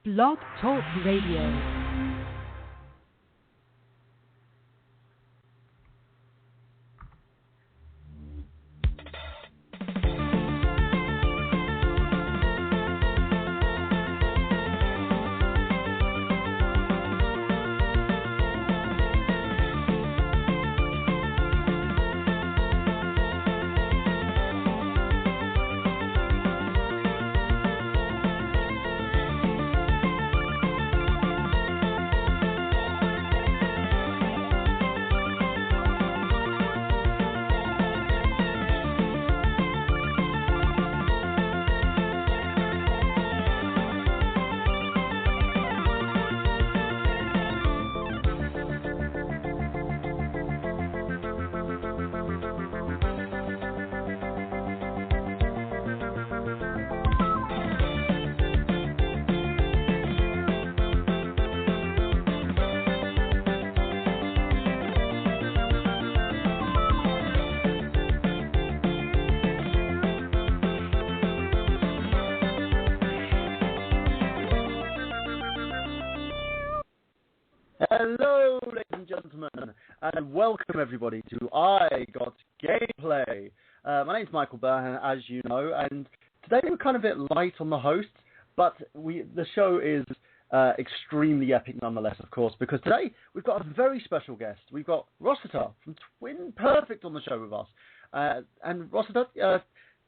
Blog Talk Radio. Hello, ladies and gentlemen, and welcome everybody to I Got Gameplay. My name's Michael Burhan, as you know, and today we're kind of a bit light on the hosts, but the show is extremely epic nonetheless, of course, because today we've got a very special guest. We've got Rossetter from Twin Perfect on the show with us. And Rossetter,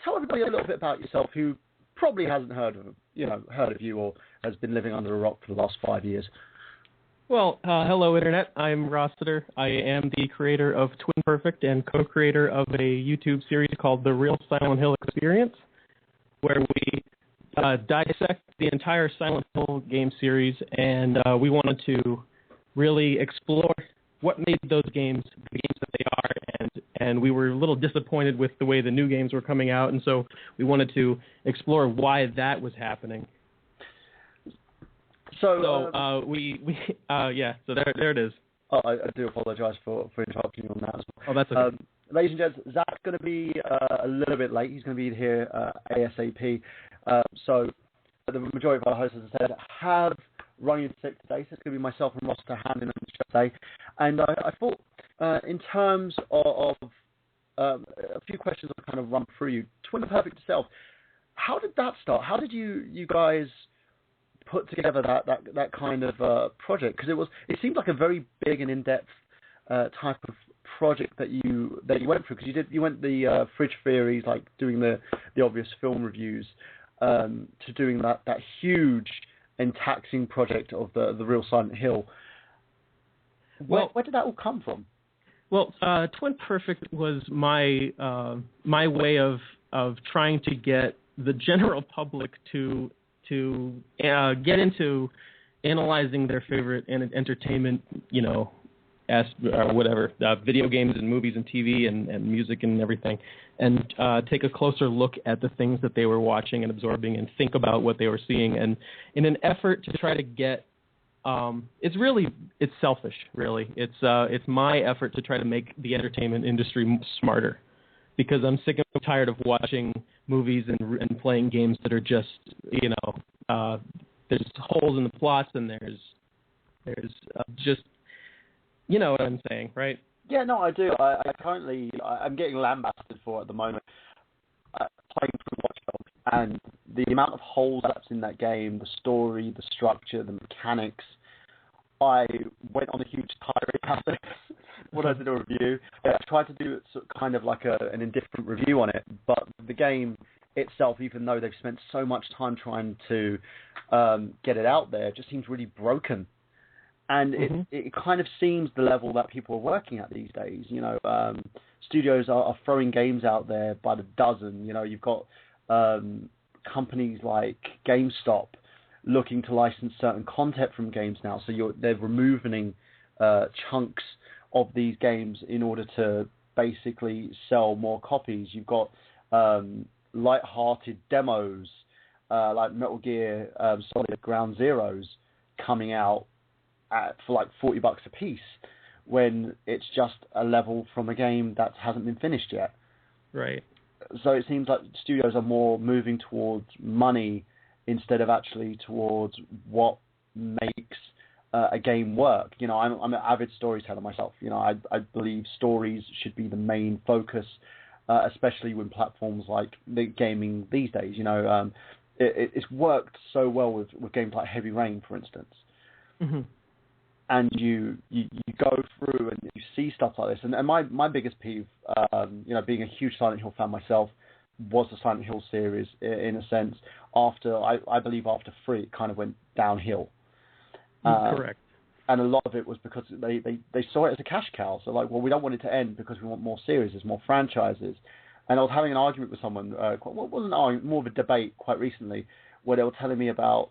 tell everybody a little bit about yourself, who probably hasn't heard of you or has been living under a rock for the last 5 years. Well, hello, Internet. I'm Rossetter. I am the creator of Twin Perfect and co-creator of a YouTube series called The Real Silent Hill Experience, where we dissect the entire Silent Hill game series, and we wanted to really explore what made those games the games that they are, and we were a little disappointed with the way the new games were coming out, and so we wanted to explore why that was happening. So there it is. Oh, I do apologise for interrupting you on that as well. Oh, that's okay. Ladies and gents, Zach's going to be a little bit late. He's going to be here ASAP. So the majority of our hosts, as I said, have run in sick today. So it's going to be myself and Ross to hand in on the show today. And I thought, in terms of a few questions I'll kind of run through you. Twin Perfect itself, how did that start? How did you guys put together that kind of project? Because it seemed like a very big and in-depth type of project that you went through, because you went the fridge theories, like doing the obvious film reviews, to doing that huge and taxing project of the Real Silent Hill. Where did that all come from? Well, Twin Perfect was my way of trying to get the general public to get into analyzing their favorite entertainment, video games and movies and TV and music and everything, and take a closer look at the things that they were watching and absorbing and think about what they were seeing. And in an effort to try to get, it's selfish, really. It's my effort to try to make the entertainment industry smarter, because I'm sick and tired of watching movies and playing games that are just, there's holes in the plots, and there's just, you know what I'm saying, right? Yeah, no, I do. I'm getting lambasted for it at the moment. Playing through Watch Dogs, and the amount of holes that's in that game, the story, the structure, the mechanics. I went on a huge tirade about it when I did a review. I tried to do kind of like an indifferent review on it, but the game itself, even though they've spent so much time trying to get it out there, just seems really broken. And it kind of seems the level that people are working at these days. Studios are throwing games out there by the dozen. You've got companies like GameStop looking to license certain content from games now. So they're removing chunks of these games in order to basically sell more copies. You've got light-hearted demos like Metal Gear Solid Ground Zeroes coming out for like $40 a piece, when it's just a level from a game that hasn't been finished yet. Right. So it seems like studios are more moving towards money instead of actually towards what makes a game work. You know, I'm an avid storyteller myself. You know, I believe stories should be the main focus, especially when platforms like the gaming these days. You know, it's worked so well with games like Heavy Rain, for instance. Mm-hmm. And you go through and you see stuff like this. And my biggest peeve, you know, being a huge Silent Hill fan myself, was the Silent Hill series in a sense. After I believe after 3, it kind of went downhill. Correct. And a lot of it was because they saw it as a cash cow. So like, well, we don't want it to end because we want more series, more franchises. And I was having an argument with someone, wasn't an argument, more of a debate quite recently, where they were telling me about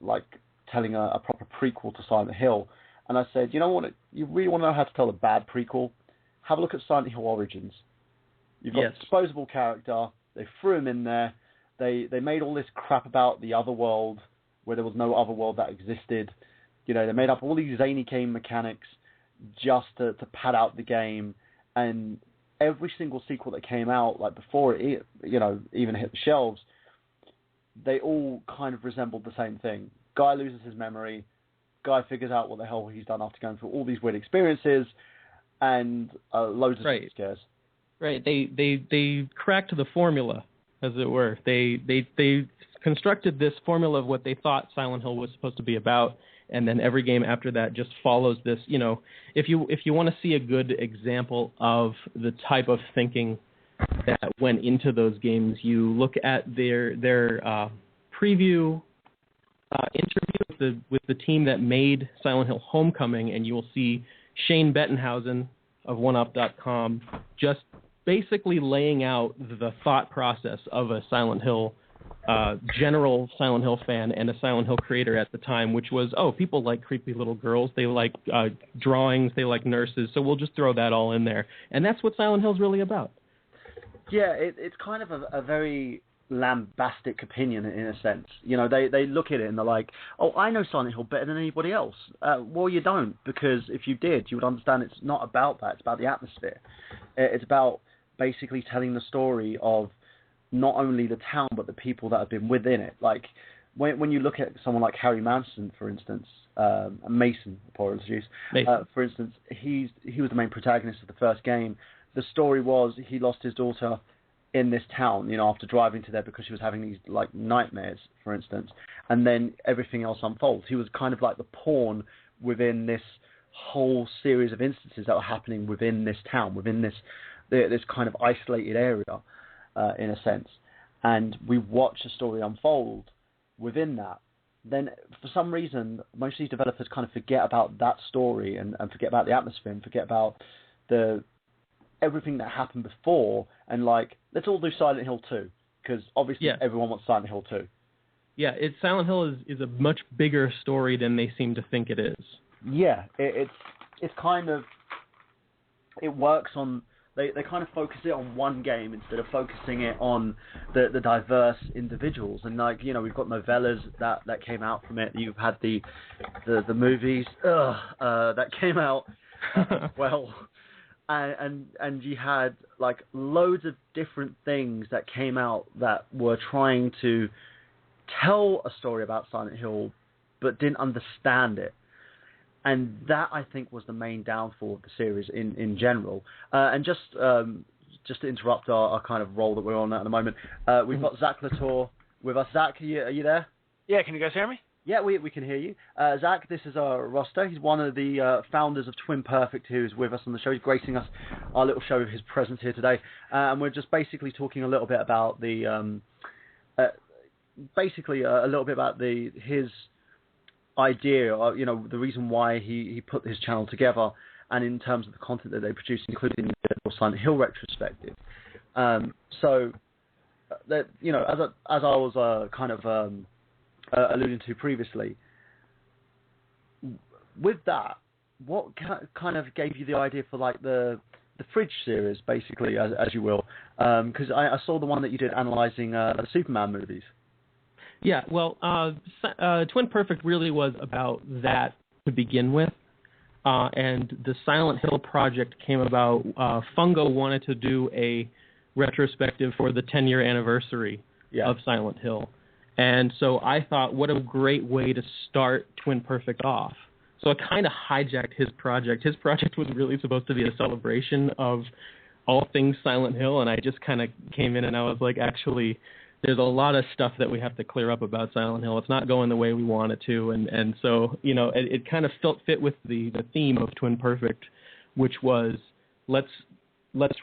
like telling a proper prequel to Silent Hill. And I said, you know what, you really want to know how to tell a bad prequel? Have a look at Silent Hill Origins. You've got a disposable character. They threw him in there. They made all this crap about the other world where there was no other world that existed. You know, they made up all these zany game mechanics just to pad out the game. And every single sequel that came out, like before it, you know, even hit the shelves, they all kind of resembled the same thing. Guy loses his memory. Guy figures out what the hell he's done after going through all these weird experiences and loads of jump scares. Right. They cracked the formula, as it were. They constructed this formula of what they thought Silent Hill was supposed to be about, and then every game after that just follows this. You know, if you want to see a good example of the type of thinking that went into those games, you look at their preview interview with the team that made Silent Hill Homecoming, and you will see Shane Bettenhausen of OneUp.com just basically laying out the thought process of a Silent Hill general Silent Hill fan and a Silent Hill creator at the time, which was, people like creepy little girls, they like drawings, they like nurses, so we'll just throw that all in there. And that's what Silent Hill's really about. Yeah, it's kind of a very lambastic opinion in a sense. You know, they look at it and they're like, oh, I know Silent Hill better than anybody else. Well, you don't, because if you did, you would understand it's not about that. It's about the atmosphere. It's about basically telling the story of not only the town, but the people that have been within it. Like, when you look at someone like Harry Manson, for instance, Mason, apologies, for instance, he was the main protagonist of the first game. The story was he lost his daughter in this town, you know, after driving to there because she was having these, like, nightmares, for instance, and then everything else unfolds. He was kind of like the pawn within this whole series of instances that were happening within this town, within this kind of isolated area, in a sense. And we watch the story unfold within that. Then, for some reason, most of these developers kind of forget about that story and forget about the atmosphere and forget about everything that happened before, and like, let's all do Silent Hill 2, because obviously everyone wants Silent Hill 2. Yeah, Silent Hill is a much bigger story than they seem to think it is. Yeah, it's kind of, it works on, they kind of focus it on one game instead of focusing it on the diverse individuals. And like, you know, we've got novellas that came out from it. You've had the movies that came out well. And you had like loads of different things that came out that were trying to tell a story about Silent Hill, but didn't understand it. And that, I think, was the main downfall of the series in general. And just to interrupt our kind of role that we're on at the moment, we've got Zack Latour with us. Zack, are you there? Yeah, can you guys hear me? Yeah, we can hear you. Zack, this is Rossetter. He's one of the founders of Twin Perfect, who's with us on the show. He's gracing us our little show with his presence here today. And we're just basically talking a little bit about the, his idea, you know, the reason why he put his channel together, and in terms of the content that they produce, including the Silent Hill retrospective. So, that, you know, as I was kind of alluding to previously, with that, what kind of gave you the idea for like the Fridge series, basically, as you will? Because I saw the one that you did analyzing the Superman movies. Yeah, well, Twin Perfect really was about that to begin with, and the Silent Hill project came about. Fungo wanted to do a retrospective for the 10-year anniversary of Silent Hill. And so I thought, what a great way to start Twin Perfect off. So I kind of hijacked his project. His project was really supposed to be a celebration of all things Silent Hill, and I just kind of came in and I was like, actually, there's a lot of stuff that we have to clear up about Silent Hill. It's not going the way we want it to, and so, you know, it kind of fit with the theme of Twin Perfect, which was let's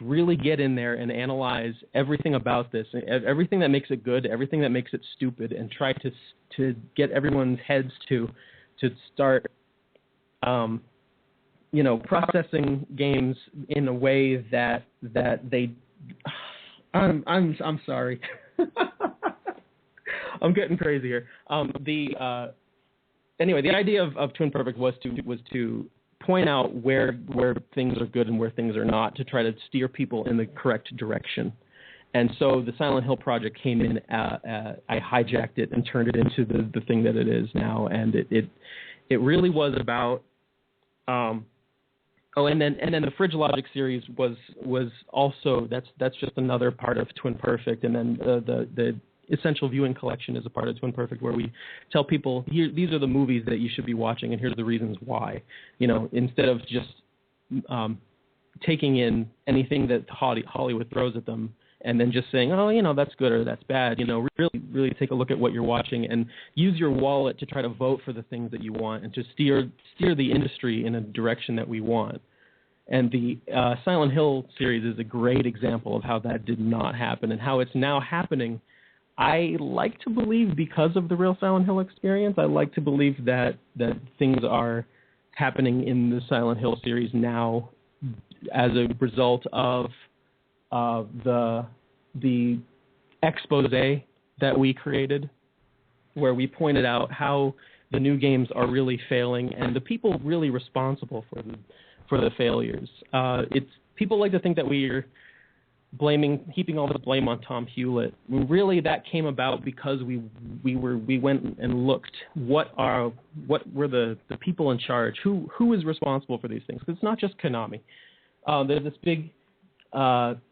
really get in there and analyze everything about this, everything that makes it good, everything that makes it stupid, and try to get everyone's heads to start, you know, processing games in a way that they. I'm sorry. I'm getting crazy here. Anyway, the idea of Twin Perfect was to point out where things are good and where things are not, to try to steer people in the correct direction. And so the Silent Hill project came in. I hijacked it and turned it into the thing that it is now, and it really was about. And then the Fridge Logic series was also that's just another part of Twin Perfect, and then the Essential Viewing Collection is a part of Twin Perfect, where we tell people, here, these are the movies that you should be watching, and here's the reasons why. You know, instead of just taking in anything that Hollywood throws at them and then just saying, oh, you know, that's good or that's bad. You know, really take a look at what you're watching and use your wallet to try to vote for the things that you want and to steer the industry in a direction that we want. And the Silent Hill series is a great example of how that did not happen and how it's now happening. I like to believe, because of the real Silent Hill experience, I like to believe that things are happening in the Silent Hill series now as a result of the expose that we created, where we pointed out how the new games are really failing and the people really responsible for the failures. People like to think that we're heaping all the blame on Tom Hewlett. Really, that came about because we went and looked what were the people in charge, who is responsible for these things. Because it's not just Konami. There's this big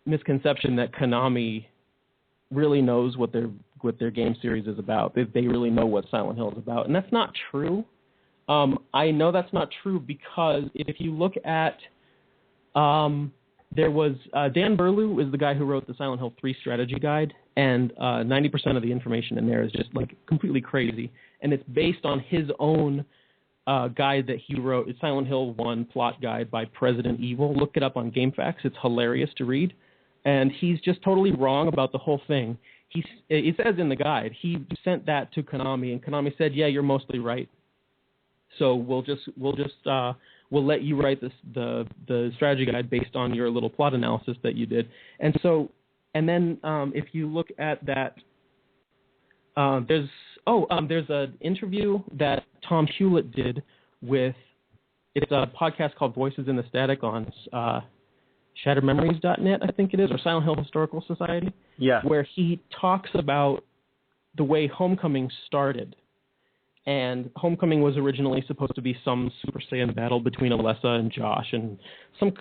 misconception that Konami really knows what their game series is about. They really know what Silent Hill is about, and that's not true. I know that's not true because if you look at there was Dan Burlew is the guy who wrote the Silent Hill 3 strategy guide, and 90% of the information in there is just like completely crazy, and it's based on his own guide that he wrote. It's Silent Hill 1 plot guide by President Evil. Look it up on GameFAQs. It's hilarious to read, and he's just totally wrong about the whole thing. It says in the guide he sent that to Konami, and Konami said, "Yeah, you're mostly right. So we'll let you write the strategy guide based on your little plot analysis that you did." And then if you look at that, there's an interview that Tom Hewlett did with, it's a podcast called Voices in the Static on shattermemories.net, I think it is, or Silent Hill Historical Society. Yeah. Where he talks about the way Homecoming started. And Homecoming was originally supposed to be some Super Saiyan battle between Alessa and Josh and some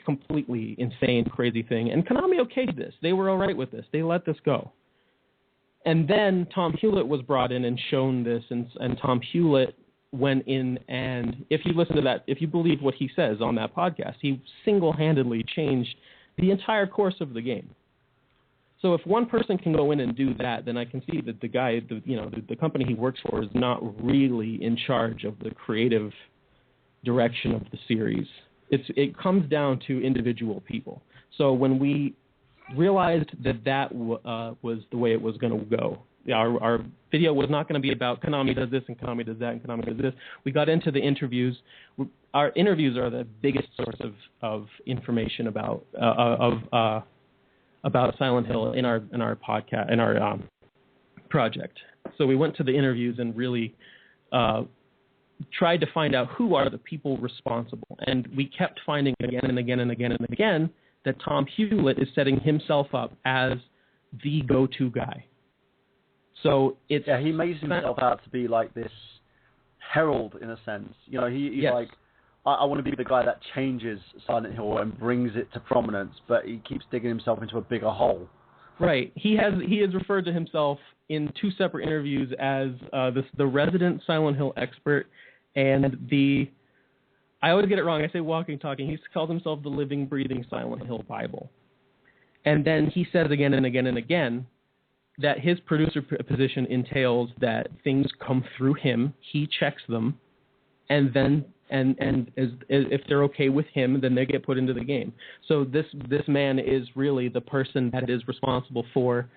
completely insane, crazy thing. And Konami okayed this. They were all right with this. They let this go. And then Tom Hewlett was brought in and shown this, and Tom Hewlett went in, and if you listen to that, if you believe what he says on that podcast, he single-handedly changed the entire course of the game. So if one person can go in and do that, then I can see that the guy, the company he works for is not really in charge of the creative direction of the series. It comes down to individual people. So when we realized that was the way it was going to go, our video was not going to be about Konami does this and Konami does that and Konami does this. We got into the interviews. Our interviews are the biggest source of information about Silent Hill in our podcast, in our project. So we went to the interviews and really tried to find out who are the people responsible. And we kept finding again and again and again and again that Tom Hewlett is setting himself up as the go-to guy. So he makes himself out to be like this herald in a sense. You know, he's yes. like, I want to be the guy that changes Silent Hill and brings it to prominence, but he keeps digging himself into a bigger hole. Right. He has referred to himself in 2 separate interviews as the resident Silent Hill expert and I always get it wrong. I say walking, talking. He calls himself the living, breathing Silent Hill Bible. And then he says again and again and again that his producer position entails that things come through him, he checks them, and then if they're okay with him, then they get put into the game. So this man is really the person that is responsible for,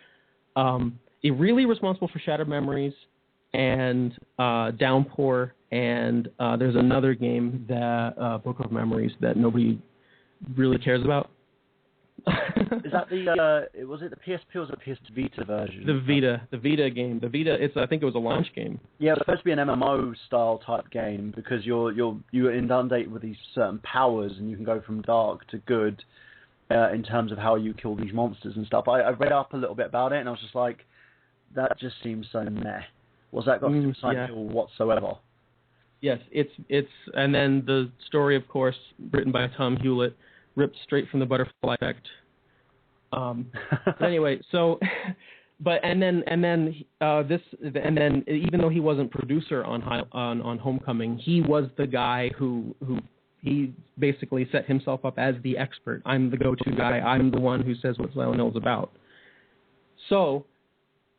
really responsible for Shattered Memories and Downpour, and there's another game, that Book of Memories, that nobody really cares about. Is that was it the PSP or was it the PS Vita version? The Vita game. The Vita, I think it was a launch game. Yeah, it's supposed to be an MMO style type game because you're inundated with these certain powers and you can go from dark to good in terms of how you kill these monsters and stuff. I read up a little bit about it and I was just like, that just seems so meh. What's that got to do with Silent Hill whatsoever? Yes, it's and then the story, of course, written by Tom Hewlett, ripped straight from the Butterfly Effect. But anyway, so, and then even though he wasn't producer on Homecoming, he was the guy who he basically set himself up as the expert. I'm the go-to guy. I'm the one who says what Silent Hill is about. So,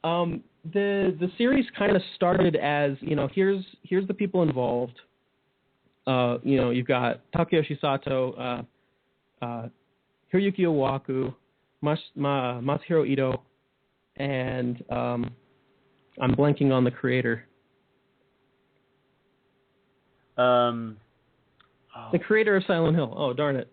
the series kind of started as, here's the people involved. You've got Takeyoshi Sato, Hiroyuki Owaku, Masahiro Ito, and I'm blanking on the creator. The creator of Silent Hill. Oh, darn it.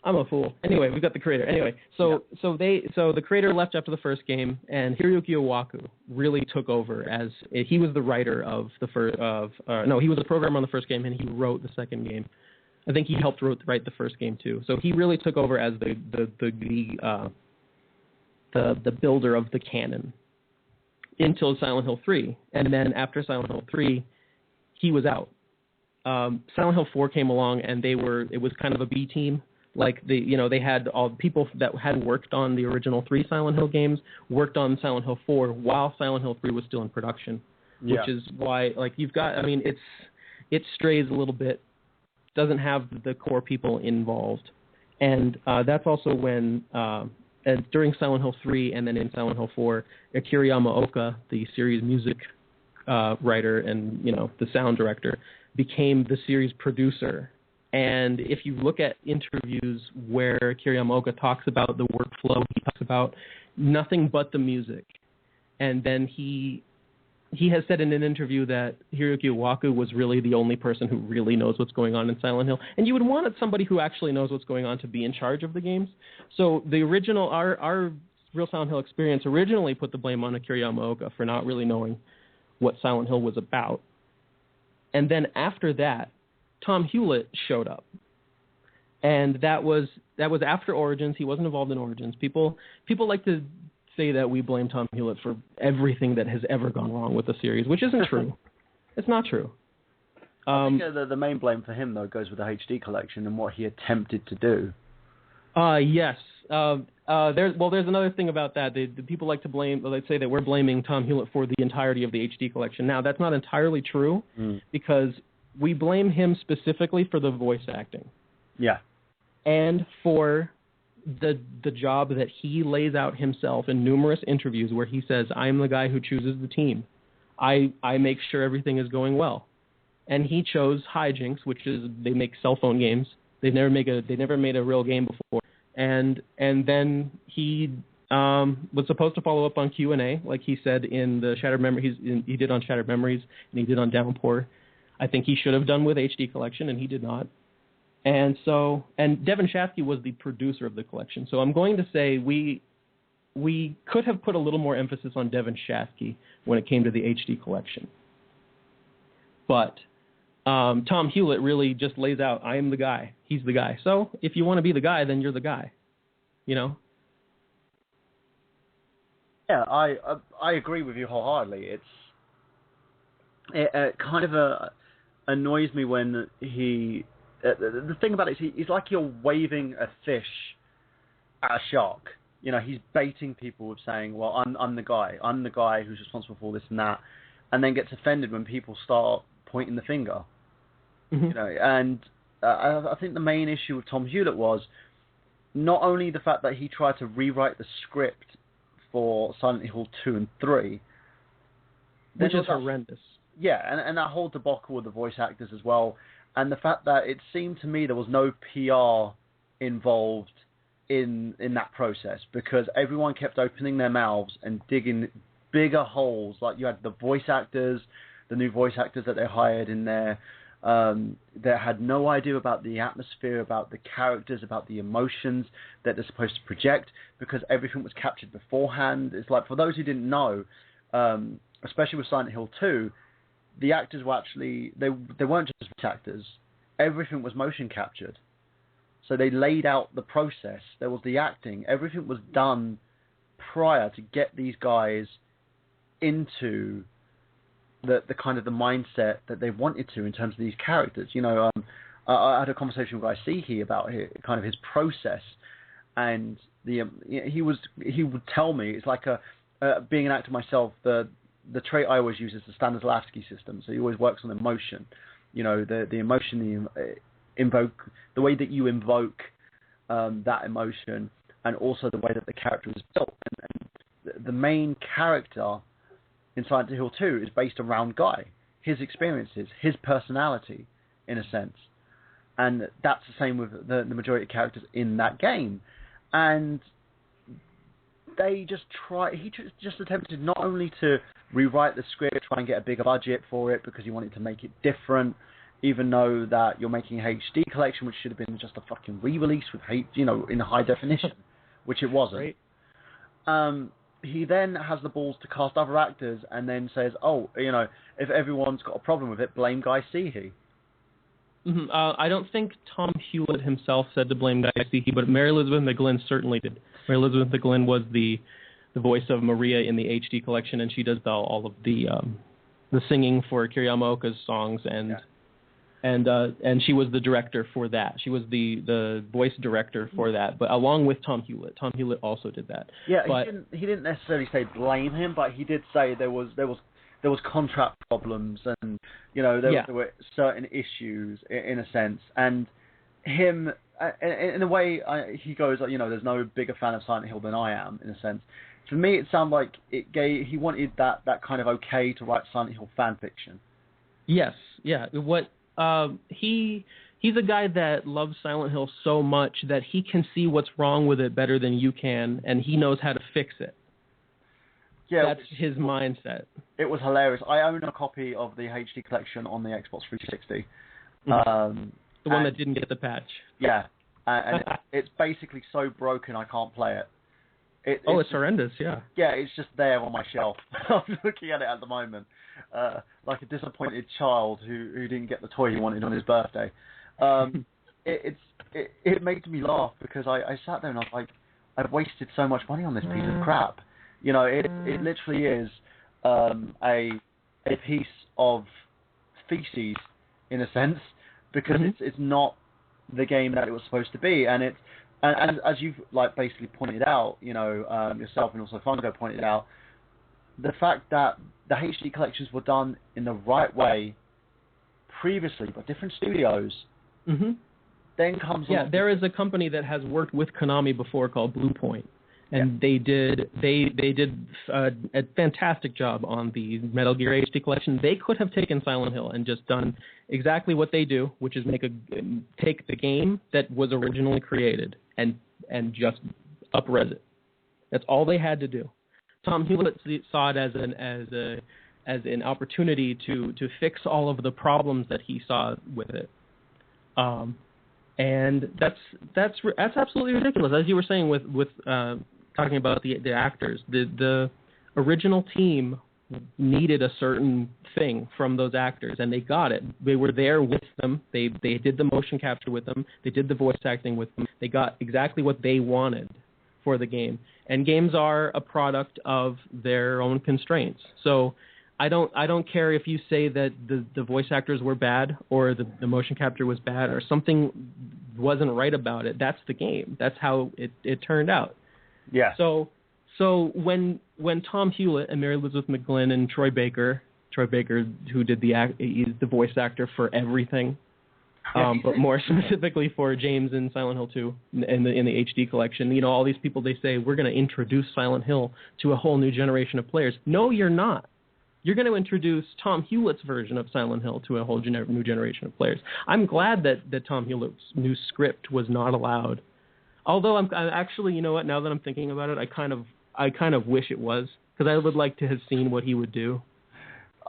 I'm a fool. Anyway, we've got the creator. Anyway, so the creator left after the first game, and Hiroyuki Owaku really took over as he was the writer of the first. He was a programmer on the first game, and he wrote the second game. I think he helped write the first game too. So he really took over as the builder of the canon until Silent Hill 3, and then after Silent Hill 3, he was out. Silent Hill 4 came along, and it was kind of a B team. Like they had all people that had worked on the original 3 Silent Hill games worked on Silent Hill 4 while Silent Hill 3 was still in production, which is why you've got. I mean, it strays a little bit. Doesn't have the core people involved, and that's also when during Silent Hill 3 and then in Silent Hill 4, Akira Yamaoka, the series music writer and the sound director, became the series producer. And if you look at interviews where Akira Yamaoka talks about the workflow, he talks about nothing but the music. And then he has said in an interview that Hiroyuki Owaku was really the only person who really knows what's going on in Silent Hill. And you would want somebody who actually knows what's going on to be in charge of the games. So the original, our Real Silent Hill experience originally put the blame on Akira Yamaoka for not really knowing what Silent Hill was about. And then after that, Tom Hewlett showed up. And that was after Origins. He wasn't involved in Origins. People like to say that we blame Tom Hewlett for everything that has ever gone wrong with the series, which isn't true. It's not true. I think the main blame for him, though, goes with the HD collection and what he attempted to do. Yes. There's another thing about that. The people like to blame, let's say that we're blaming Tom Hewlett for the entirety of the HD collection. Now, that's not entirely true because we blame him specifically for the voice acting. Yeah. And for the job that he lays out himself in numerous interviews where he says, I'm the guy who chooses the team. I make sure everything is going well. And he chose Hijinks, which is they make cell phone games. They never made a real game before. And then he was supposed to follow up on Q&A, like he said in the Shattered Memories. He did on Shattered Memories, and he did on Downpour. I think he should have done with HD Collection, and he did not. And Devin Shafke was the producer of the collection. So I'm going to say we could have put a little more emphasis on Devin Shafke when it came to the HD Collection. But Tom Hewlett really just lays out, I am the guy. He's the guy. So if you want to be the guy, then you're the guy. Yeah, I agree with you wholeheartedly. It kind of annoys me when he... the thing about it is he's like you're waving a fish at a shark. he's baiting people with saying, well, I'm the guy who's responsible for all this and that, and then gets offended when people start pointing the finger. Mm-hmm. And I think the main issue with Tom Hewlett was not only the fact that he tried to rewrite the script for Silent Hill 2 and 3, which is horrendous. Yeah, and that whole debacle with the voice actors as well, and the fact that it seemed to me there was no PR involved in that process, because everyone kept opening their mouths and digging bigger holes. Like, you had the voice actors, the new voice actors that they hired in there, that had no idea about the atmosphere, about the characters, about the emotions that they're supposed to project, because everything was captured beforehand. It's like, for those who didn't know, especially with Silent Hill 2, the actors were actually, they weren't just voice actors. Everything was motion captured. So they laid out the process. There was the acting. Everything was done prior to get these guys into the kind of the mindset that they wanted to in terms of these characters. I had a conversation with Isihi about kind of his process, and he would tell me, it's like being an actor myself, the trait I always use is the Stanislavski system. So he always works on emotion. The emotion, the way that you invoke that emotion, and also the way that the character is built. And the main character in Silent Hill 2 is based around Guy, his experiences, his personality, in a sense. And that's the same with the majority of characters in that game. And he just attempted not only to rewrite the script, try and get a bigger budget for it because he wanted to make it different, even though that you're making a HD collection, which should have been just a fucking re-release with in high definition, which it wasn't. Right. He then has the balls to cast other actors and then says, if everyone's got a problem with it, blame Guy Seehey. Mm-hmm. I don't think Tom Hewlett himself said to blame Guy Seehey, but Mary Elizabeth McGlynn certainly did. Mary Elizabeth McGlynn was the voice of Maria in the HD collection, and she does all of the singing for Kiriyama Oka's songs, and she was the director for that. She was the voice director for that, but along with Tom Hewlett. Tom Hewlett also did that. Yeah, but he didn't necessarily say blame him, but he did say there was contract problems, and there were certain issues in a sense, and him in a way he goes, there's no bigger fan of Silent Hill than I am, in a sense. For me, it sounded like he wanted that kind of okay to write Silent Hill fan fiction. Yes, yeah. He's a guy that loves Silent Hill so much that he can see what's wrong with it better than you can, and he knows how to fix it. Yeah, that's his mindset. It was hilarious. I own a copy of the HD collection on the Xbox 360. Mm-hmm. The one that didn't get the patch. Yeah, and it's basically so broken I can't play it. It's horrendous, yeah. Yeah, it's just there on my shelf. I'm looking at it at the moment, like a disappointed child who didn't get the toy he wanted on his birthday. It made me laugh because I sat there and I was like, I've wasted so much money on this piece of crap. It literally is a piece of feces, in a sense, because it's not the game that it was supposed to be, and it's. And as you've basically pointed out, yourself and also Fungo pointed out, the fact that the HD collections were done in the right way previously by different studios, then comes along. Yeah, there is a company that has worked with Konami before called Bluepoint, and they did a fantastic job on the Metal Gear HD collection. They could have taken Silent Hill and just done exactly what they do, which is take the game that was originally created and just up-res it. That's all they had to do. Tom Hewlett saw it as an opportunity to fix all of the problems that he saw with it. And that's absolutely ridiculous. As you were saying with talking about the actors, the original team needed a certain thing from those actors, and they got it. They were there with them. They did the motion capture with them. They did the voice acting with them. They got exactly what they wanted for the game. And games are a product of their own constraints. So I don't care if you say that the voice actors were bad or the motion capture was bad or something wasn't right about it. That's the game. That's how it turned out. Yeah. So when Tom Hewlett and Mary Elizabeth McGlynn and Troy Baker, who did he's the voice actor for everything, but more specifically for James in Silent Hill 2 in the HD collection, you know, all these people, they say, we're going to introduce Silent Hill to a whole new generation of players. No, you're not. You're going to introduce Tom Hewlett's version of Silent Hill to a whole new generation of players. I'm glad that Tom Hewlett's new script was not allowed. Although I'm actually, you know what? Now that I'm thinking about it, I kind of wish it was, because I would like to have seen what he would do.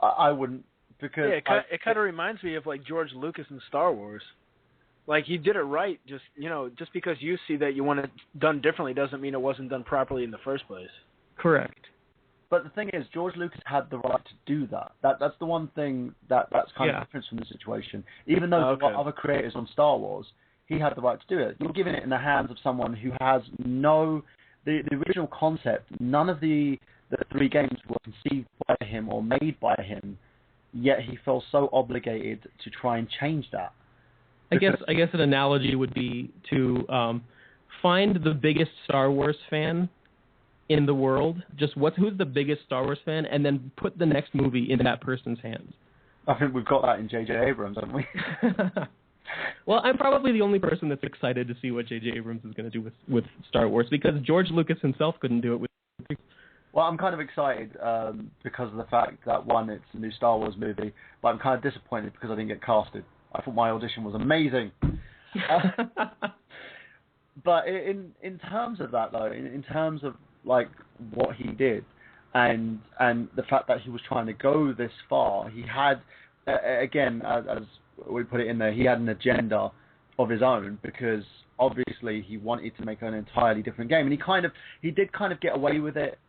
I wouldn't, because it kind of reminds me of like George Lucas in Star Wars. Like, he did it right. Just because you see that you want it done differently doesn't mean it wasn't done properly in the first place. Correct. But the thing is, George Lucas had the right to do that. That's the one thing that's kind of different from the situation. Even though there were other creators on Star Wars, he had the right to do it. You're giving it in the hands of someone who has the original concept. None of the 3 games were conceived by him or made by him, yet he felt so obligated to try and change that. I guess an analogy would be to find the biggest Star Wars fan in the world, who's the biggest Star Wars fan, and then put the next movie in that person's hands. I think we've got that in J.J. Abrams, haven't we? Well, I'm probably the only person that's excited to see what J.J. Abrams is going to do with Star Wars, because George Lucas himself couldn't do it with. Well, I'm kind of excited because of the fact that, one, it's a new Star Wars movie, but I'm kind of disappointed because I didn't get casted. I thought my audition was amazing. But in terms of that, though, in terms of like what he did, and the fact that he was trying to go this far, he had, again, as we put it in there, he had an agenda of his own, because obviously he wanted to make an entirely different game, and he did kind of get away with it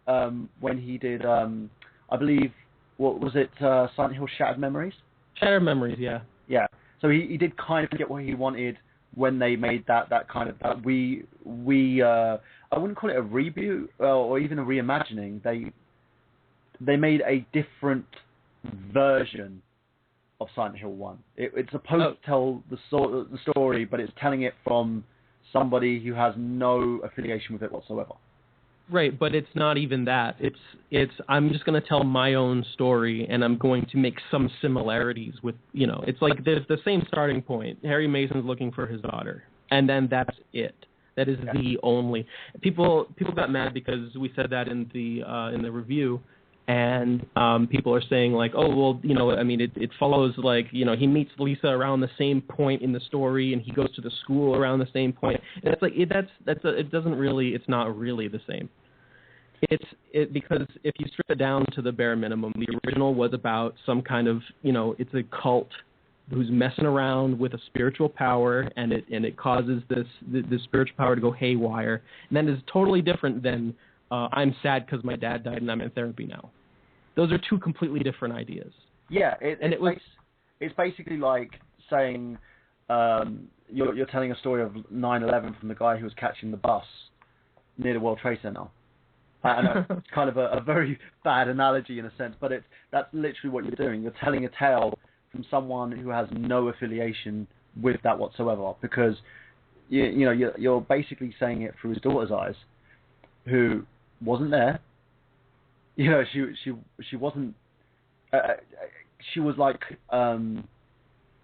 when he did, I believe, what was it, Silent Hill Shattered Memories? Shattered Memories, yeah. Yeah. So he did kind of get what he wanted when they made that kind of that we I wouldn't call it a reboot or even a reimagining. They made a different version of Silent Hill 1. It's supposed to tell the story, but it's telling it from somebody who has no affiliation with it whatsoever. Right, but it's not even that. It's I'm just going to tell my own story, and I'm going to make some similarities with, you know, it's like there's the same starting point. Harry Mason's looking for his daughter, and then that's it. That is the only. People got mad because we said that in the review, and people are saying like, oh well, you know, I mean, it follows like, you know, he meets Lisa around the same point in the story, and he goes to the school around the same point, and it's like it's not really the same. Because if you strip it down to the bare minimum, the original was about some kind of, you know, it's a cult who's messing around with a spiritual power, and it causes this spiritual power to go haywire, and that is totally different than I'm sad because my dad died and I'm in therapy now. Those are two completely different ideas. Yeah, it's basically like saying you're telling a story of 9/11 from the guy who was catching the bus near the World Trade Center. I know it's kind of a very bad analogy in a sense, but that's literally what you're doing. You're telling a tale from someone who has no affiliation with that whatsoever, because you're basically saying it through his daughter's eyes, who wasn't there. You know, she wasn't. She was like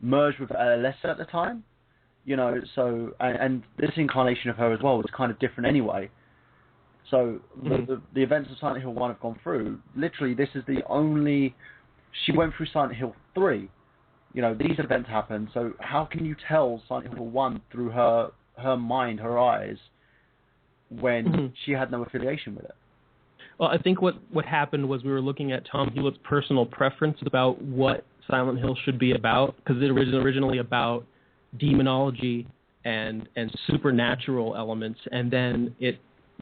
merged with Alessa at the time. You know, so and this incarnation of her as well was kind of different anyway. So the events of Silent Hill 1 have gone through. Literally, this is the only. She went through Silent Hill 3. You know, these events happened. So how can you tell Silent Hill 1 through her mind, her eyes, when she had no affiliation with it? Well, I think what happened was we were looking at Tom Hewlett's personal preference about what Silent Hill should be about, because it was originally about demonology and supernatural elements, and then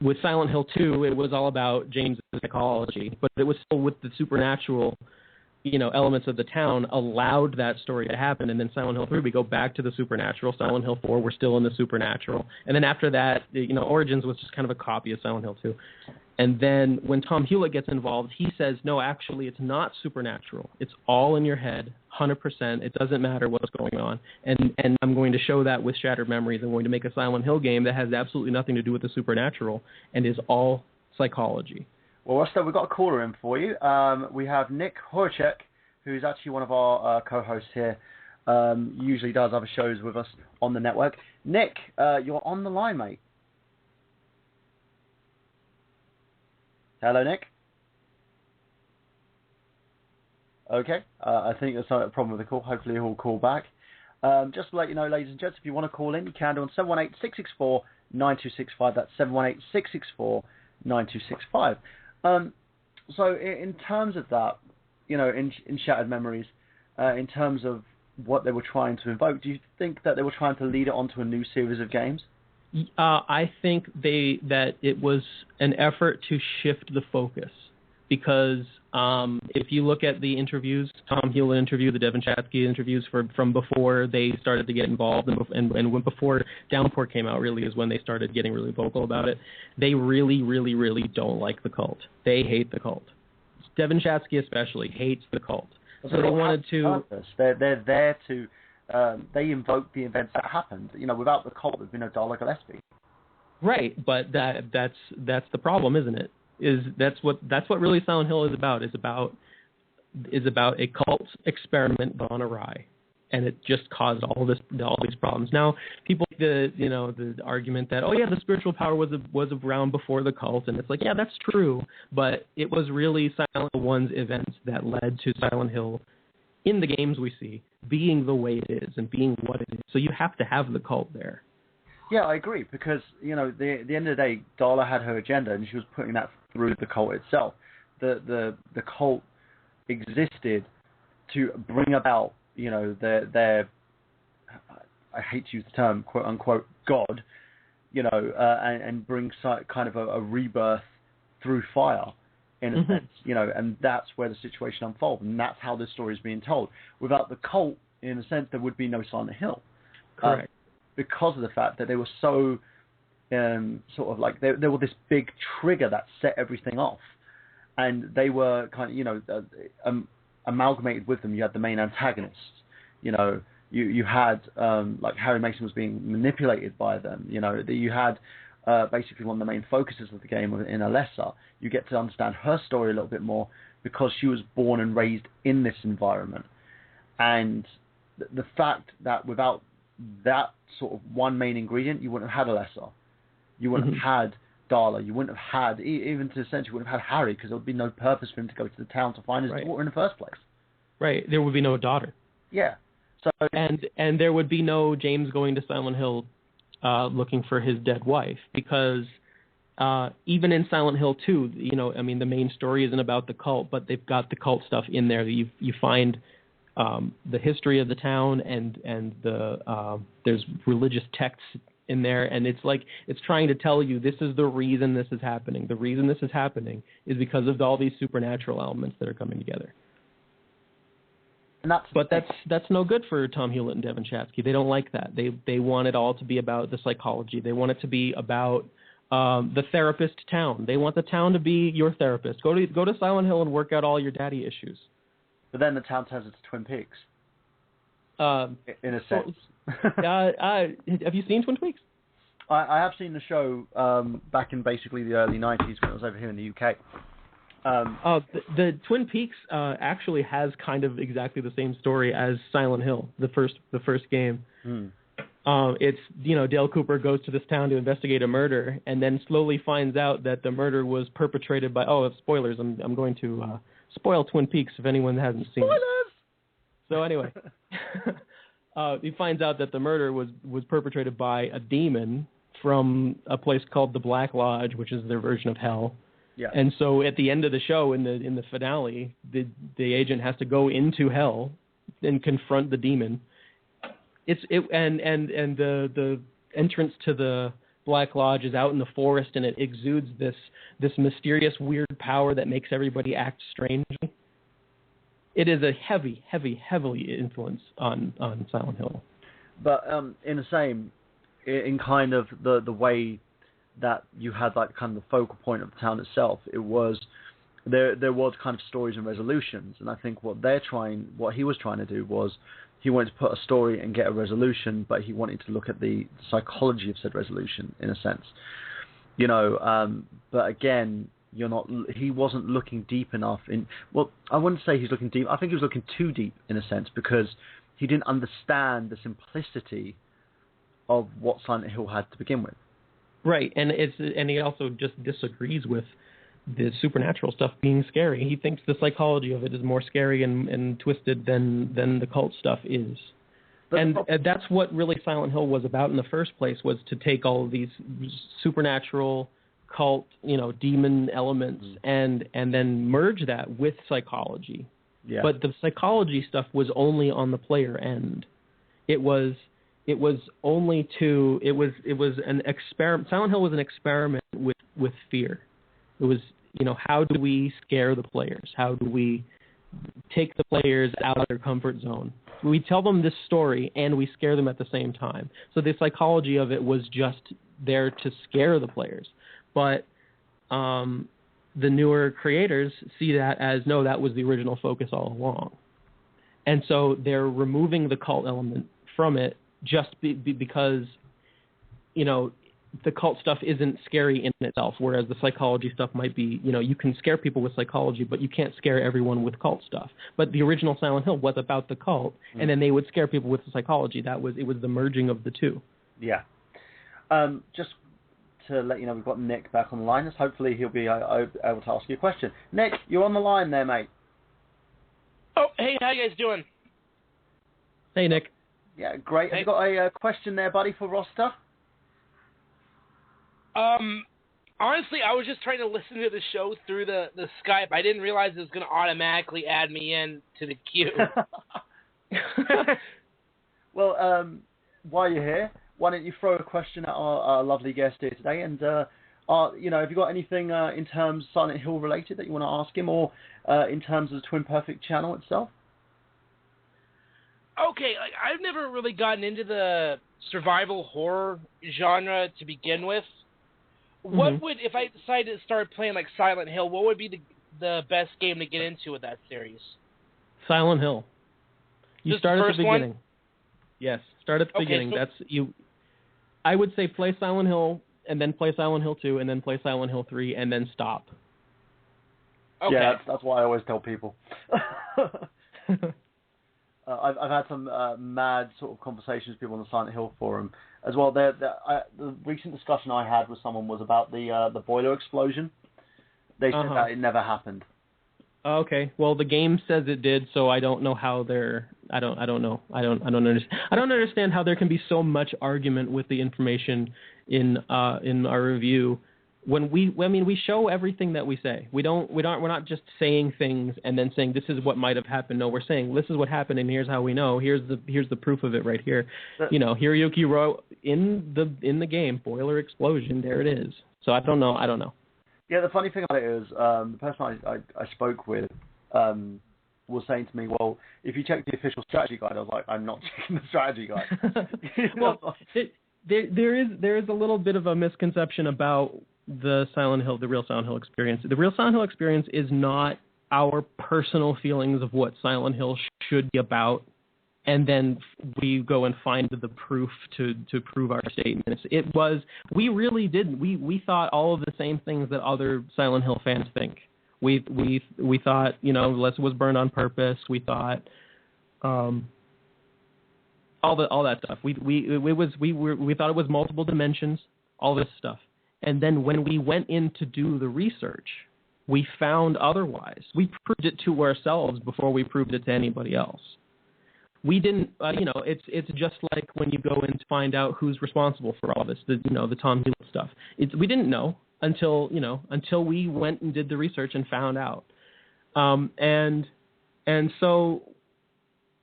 with Silent Hill 2, it was all about James' psychology, but it was still with the supernatural, you know, elements of the town allowed that story to happen. And then Silent Hill 3, we go back to the supernatural. Silent Hill 4, we're still in the supernatural. And then after that, you know, Origins was just kind of a copy of Silent Hill 2. And then when Tom Hewlett gets involved, he says, no, actually, it's not supernatural. It's all in your head, 100%. It doesn't matter what's going on. And I'm going to show that with Shattered Memories. I'm going to make a Silent Hill game that has absolutely nothing to do with the supernatural and is all psychology. Well, Rossetter, we've got a caller in for you. We have Nick Horchek, who's actually one of our co-hosts here. Usually does other shows with us on the network. Nick, you're on the line, mate. Hello, Nick. Okay, I think there's a problem with the call. Hopefully he'll call back. Just to let you know, ladies and gents, if you want to call in, you can do on 718-664-9265. That's 718-664-9265. So in terms of that, in Shattered Memories, in terms of what they were trying to invoke, do you think that they were trying to lead it onto a new series of games? I think that it was an effort to shift the focus, because if you look at the interviews, Tom Hewlett interview, the Devin Chatsky interviews from before they started to get involved, and when before Downpour came out, really is when they started getting really vocal about it. They really, really, really don't like the cult. They hate the cult. Devin Chatsky especially hates the cult. So they wanted to. They're there to. They invoke the events that happened. Without the cult, there's been no Darla Gillespie. Right, but that's the problem, isn't it? That's what really Silent Hill is about. Is about a cult experiment gone awry, and it just caused all these problems. Now, people the argument that the spiritual power was around before the cult, and it's like, yeah, that's true, but it was really Silent Hill 1's events that led to Silent Hill in the games we see being the way it is and being what it is. So you have to have the cult there. Yeah, I agree, because the end of the day, Darla had her agenda, and she was putting that through the cult itself. The cult existed to bring about their I hate to use the term quote unquote God, and bring kind of a rebirth through fire, in a sense, and that's where the situation unfolds, and that's how this story is being told. Without the cult, in a sense, there would be no Silent Hill. Correct. Because of the fact that they were so sort of like they were this big trigger that set everything off, and they were kind of amalgamated with them. You had the main antagonists, you had like Harry Mason was being manipulated by them. You had basically one of the main focuses of the game in Alessa. You get to understand her story a little bit more because she was born and raised in this environment, and the fact that without that sort of one main ingredient, you wouldn't have had Alessa, you wouldn't have had Darla, you wouldn't have had, even to a sense, you wouldn't have had Harry, because there would be no purpose for him to go to the town to find his daughter in the first place. Right, there would be no daughter. Yeah. So and there would be no James going to Silent Hill looking for his dead wife, because even in Silent Hill 2, the main story isn't about the cult, but they've got the cult stuff in there. You find the history of the town, and there's religious texts in there, and it's trying to tell you this is the reason this is happening. The reason this is happening is because of all these supernatural elements that are coming together. But that's no good for Tom Hewlett and Devin Chatsky. They don't like that. They want it all to be about the psychology. They want it to be about the therapist town. They want the town to be your therapist. Go to Silent Hill and work out all your daddy issues. But then the town turns into Twin Peaks. In a sense. Have you seen Twin Peaks? I have seen the show back in basically the early 90s when I was over here in the UK. The Twin Peaks actually has kind of exactly the same story as Silent Hill, the first game. It's Dale Cooper goes to this town to investigate a murder, and then slowly finds out that the murder was perpetrated by spoilers. I'm going to spoil Twin Peaks if anyone hasn't seen it. So anyway, he finds out that the murder was perpetrated by a demon from a place called the Black Lodge, which is their version of hell. Yeah. And so at the end of the show, in the finale, the agent has to go into hell and confront the demon. And the entrance to the Black Lodge is out in the forest, and it exudes this mysterious, weird power that makes everybody act strangely. It is a heavily influence on Silent Hill. But in the same, in kind of the way that you had like kind of the focal point of the town itself. It was there was kind of stories and resolutions, and I think what he was trying to do was he wanted to put a story and get a resolution, but he wanted to look at the psychology of said resolution in a sense, But again, he wasn't looking deep enough in. Well, I wouldn't say he's looking deep. I think he was looking too deep in a sense because he didn't understand the simplicity of what Silent Hill had to begin with. Right, and he also just disagrees with the supernatural stuff being scary. He thinks the psychology of it is more scary and twisted than the cult stuff is. And that's what really Silent Hill was about in the first place, was to take all of these supernatural, cult, demon elements and then merge that with psychology. Yeah. But the psychology stuff was only on the player end. It was only it was an experiment. Silent Hill was an experiment with fear. It was, how do we scare the players? How do we take the players out of their comfort zone? We tell them this story and we scare them at the same time. So the psychology of it was just there to scare the players. But the newer creators see that as, no, that was the original focus all along. And so they're removing the cult element from it just because, the cult stuff isn't scary in itself, whereas the psychology stuff might be, you can scare people with psychology, but you can't scare everyone with cult stuff. But the original Silent Hill was about the cult, and then they would scare people with the psychology. It was the merging of the two. Yeah. Just to let you know, we've got Nick back on the line. Hopefully he'll be able to ask you a question. Nick, you're on the line there, mate. Oh, hey, how you guys doing? Hey, Nick. Yeah, great. Hey. Have you got a question there, buddy, for Rossetter? Honestly, I was just trying to listen to the show through the Skype. I didn't realize it was going to automatically add me in to the queue. Well, while you're here, why don't you throw a question at our lovely guest here today? And, have you got anything in terms Silent Hill related that you want to ask him, or in terms of the Twin Perfect channel itself? Okay, I've never really gotten into the survival horror genre to begin with. What would, if I decided to start playing like Silent Hill, what would be the best game to get into with that series? Silent Hill. You start at the beginning. One? Yes, start at the beginning. So That's you. I would say play Silent Hill, and then play Silent Hill 2, and then play Silent Hill 3, and then stop. Okay. Yeah, that's what I always tell people. I've had some mad sort of conversations with people on the Silent Hill forum as well. The recent discussion I had with someone was about the boiler explosion. They said that it never happened. Okay. Well, the game says it did, so I don't know how they're. I don't know. I don't understand. I don't understand how there can be so much argument with the information in our review. When we show everything that we say. We're not just saying things and then saying this is what might have happened. No, we're saying this is what happened and here's how we know. Here's the proof of it right here. Hiroyuki wrote in the game, boiler explosion, there it is. So I don't know. Yeah, the funny thing about it is the person I spoke with was saying to me, well, if you check the official strategy guide, I was like, I'm not checking the strategy guide. Well, there is a little bit of a misconception about the real Silent Hill experience. The real Silent Hill experience is not our personal feelings of what Silent Hill should be about, and then we go and find the proof to prove our statements. We really didn't. We thought all of the same things that other Silent Hill fans think. We thought, Les was burned on purpose. We thought all that stuff. We thought it was multiple dimensions, all this stuff. And then when we went in to do the research, we found otherwise. We proved it to ourselves before we proved it to anybody else. We didn't, it's just like when you go in to find out who's responsible for all this, the Tom Hewitt stuff. We didn't know until we went and did the research and found out. And so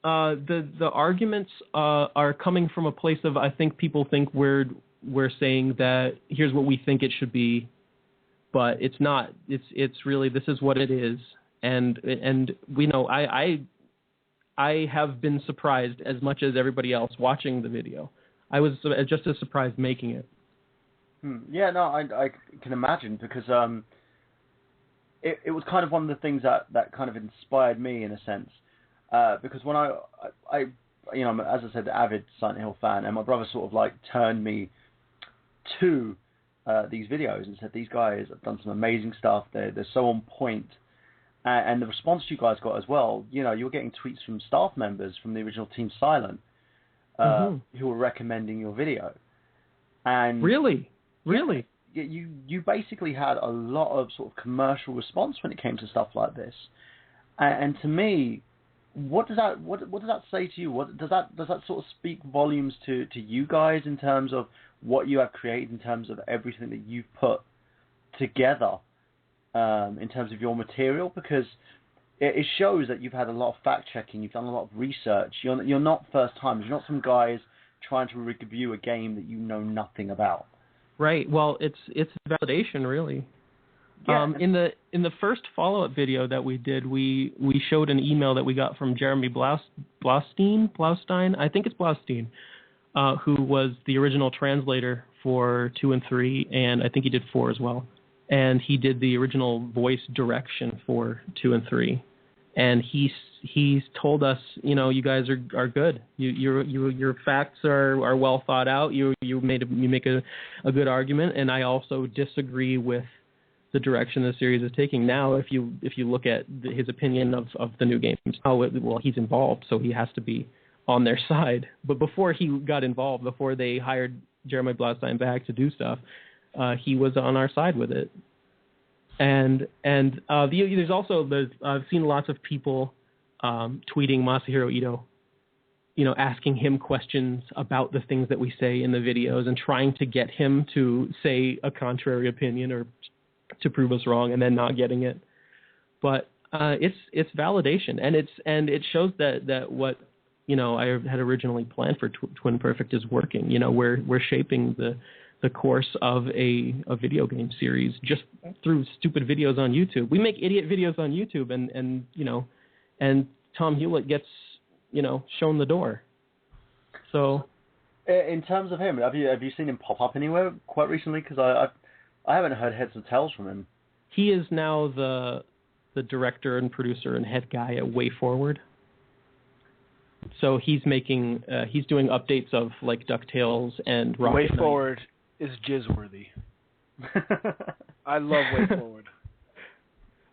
the arguments are coming from a place of, I think people think we're saying that here's what we think it should be, but it's not. It's really, this is what it is, and we know. I have been surprised as much as everybody else watching the video. I was just as surprised making it. Yeah, no, I can imagine, because it was kind of one of the things that kind of inspired me in a sense, because when I you know, as I said, the avid Silent Hill fan, and my brother sort of like turned me to these videos and said, these guys have done some amazing stuff. They're so on point. And the response you guys got as well, you know, you were getting tweets from staff members from the original Team Silent who were recommending your video. And Really? You basically had a lot of sort of commercial response when it came to stuff like this. And to me, what does that say to you? Does that sort of speak volumes to you guys in terms of what you have created, in terms of everything that you've put together, in terms of your material? Because it shows that you've had a lot of fact checking, you've done a lot of research. You're not first timers. You're not some guys trying to review a game that you know nothing about. Right. Well, it's validation, really. Yeah. In the first follow-up video that we did, we showed an email that we got from Jeremy Blaustein, I think it's Blaustein, who was the original translator for 2 and 3, and I think he did 4 as well. And he did the original voice direction for 2 and 3. And he's told us, you know, you guys are good. Your facts are well thought out. You make a good argument, and I also disagree with the direction the series is taking. Now, if you look at his opinion of the new games, well, he's involved, so he has to be on their side. But before he got involved, before they hired Jeremy Blaustein back to do stuff, he was on our side with it. And there's also I've seen lots of people tweeting Masahiro Ito, you know, asking him questions about the things that we say in the videos and trying to get him to say a contrary opinion or to prove us wrong, and then not getting it. But it's validation, and it shows that what, you know, I had originally planned for Twin Perfect is working. You know, we're shaping the course of a video game series just through stupid videos on YouTube. We make idiot videos on YouTube, and you know, and Tom Hewlett gets, you know, shown the door. So, in terms of him, have you seen him pop up anywhere quite recently? Because I haven't heard heads or tails from him. He is now the director and producer and head guy at WayForward. So he's doing updates of like DuckTales and Rocket Knight. WayForward is jizz-worthy. I love WayForward.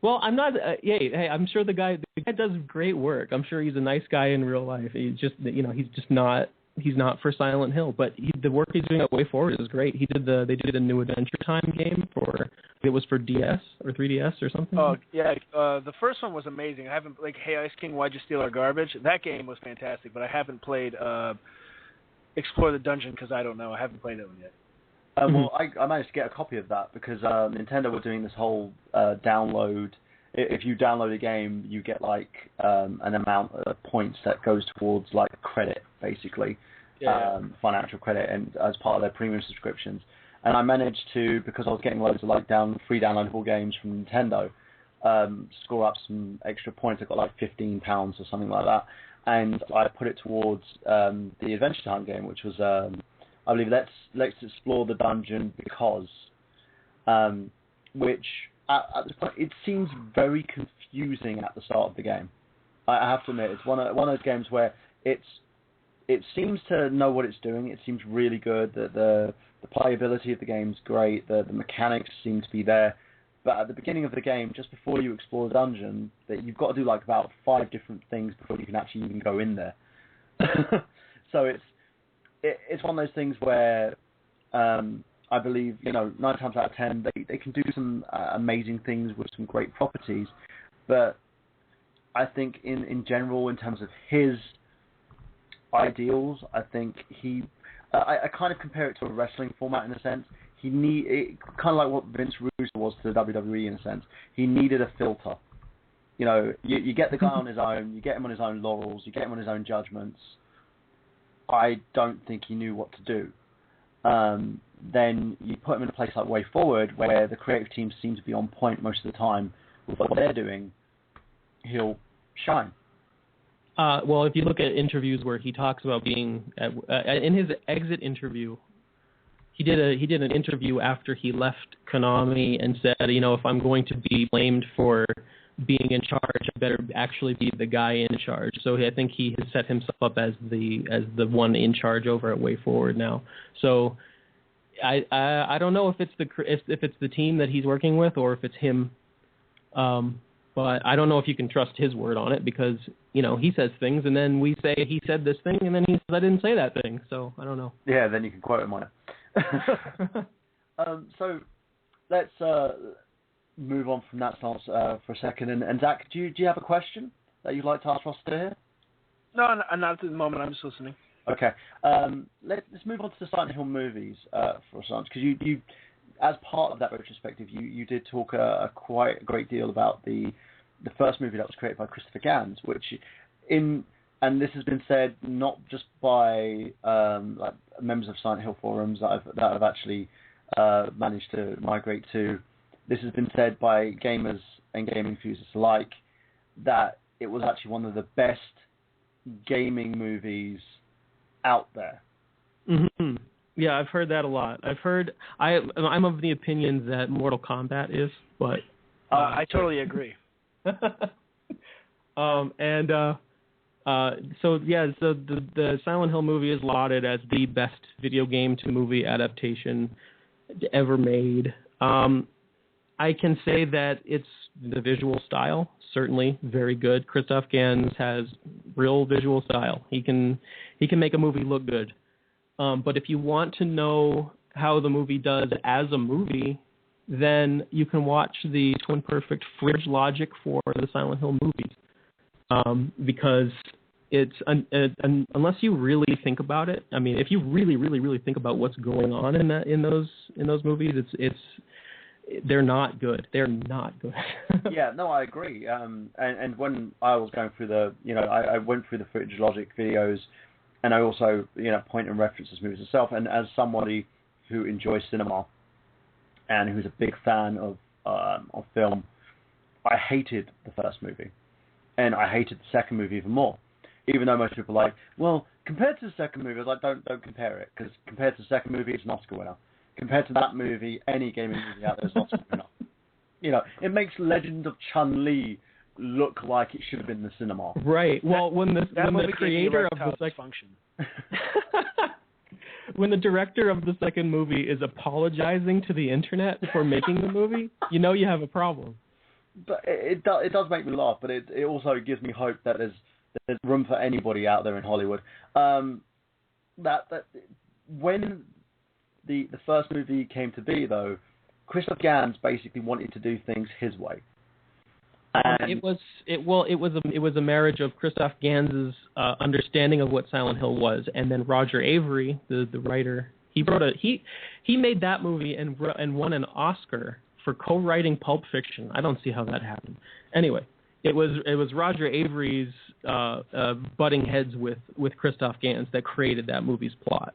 Well, I'm not. Hey, I'm sure the guy does great work. I'm sure he's a nice guy in real life. He's just, you know, he's not for Silent Hill, but the work he's doing at WayForward is great. They did a new Adventure Time game it was for DS or 3DS or something. Oh yeah, the first one was amazing. I haven't, like, Hey Ice King, Why'd You Steal Our Garbage? That game was fantastic, but I haven't played Explore the Dungeon because I don't know. I haven't played that one yet. Well, I managed to get a copy of that because Nintendo were doing this whole download. If you download a game, you get like an amount of points that goes towards like credit, basically, financial credit, and as part of their premium subscriptions. And I managed to, because I was getting loads of like free downloadable games from Nintendo, score up some extra points. I got like £15 or something like that, and I put it towards the Adventure Time game, which was I believe Let's Explore the Dungeon because, which at this point it seems very confusing at the start of the game. I have to admit, it's one of those games where it seems to know what it's doing. It seems really good. The playability of the game's great. The mechanics seem to be there. But at the beginning of the game, just before you explore the dungeon, that you've got to do like about 5 different things before you can actually even go in there. So it's one of those things where I believe, you know, 9 times out of 10 they can do some amazing things with some great properties. But I think in general, in terms of his ideals, I think I kind of compare it to a wrestling format in a sense. Kind of like what Vince Russo was to the WWE in a sense. He needed a filter. You know, you get the guy on his own, you get him on his own laurels, you get him on his own judgments. I don't think he knew what to do. Then you put him in a place like WayForward, where the creative team seems to be on point most of the time with what they're doing. He'll shine. Well, if you look at interviews where he talks about being in his exit interview he did an interview after he left Konami and said, you know, if I'm going to be blamed for being in charge, I better actually be the guy in charge. So I think he has set himself up as the one in charge over at WayForward now. So I don't know if it's the team that he's working with or if it's him. But I don't know if you can trust his word on it because, you know, he says things and then we say he said this thing and then he says I didn't say that thing. So I don't know. Yeah, then you can quote him on it. So let's move on from that stance for a second. And Zach, do you have a question that you'd like to ask Rossetter here? No, not at the moment. I'm just listening. Okay. Let's move on to the Silent Hill movies for a second, because you, as part of that retrospective, you did talk quite a great deal about the first movie that was created by Christopher Gans, and this has been said not just by like members of Silent Hill forums that I've actually managed to migrate to. This has been said by gamers and gaming enthusiasts alike that it was actually one of the best gaming movies out there. Mm-hmm. Yeah, I've heard that a lot. I'm of the opinion that Mortal Kombat is, but I totally agree. So the Silent Hill movie is lauded as the best video game to movie adaptation ever made. I can say that it's the visual style, certainly very good. Christoph Gans has real visual style. He can make a movie look good. But if you want to know how the movie does as a movie, then you can watch the Twin Perfect fridge logic for the Silent Hill movies. Because it's unless you really think about it, I mean, if you really, really, really think about what's going on in those movies, they're not good. They're not good. Yeah, no, I agree. And when I was going through I went through the footage logic videos, and I also, point and reference this movie itself. And as somebody who enjoys cinema and who's a big fan of film, I hated the first movie, and I hated the second movie even more. Even though most people are like, well, compared to the second movie, I was like, don't compare it, because compared to the second movie, it's an Oscar winner. Compared to that movie, any gaming movie out there is an Oscar winner. It makes Legend of Chun-Li look like it should have been in the cinema. Right. Well, when the creator of the second function. When the director of the second movie is apologizing to the internet for making the movie, you have a problem. But it does make me laugh, but it also gives me hope that there's room for anybody out there in Hollywood. That when the first movie came to be, though, Christoph Gans basically wanted to do things his way. And it was a marriage of Christoph Gans's understanding of what Silent Hill was, and then Roger Avery, the writer, he made that movie and won an Oscar for co-writing Pulp Fiction. I don't see how that happened. Anyway, it was Roger Avery's butting heads with Christoph Gans that created that movie's plot.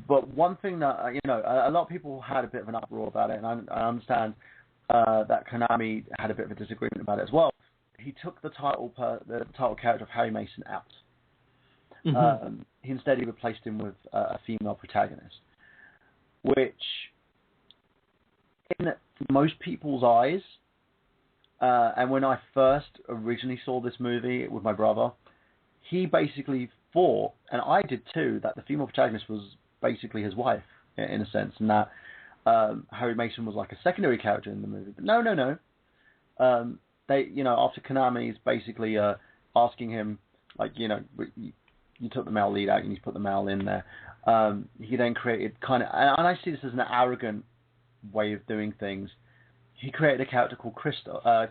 But one thing that a lot of people had a bit of an uproar about it, and I understand that Konami had a bit of a disagreement about it as well. He took the title character of Harry Mason out. Mm-hmm. Instead, he replaced him with a female protagonist, which, in most people's eyes, and when I first originally saw this movie with my brother, he basically thought, and I did too, that the female protagonist was basically his wife, in a sense, and that Harry Mason was like a secondary character in the movie. But no. They, after Konami's basically asking him, like, you took the male lead out and you put the male in there. He then created and I see this as an arrogant way of doing things. He created a character called I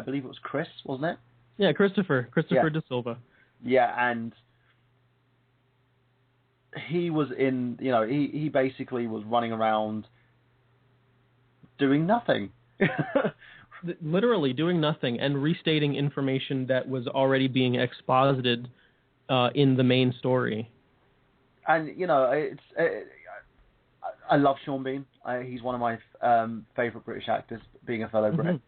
believe it was Chris, wasn't it? Yeah, Christopher De Silva. Yeah, and he was in, he basically was running around doing nothing. Literally doing nothing and restating information that was already being exposited in the main story. And, I love Sean Bean. He's one of my favourite British actors, being a fellow Brit.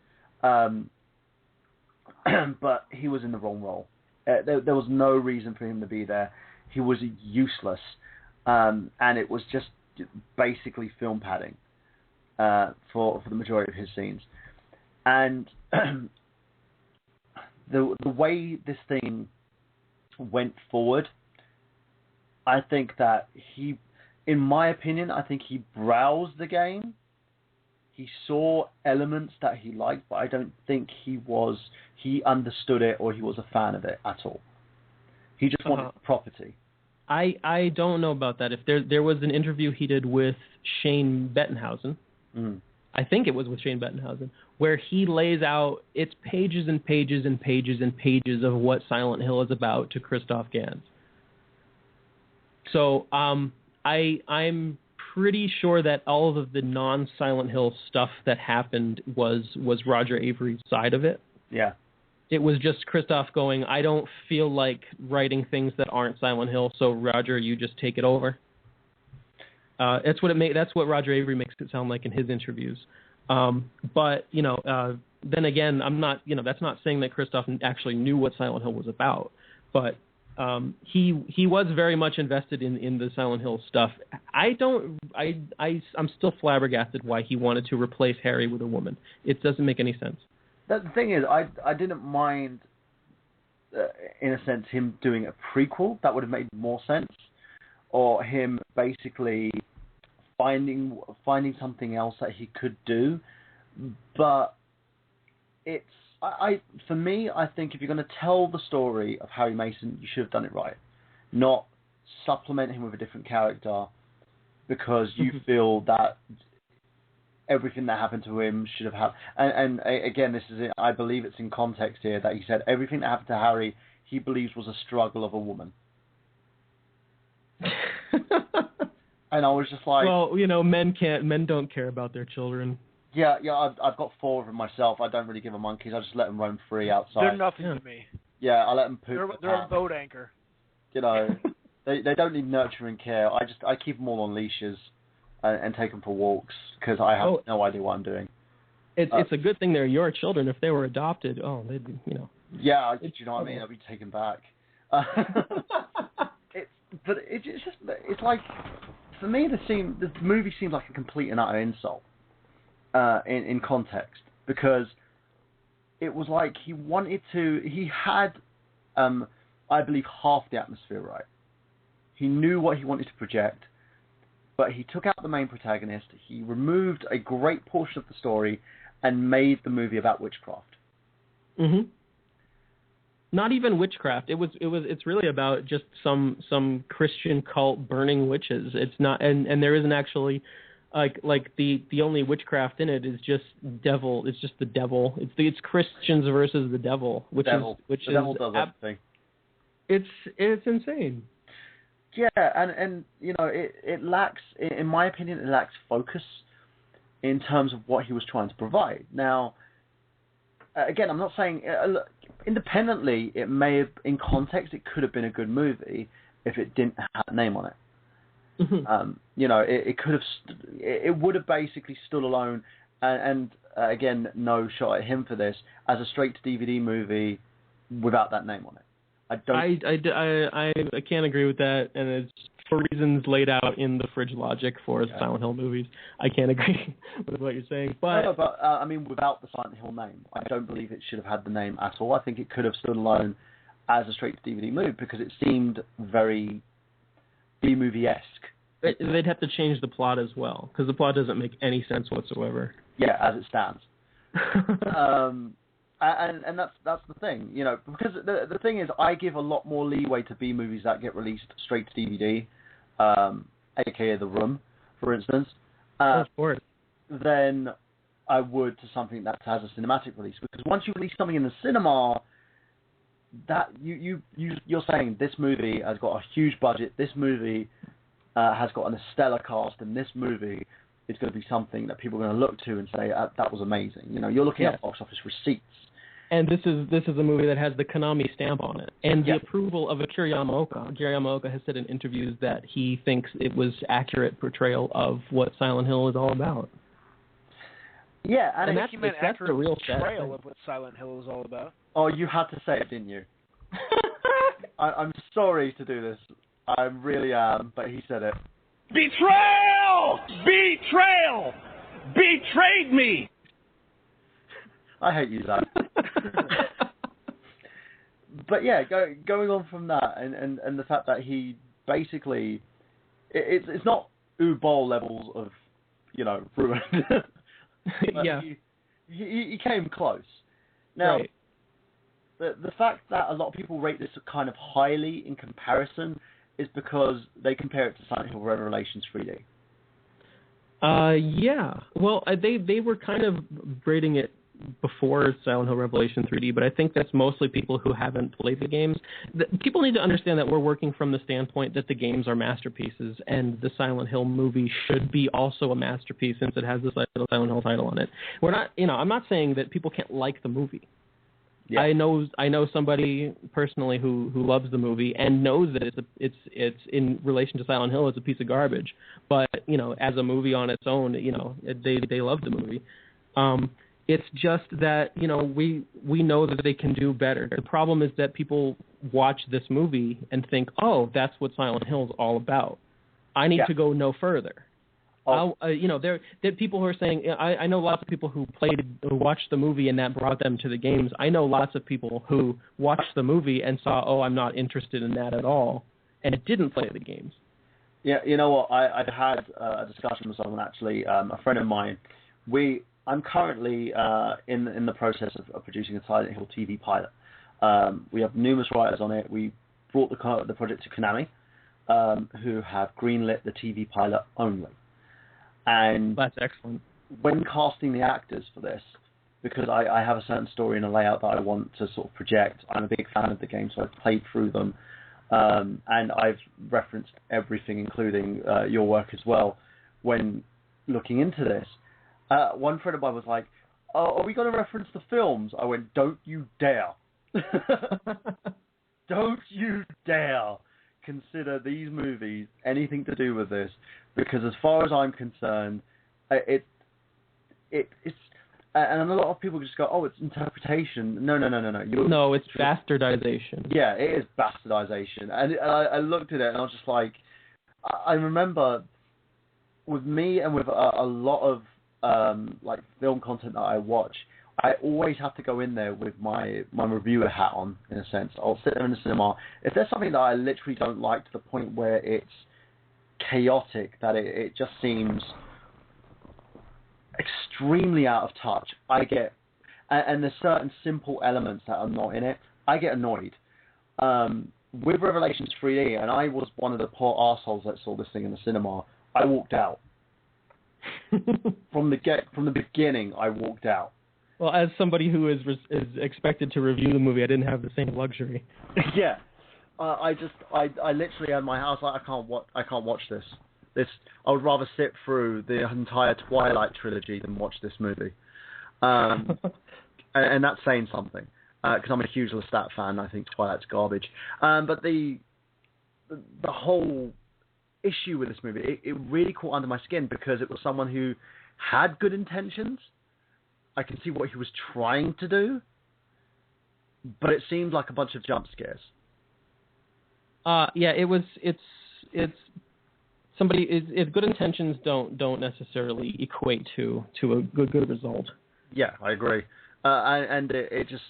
But he was in the wrong role. There was no reason for him to be there. He was useless. And it was just basically film padding for the majority of his scenes. And the way this thing went forward, I think that in my opinion, I think he browsed the game. He saw elements that he liked, but I don't think he understood it or he was a fan of it at all. He just wanted the property. I don't know about that. If there was an interview he did with Shane Bettenhausen, I think it was with Shane Bettenhausen, where he lays out, it's pages and pages and pages and pages of what Silent Hill is about to Christoph Gans. So I'm pretty sure that all of the non-Silent Hill stuff that happened was Roger Avery's side of it. Yeah. It was just Christoph going, I don't feel like writing things that aren't Silent Hill, so Roger, you just take it over. That's what Roger Avery makes it sound like in his interviews. But then again, I'm not, that's not saying that Christoph actually knew what Silent Hill was about. But he was very much invested in the Silent Hill stuff. I'm still flabbergasted why he wanted to replace Harry with a woman. It doesn't make any sense. The thing is, I didn't mind, in a sense, him doing a prequel. That would have made more sense. Or him basically finding something else that he could do. But for me, I think if you're going to tell the story of Harry Mason, you should have done it right. Not supplement him with a different character because you feel that everything that happened to him should have happened. And again, this is it. I believe it's in context here that he said everything that happened to Harry, he believes was a struggle of a woman. And I was just like, well, men don't care about their children. Yeah, I've got 4 of them myself. I don't really give a monkeys. I just let them roam free outside. They're nothing to me. Yeah, I let them poop. They're a boat anchor. They don't need nurturing care. I keep them all on leashes and take them for walks because I have no idea what I'm doing. It's a good thing they're your children. If they were adopted, they'd be, Yeah, do you know what I mean? I'll be taken back. But it's like, for me, the movie seemed like a complete and utter insult in context, because it was like he had, I believe, half the atmosphere right. He knew what he wanted to project, but he took out the main protagonist, he removed a great portion of the story, and made the movie about witchcraft. Mm-hmm. Not even witchcraft. It's really about just some Christian cult burning witches. It's not, and there isn't actually like the only witchcraft in it is just devil. It's just the devil. It's Christians versus the devil, which devil does everything. It's insane. Yeah, and it lacks, in my opinion, it lacks focus in terms of what he was trying to provide. Now, again, I'm not saying independently, it may have, in context, it could have been a good movie if it didn't have a name on it. Mm-hmm. It could have, it would have basically stood alone, and again, no shot at him for this, as a straight to DVD movie without that name on it. I can't agree with that, and it's for reasons laid out in the fridge logic for Silent Hill movies. I can't agree with what you're saying, but I mean, without the Silent Hill name, I don't believe it should have had the name at all. I think it could have stood alone as a straight to DVD movie because it seemed very B-movie-esque. They'd have to change the plot as well because the plot doesn't make any sense whatsoever. Yeah, as it stands. And that's the thing, because the thing is, I give a lot more leeway to B movies that get released straight to DVD, aka The Room, for instance, than I would to something that has a cinematic release. Because once you release something in the cinema, that you're saying this movie has got a huge budget, this movie has got a stellar cast, and this movie is going to be something that people are going to look to and say that was amazing. You're looking at box office receipts. And this is a movie that has the Konami stamp on it, and the approval of Akira Yamaoka. Akira Yamaoka has said in interviews that he thinks it was accurate portrayal of what Silent Hill is all about. Yeah, and that's the real portrayal of what Silent Hill is all about. Oh, you had to say it, didn't you? I'm sorry to do this. I really am, but he said it. Betrayal! Betrayal! Betrayed me! I hate you, Zach. But yeah, going on from that, and the fact that he basically, it's not Bowl levels of, ruined. Yeah. He came close. Now, right. the fact that a lot of people rate this kind of highly in comparison is because they compare it to Silent Hill Revelations 3D. Yeah. Well, they were kind of rating it before Silent Hill Revelation 3D, but I think that's mostly people who haven't played the games. People need to understand that we're working from the standpoint that the games are masterpieces, and the Silent Hill movie should be also a masterpiece since it has the Silent Hill title on it. We're not, I'm not saying that people can't like the movie. Yeah. I know somebody personally who loves the movie and knows that it's in relation to Silent Hill, it's a piece of garbage. But as a movie on its own, they love the movie. It's just that we know that they can do better. The problem is that people watch this movie and think, oh, that's what Silent Hill is all about. I need to go no further. There are people who are saying, I know lots of people who watched the movie and that brought them to the games. I know lots of people who watched the movie and saw, oh, I'm not interested in that at all, and didn't play the games. Yeah, you know what? I've had a discussion with someone, actually, a friend of mine. I'm currently in the process of producing a Silent Hill TV pilot. We have numerous writers on it. We brought the project to Konami, who have greenlit the TV pilot only. And that's excellent. When casting the actors for this, because I have a certain story and a layout that I want to sort of project, I'm a big fan of the game, so I've played through them. And I've referenced everything, including your work as well, when looking into this. One friend of mine was like, oh, are we going to reference the films? I went, don't you dare. Don't you dare consider these movies anything to do with this, because as far as I'm concerned, it's and a lot of people just go, oh, it's interpretation. No. No, it's bastardization. Yeah, it is bastardization. And I looked at it and I was just like, I remember with me and with a lot of like film content that I watch, I always have to go in there with my reviewer hat on, in a sense. I'll sit there in the cinema. If there's something that I literally don't like to the point where it's chaotic, that it just seems extremely out of touch, and there's certain simple elements that are not in it, I get annoyed. With Revelations 3D, and I was one of the poor arseholes that saw this thing in the cinema, I walked out. From the beginning, I walked out. Well, as somebody who is expected to review the movie, I didn't have the same luxury. Yeah, I literally had my house like, I can't watch this. I would rather sit through the entire Twilight trilogy than watch this movie. And that's saying something, because I'm a huge Lestat fan. I think Twilight's garbage. But the whole issue with this movie, it really caught under my skin, because it was someone who had good intentions. I can see what he was trying to do, but it seemed like a bunch of jump scares. Yeah, it's somebody. Good intentions don't necessarily equate to a good result. Yeah, I agree. And it just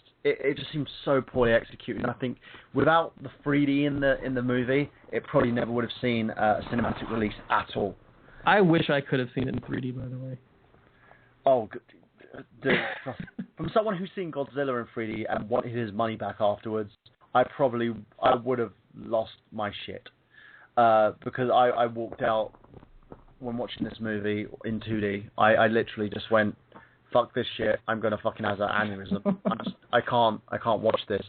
seems so poorly executed. And I think without the 3D in the movie, it probably never would have seen a cinematic release at all. I wish I could have seen it in 3D, by the way. Oh, dude, from someone who's seen Godzilla in 3D and wanted his money back afterwards, I would have lost my shit, because I walked out when watching this movie in 2D. I literally just went, fuck this shit, I'm gonna fucking have an aneurysm. I can't watch this.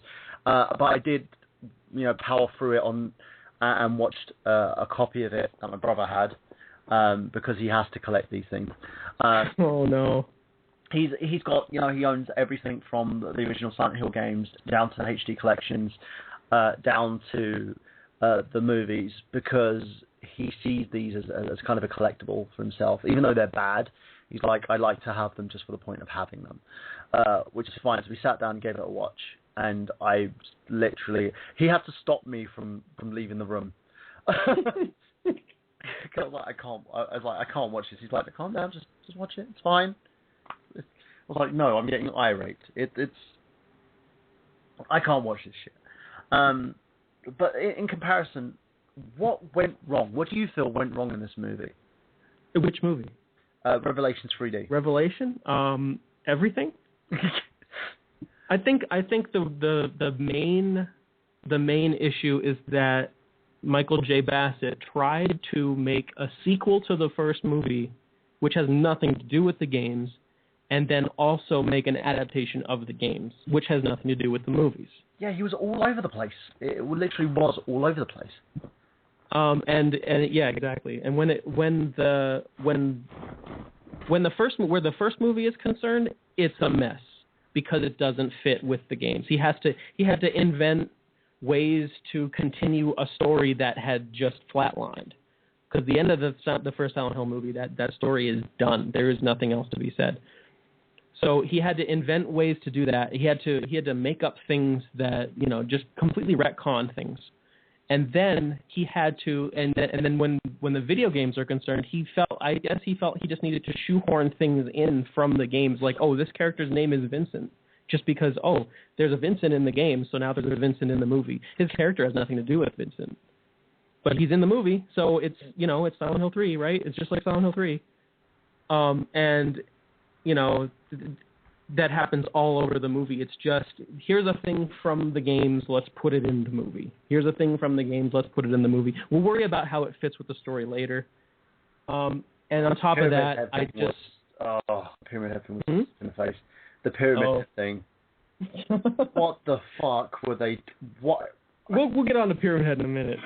But I did, power through it on and watched a copy of it that my brother had, because he has to collect these things. Oh no. He's got, he owns everything from the original Silent Hill games down to the HD collections, down to the movies, because he sees these as kind of a collectible for himself. Even though they're bad, he's like, I like to have them just for the point of having them, which is fine. So we sat down and gave it a watch, and he had to stop me from leaving the room. I can't. I can't watch this. He's like, calm down, just watch it. It's fine. I was like, no, I'm getting irate. It's. I can't watch this shit. But in comparison, what went wrong? What do you feel went wrong in this movie? Which movie? Revelations 3D. Revelation? Everything? I think the main issue is that Michael J. Bassett tried to make a sequel to the first movie, which has nothing to do with the games, and then also make an adaptation of the games, which has nothing to do with the movies. Yeah, he was all over the place. It literally was all over the place. And yeah, exactly. And where the first movie is concerned, it's a mess because it doesn't fit with the games. He had to invent ways to continue a story that had just flatlined. Because the end of the first Silent Hill movie, that story is done. There is nothing else to be said. So he had to invent ways to do that. He had to make up things that, just completely retcon things. And then he had to, and then when the video games are concerned, he felt he just needed to shoehorn things in from the games, like, oh, this character's name is Vincent, just because, oh, there's a Vincent in the game, so now there's a Vincent in the movie. His character has nothing to do with Vincent, but he's in the movie, so it's it's Silent Hill 3, right? It's just like Silent Hill 3, and that happens all over the movie. It's just, here's a thing from the games, let's put it in the movie. Here's a thing from the games, let's put it in the movie. We'll worry about how it fits with the story later. And on top of that, Pyramid Head thing was in the face. The Pyramid Head thing. What the fuck were they... What? We'll get on to Pyramid Head in a minute.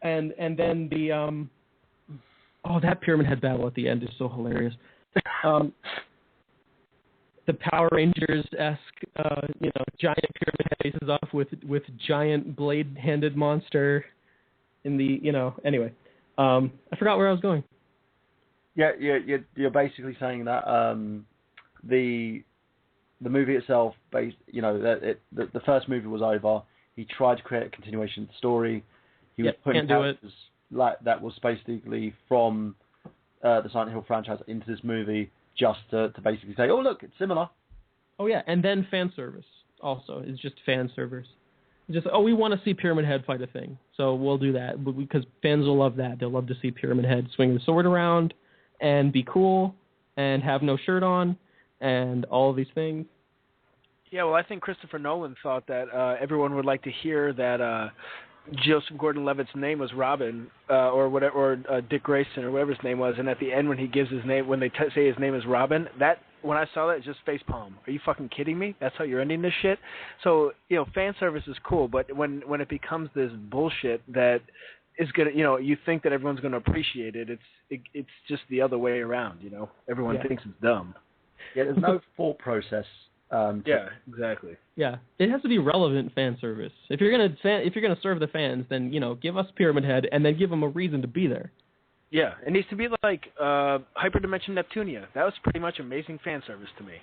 And then the... that Pyramid Head battle at the end is so hilarious. The Power Rangers-esque, giant pyramid head faces off with giant blade-handed monster in the, anyway. I forgot where I was going. Yeah, you're basically saying that the movie itself, the first movie was over. He tried to create a continuation of the story. He was putting characters that was basically from the Silent Hill franchise into this movie, just to basically say, oh, look, it's similar. Oh, yeah, and then fan service also. It's just fan service. It's just, we want to see Pyramid Head fight a thing, so we'll do that, because fans will love that. They'll love to see Pyramid Head swing the sword around and be cool and have no shirt on and all of these things. Yeah, well, I think Christopher Nolan thought that everyone would like to hear that Joseph Gordon-Levitt's name was Robin, or Dick Grayson, or whatever his name was, and at the end when he gives his name, when they say his name is Robin, when I saw that, it just facepalm. Are you fucking kidding me? That's how you're ending this shit? So, fan service is cool, but when it becomes this bullshit that is gonna, you think that everyone's gonna appreciate it, it's just the other way around, Everyone thinks it's dumb. Yeah, there's no thought process. Exactly. Yeah, it has to be relevant fan service. If you're gonna serve the fans, then give us Pyramid Head and then give them a reason to be there. Yeah, it needs to be like Hyperdimension Neptunia. That was pretty much amazing fan service to me,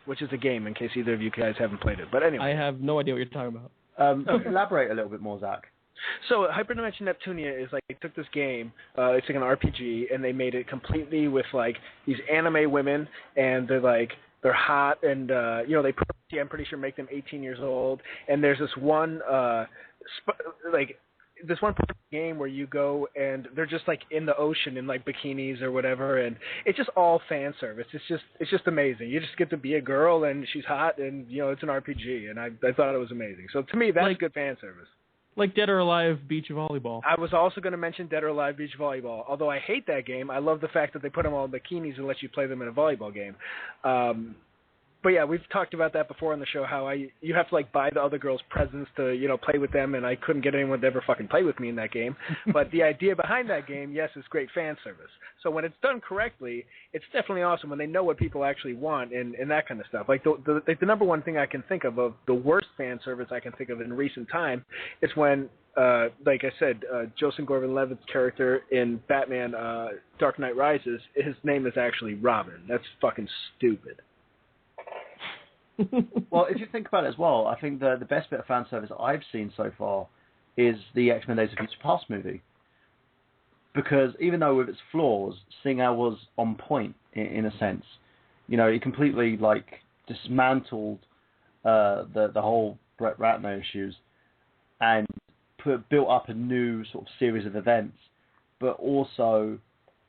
which is a game in case either of you guys haven't played it. But anyway, I have no idea what you're talking about. Elaborate a little bit more, Zach. So Hyperdimension Neptunia is like, they took this game, it's like an RPG, and they made it completely with like these anime women, and they're hot, and I'm pretty sure make them 18 years old. And there's this one this one game where you go and they're just like in the ocean in like bikinis or whatever, and it's just all fan service. It's just amazing. You just get to be a girl and she's hot, and it's an RPG, and I thought it was amazing. So to me, that's good fan service. Like Dead or Alive Beach Volleyball. I was also going to mention Dead or Alive Beach Volleyball. Although I hate that game, I love the fact that they put them all in bikinis and let you play them in a volleyball game. But yeah, we've talked about that before on the show, how you have to like buy the other girls presents to, play with them, and I couldn't get anyone to ever fucking play with me in that game. But the idea behind that game, yes, is great fan service. So when it's done correctly, it's definitely awesome when they know what people actually want and that kind of stuff. Like the number one thing I can think of the worst fan service I can think of in recent time is when, like I said, Joseph Gordon-Levitt's character in Batman Dark Knight Rises, his name is actually Robin. That's fucking stupid. Well, if you think about it as well, I think the best bit of fan service I've seen so far is the X-Men Days of Future Past movie. because even though with its flaws, Singer was on point in a sense. You know, he completely dismantled the whole Brett Ratner issues and built up a new sort of series of events, but also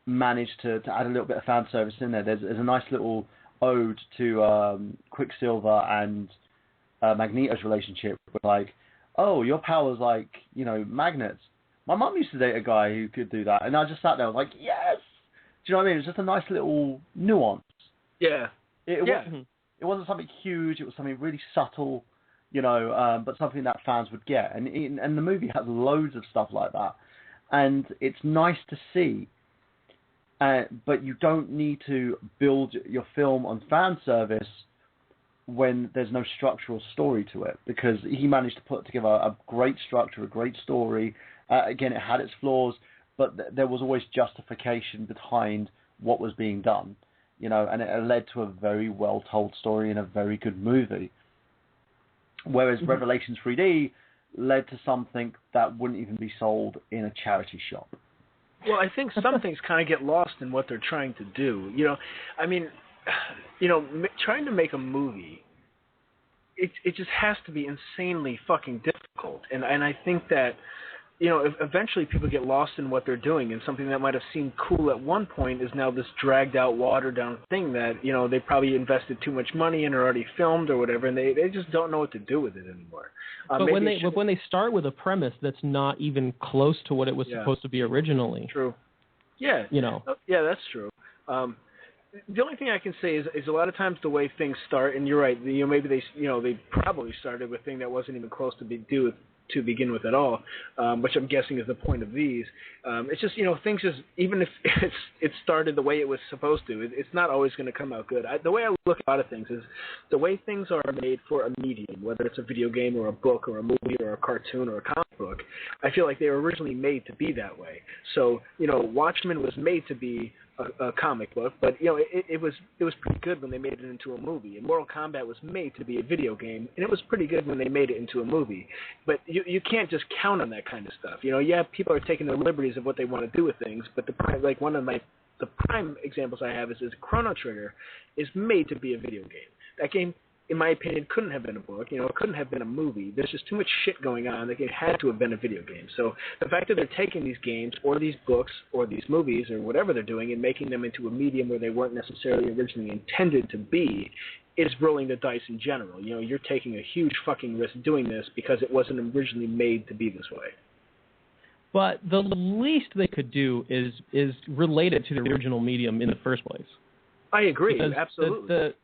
managed to add a little bit of fan service in there. There's a nice little ode to Quicksilver and Magneto's relationship, with oh, your power's magnets. My mum used to date a guy who could do that, and I just sat there, I was like, yes! Do you know what I mean? It's just a nice little nuance. Yeah. It wasn't something huge, it was something really subtle, but something that fans would get. And the movie has loads of stuff like that. And it's nice to see. But you don't need to build your film on fan service when there's no structural story to it, because he managed to put together a great structure, a great story. Again, it had its flaws, but there was always justification behind what was being done, and it led to a very well-told story and a very good movie. Whereas Revelations 3D led to something that wouldn't even be sold in a charity shop. Well, I think some things kind of get lost in what they're trying to do. Trying to make a movie, it just has to be insanely fucking difficult. And I think that, eventually people get lost in what they're doing, and something that might have seemed cool at one point is now this dragged out, watered down thing that, they probably invested too much money in or already filmed or whatever, and they just don't know what to do with it anymore. But when they start with a premise that's not even close to what it was supposed to be originally. True. Yeah. Yeah, that's true. The only thing I can say is a lot of times the way things start, and you're right, maybe they probably started with a thing that wasn't even close to begin with at all, which I'm guessing is the point of these. It's just, things just, even if it started the way it was supposed to, it's not always going to come out good. The way I look at a lot of things is the way things are made for a medium, whether it's a video game or a book or a movie or a cartoon or a comic book, I feel like they were originally made to be that way. So, Watchmen was made to be a comic book, but it was pretty good when they made it into a movie. And Mortal Kombat was made to be a video game, and it was pretty good when they made it into a movie. But you can't just count on that kind of stuff. People are taking the liberties of what they want to do with things, but the prime examples I have is Chrono Trigger is made to be a video game. That game, in my opinion, couldn't have been a book. It couldn't have been a movie. There's just too much shit going on that it had to have been a video game. So the fact that they're taking these games or these books or these movies or whatever they're doing and making them into a medium where they weren't necessarily originally intended to be is rolling the dice in general. You're taking a huge fucking risk doing this because it wasn't originally made to be this way. But the least they could do is relate it to the original medium in the first place. I agree, because absolutely.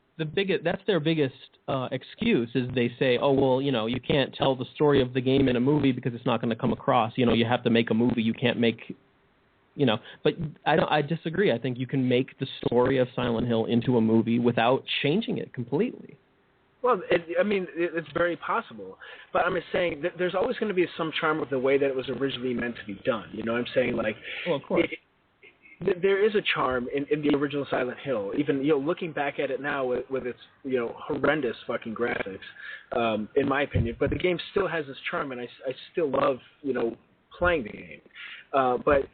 That's their biggest excuse is they say, oh, well, you can't tell the story of the game in a movie because it's not going to come across. You have to make a movie. You can't make, But I disagree. I think you can make the story of Silent Hill into a movie without changing it completely. Well, it's very possible. But I'm just saying that there's always going to be some charm of the way that it was originally meant to be done. You know what I'm saying? Well, of course. There is a charm in the original Silent Hill. Even looking back at it now with its horrendous fucking graphics, in my opinion. But the game still has this charm, and I still love playing the game. But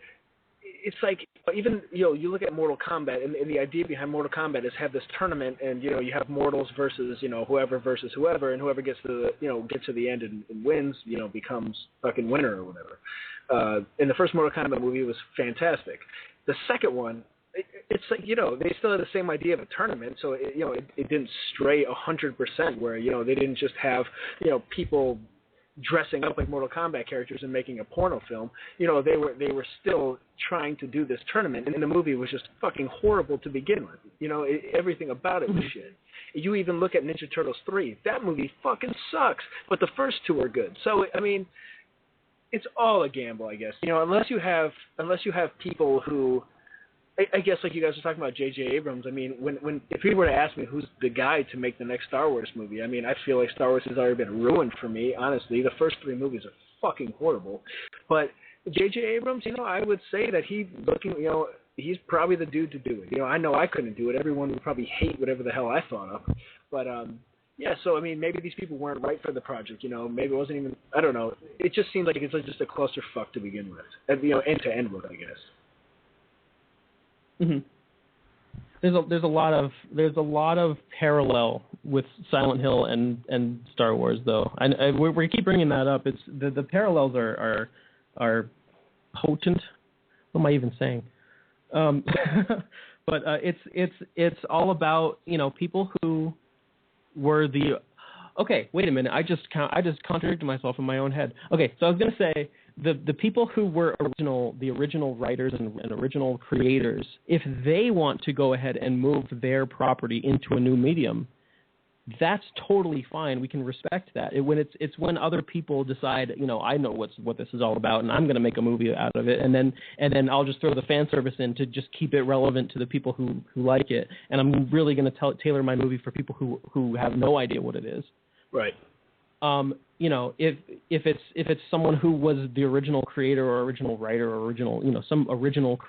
it's like even you look at Mortal Kombat, and the idea behind Mortal Kombat is have this tournament, and you have mortals versus whoever versus whoever, and whoever gets to the end and wins becomes fucking winner or whatever. And the first Mortal Kombat movie was fantastic. The second one, it's like they still had the same idea of a tournament, so it didn't stray 100%. Where they didn't just have people dressing up like Mortal Kombat characters and making a porno film. They were still trying to do this tournament, and the movie was just fucking horrible to begin with. Everything about it was shit. You even look at Ninja Turtles 3. That movie fucking sucks, but the first two are good. So it's all a gamble, I guess. Unless you have people who, I guess, like you guys were talking about J.J. Abrams. If people were to ask me who's the guy to make the next Star Wars movie, I feel like Star Wars has already been ruined for me. Honestly, the first three movies are fucking horrible. But J.J. Abrams, I would say that he's probably the dude to do it. I know I couldn't do it. Everyone would probably hate whatever the hell I thought of. But Yeah, so I mean, maybe these people weren't right for the project. Maybe it wasn't even. I don't know. It just seems like it's just a clusterfuck to begin with, and end to end with, I guess. Mm-hmm. There's a lot of parallel with Silent Hill and Star Wars, though. We keep bringing that up. It's the parallels are potent. What am I even saying? But it's all about people who were the. Okay, wait a minute. I just contradicted myself in my own head. Okay, so I was going to say the people who were the original writers and original creators, if they want to go ahead and move their property into a new medium, that's totally fine. We can respect that. It's when other people decide, I know what this is all about, and I'm going to make a movie out of it, and then I'll just throw the fan service in to just keep it relevant to the people who like it, and I'm really going to tailor my movie for people who have no idea what it is. Right. If it's someone who was the original creator or original writer or original, some original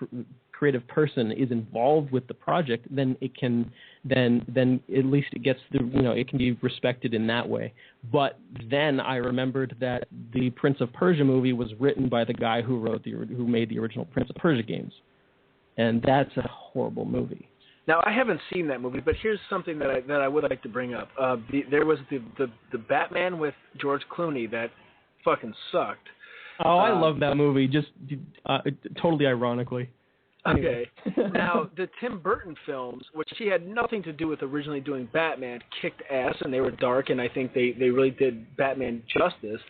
creative person is involved with the project, then it can, then at least it gets it can be respected in that way. But then I remembered that the Prince of Persia movie was written by the guy who made the original Prince of Persia games, and that's a horrible movie. Now, I haven't seen that movie, but here's something that I would like to bring up. There was the Batman with George Clooney that fucking sucked. Oh, I love that movie, just totally ironically. Okay. Now, the Tim Burton films, which he had nothing to do with originally doing Batman, kicked ass, and they were dark, and I think they really did Batman justice.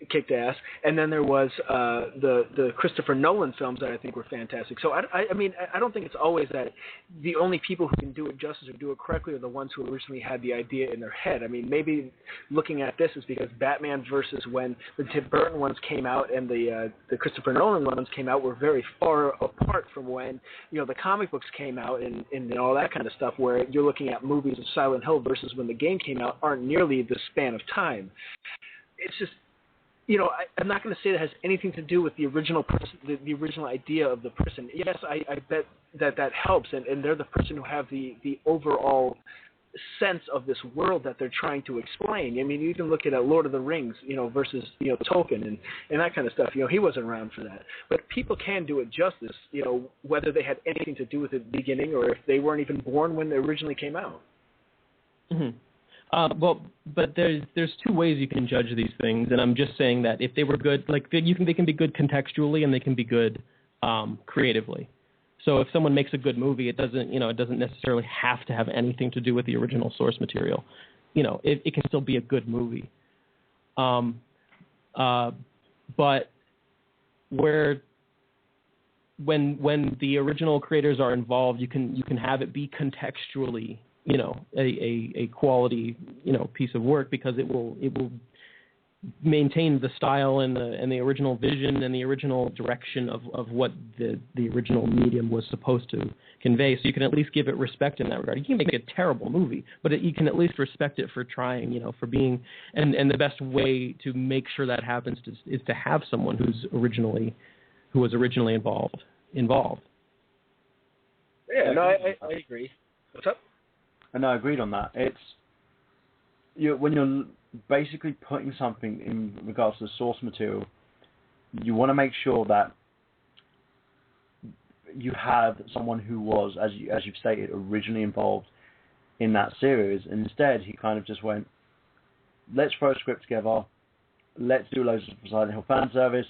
Kicked ass. And then there was the Christopher Nolan films that I think were fantastic. So I mean, I don't think it's always that the only people who can do it justice or do it correctly are the ones who originally had the idea in their head. I mean, maybe looking at this is because Batman versus when the Tim Burton ones came out and the Christopher Nolan ones came out were very far apart from when the comic books came out and all that kind of stuff, where you're looking at movies of Silent Hill versus when the game came out aren't nearly the span of time. It's just, I'm not going to say that has anything to do with the original person, the original idea of the person. Yes, I bet that helps, and they're the person who have the overall sense of this world that they're trying to explain. I mean, you can look at Lord of the Rings, versus Tolkien and that kind of stuff. He wasn't around for that. But people can do it justice, whether they had anything to do with it at the beginning or if they weren't even born when they originally came out. Mm-hmm. But there's two ways you can judge these things, and I'm just saying that if they were good, they can be good contextually and they can be good creatively. So if someone makes a good movie, it doesn't necessarily have to have anything to do with the original source material. It can still be a good movie. But when the original creators are involved, you can have it be contextually a quality piece of work, because it will maintain the style and the original vision and the original direction of what the original medium was supposed to convey. So you can at least give it respect in that regard. You can make a terrible movie, but you can at least respect it for trying, for being, and the best way to make sure that happens is to have someone who was originally involved. Yeah, no, I agree. What's up? And I agreed on that. It's when you're basically putting something in regards to the source material, you want to make sure that you have someone who was, as you've stated, originally involved in that series. And instead, he kind of just went, let's throw a script together, let's do loads of Silent Hill fan service,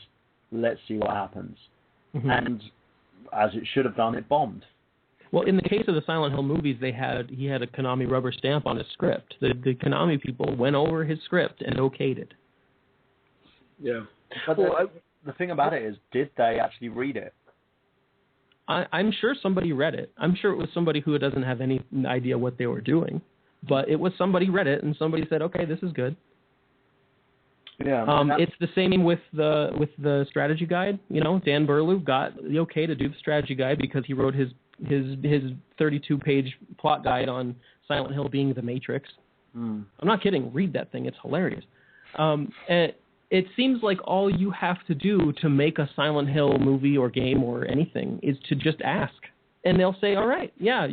let's see what happens. Mm-hmm. And as it should have done, it bombed. Well, in the case of the Silent Hill movies, he had a Konami rubber stamp on his script. The Konami people went over his script and okayed it. Yeah. But the thing about it is, did they actually read it? I'm sure somebody read it. I'm sure it was somebody who doesn't have any idea what they were doing. But it was somebody read it, and somebody said, okay, this is good. Yeah. It's the same with the strategy guide. Dan Burlew got the okay to do the strategy guide because he wrote his 32-page plot guide on Silent Hill being the Matrix. I'm not kidding. Read that thing. It's hilarious. And it seems like all you have to do to make a Silent Hill movie or game or anything is to just ask. and they'll say, all right, yeah,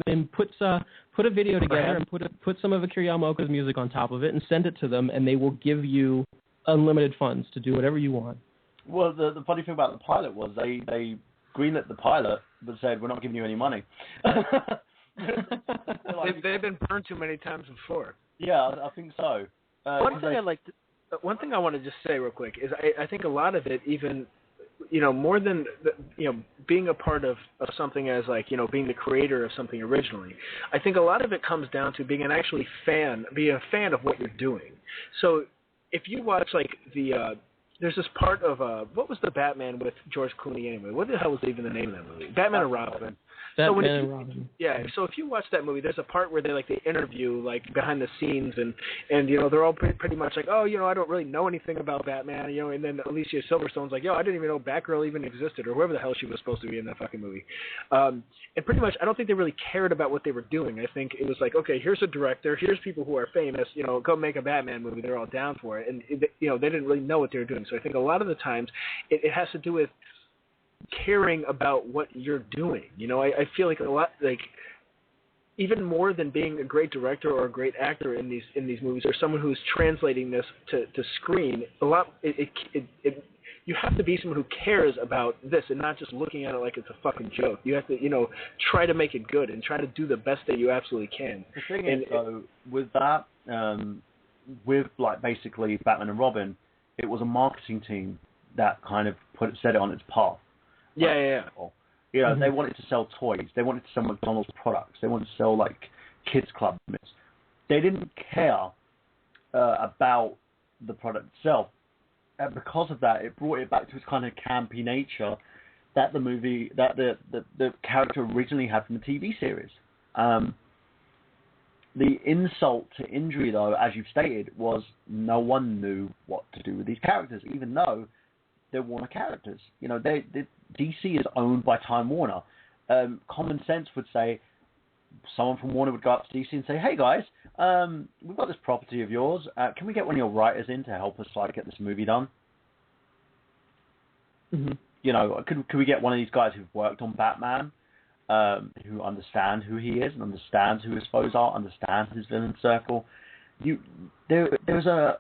and put a video together and put some of Akira Yamaoka's music on top of it and send it to them, and they will give you unlimited funds to do whatever you want. Well, the funny thing about the pilot was they greenlit the pilot but said, we're not giving you any money. They've been burned too many times before. Yeah, I think so. One thing I want to just say real quick is I think a lot of it, even more than being a part of something as being the creator of something originally, I think a lot of it comes down to being a fan of what you're doing. So if you watch there's this part of what was the Batman with George Clooney anyway? What the hell was even the name of that movie? Batman and Robin. Yeah, so if you watch that movie, there's a part where they interview behind the scenes, and they're all pretty much like, oh, I don't really know anything about Batman, and then Alicia Silverstone's like, yo, I didn't even know Batgirl even existed, or whoever the hell she was supposed to be in that fucking movie. And pretty much, I don't think they really cared about what they were doing. I think it was like, okay, here's a director, here's people who are famous, go make a Batman movie. They're all down for it, and they didn't really know what they were doing. So I think a lot of the times it has to do with caring about what you're doing. I feel like a lot, even more than being a great director or a great actor in these movies, or someone who's translating this to screen, you have to be someone who cares about this and not just looking at it like it's a fucking joke. You have to, try to make it good and try to do the best that you absolutely can. The thing is, though, with that, with basically Batman and Robin, it was a marketing team that kind of set it on its path. Yeah. They wanted to sell toys. They wanted to sell McDonald's products. They wanted to sell kids club mints. They didn't care about the product itself, and because of that, it brought it back to its kind of campy nature that the character originally had from the TV series. The insult to injury, though, as you've stated, was no one knew what to do with these characters, even though they're Warner characters. DC is owned by Time Warner. Common sense would say someone from Warner would go up to DC and say, hey guys, we've got this property of yours. Can we get one of your writers in to help us get this movie done? Mm-hmm. Could we get one of these guys who've worked on Batman, who understand who he is and understands who his foes are, understands his villain circle? There's a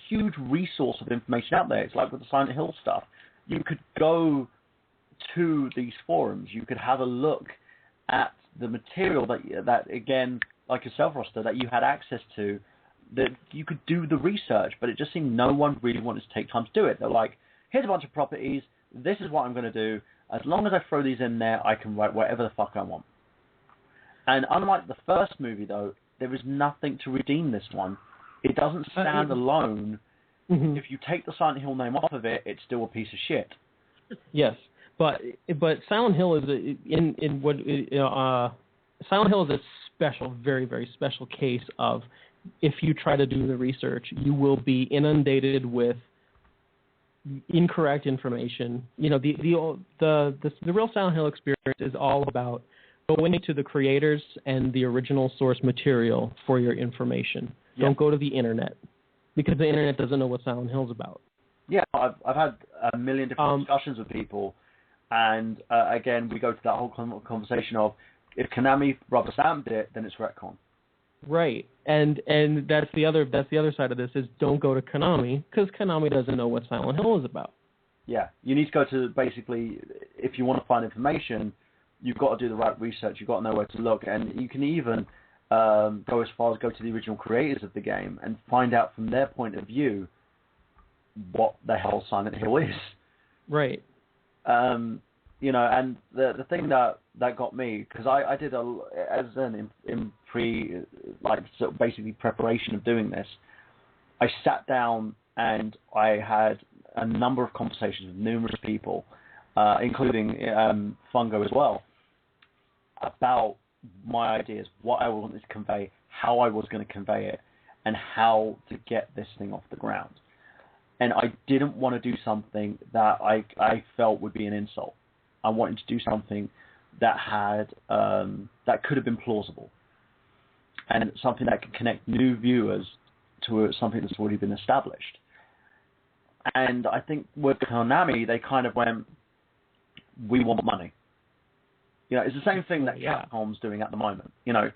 huge resource of information out there. It's like with the Silent Hill stuff. You could go to these forums. You could have a look at the material that again, like yourself, Rossetter, that you had access to, that you could do the research, but it just seemed no one really wanted to take time to do it. They're like, here's a bunch of properties. This is what I'm going to do. As long as I throw these in there, I can write whatever the fuck I want. And unlike the first movie, though, there is nothing to redeem this one. It doesn't stand alone. Mm-hmm. If you take the Silent Hill name off of it, it's still a piece of shit. Yes, but Silent Hill is Silent Hill is a special, very, very special case of, if you try to do the research, you will be inundated with incorrect information. The real Silent Hill experience is all about going to the creators and the original source material for your information. Yep. Don't go to the internet, because the internet doesn't know what Silent Hill's about. Yeah, I've had a million different discussions with people, and again, we go to that whole conversation of, if Konami rubber stamped it, then it's retcon. Right, and that's the other side of this, is don't go to Konami, because Konami doesn't know what Silent Hill is about. Yeah, you need to go to, basically, if you want to find information, you've got to do the right research. You've got to know where to look, and you can even go as far as go to the original creators of the game and find out from their point of view what the hell Silent Hill is. Right. And the thing that got me, because I did basically preparation of doing this, I sat down and I had a number of conversations with numerous people, including Fungo as well, about my ideas, what I wanted to convey, how I was going to convey it, and how to get this thing off the ground. And I didn't want to do something that I felt would be an insult. I wanted to do something that had that could have been plausible, and something that could connect new viewers to something that's already been established. And I think with Konami, they kind of went, we want money. You know, it's the same thing that Capcom's doing at the moment. You know,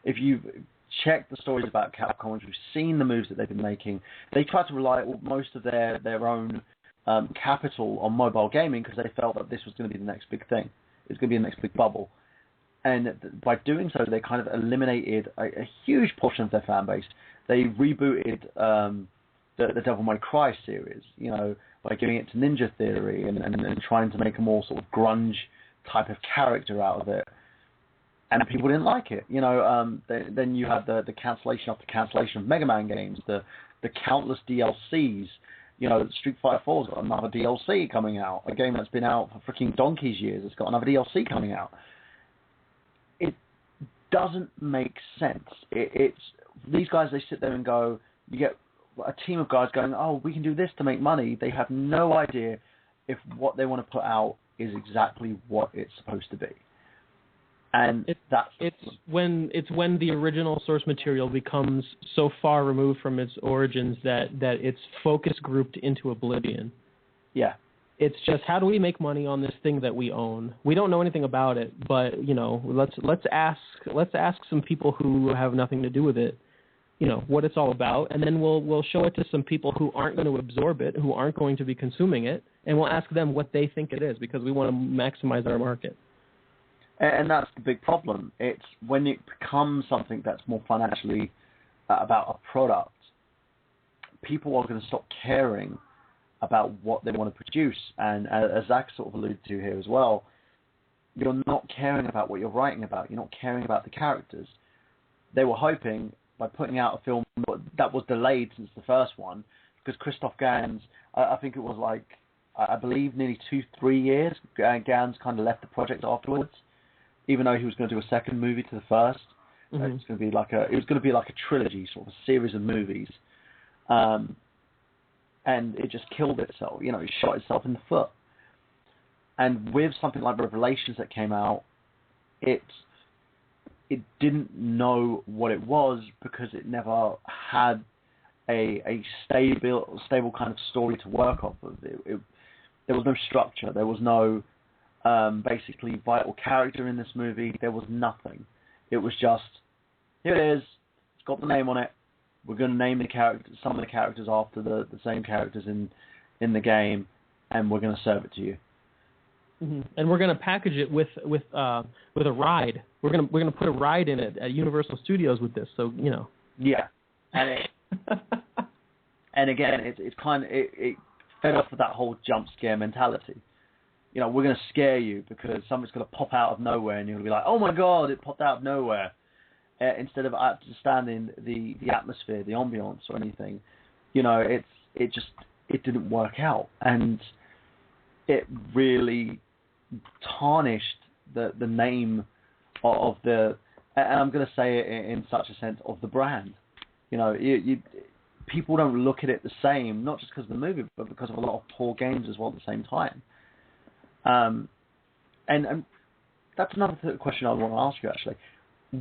if you've checked the stories about Capcom, if you've seen the moves that they've been making, they try to rely most of their own capital on mobile gaming because they felt that this was going to be the next big thing. It's going to be the next big bubble. And by doing so, they kind of eliminated a huge portion of their fan base. They rebooted the Devil May Cry series, you know, by giving it to Ninja Theory and trying to make a more sort of grunge type of character out of it. And people didn't like it. You know, then you had the cancellation after cancellation of Mega Man games, the countless DLCs. You know, Street Fighter 4's got another DLC coming out. A game that's been out for freaking donkey's years, it's got another DLC coming out. It doesn't make sense. It's these guys, they sit there and go, you get a team of guys going, oh, we can do this to make money. They have no idea if what they want to put out is exactly what it's supposed to be. And it's when the original source material becomes so far removed from its origins that it's focus grouped into oblivion. Yeah. It's just, how do we make money on this thing that we own? We don't know anything about it, but you know, let's ask some people who have nothing to do with it, you know, what it's all about, and then we'll show it to some people who aren't going to absorb it, who aren't going to be consuming it, and we'll ask them what they think it is because we want to maximize our market. And that's the big problem. It's when it becomes something that's more financially about a product, people are going to stop caring about what they want to produce. And as Zach sort of alluded to here as well, you're not caring about what you're writing about. You're not caring about the characters. They were hoping, by putting out a film that was delayed since the first one, because Christoph Gans, I think it was like, I believe nearly 2-3 years, Gans kind of left the project afterwards. Even though he was going to do a second movie to the first, it was going to be like a trilogy, sort of a series of movies, and it just killed itself. You know, it shot itself in the foot. And with something like Revelations that came out, it didn't know what it was because it never had a stable kind of story to work off of. There was no structure. There was no basically vital character in this movie. There was nothing. It was just, here it is, it's got the name on it, we're going to name some of the characters after the same characters in the game, and we're going to serve it to you. Mm-hmm. And we're going to package it with a ride. We're going to put a ride in it at Universal Studios with this, so you know. Yeah. And again, it's kind of it fed off of that whole jump scare mentality. You know, we're going to scare you because something's going to pop out of nowhere, and you're going to be like, oh my god, it popped out of nowhere. Instead of understanding the atmosphere, the ambience, or anything. You know, it didn't work out, and it really tarnished the name of the, and I'm going to say it in such a sense, of the brand. You know, people don't look at it the same, not just because of the movie, but because of a lot of poor games as well at the same time. And that's another question I want to ask you, actually.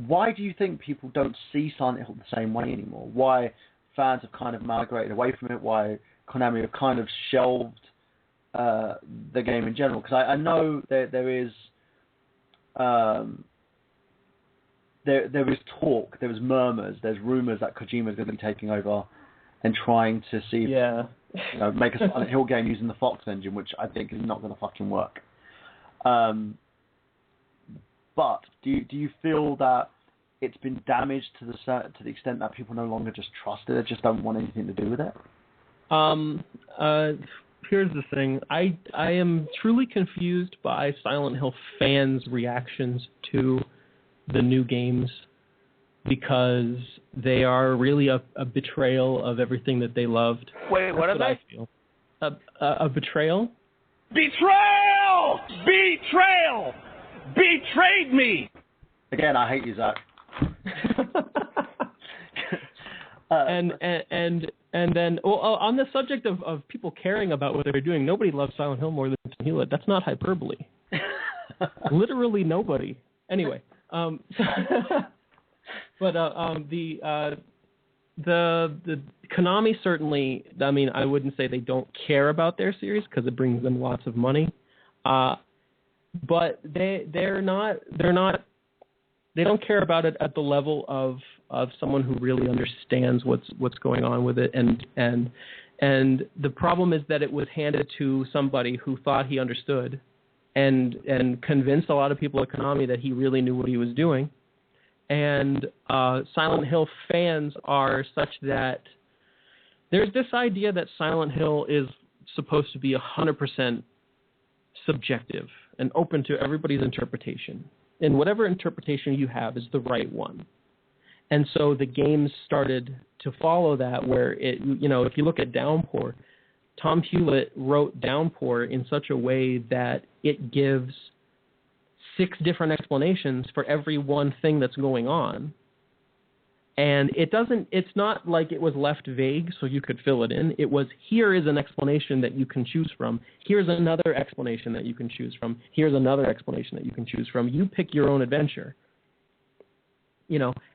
Why do you think people don't see Silent Hill the same way anymore? Why fans have kind of migrated away from it? Why Konami have kind of shelved the game in general? Because I know there is talk, there is murmurs, there's rumors that Kojima is going to be taking over and trying to see make a Silent Hill game using the Fox engine, which I think is not going to fucking work. But do you feel that it's been damaged to the extent that people no longer just trust it, just don't want anything to do with it? Here's the thing. I am truly confused by Silent Hill fans' reactions to the new games because they are really a betrayal of everything that they loved. Wait, what are they? I feel. A betrayal? Betrayal! Betrayal! Betrayed me! Again, I hate you, Zach. And then, on the subject of people caring about what they're doing, nobody loves Silent Hill more than Hewlett. That's not hyperbole. Literally nobody. Anyway, but the Konami certainly. I mean, I wouldn't say they don't care about their series because it brings them lots of money. but they don't care about it at the level of someone who really understands what's going on with it, and the problem is that it was handed to somebody who thought he understood and convinced a lot of people at Konami that he really knew what he was doing. And Silent Hill fans are such that there's this idea that Silent Hill is supposed to be 100% subjective and open to everybody's interpretation. And whatever interpretation you have is the right one. And so the games started to follow that, where if you look at Downpour, Tom Hewlett wrote Downpour in such a way that it gives 6 different explanations for every one thing that's going on. And it's not like it was left vague so you could fill it in. It was, here is an explanation that you can choose from. Here's another explanation that you can choose from. Here's another explanation that you can choose from. You pick your own adventure.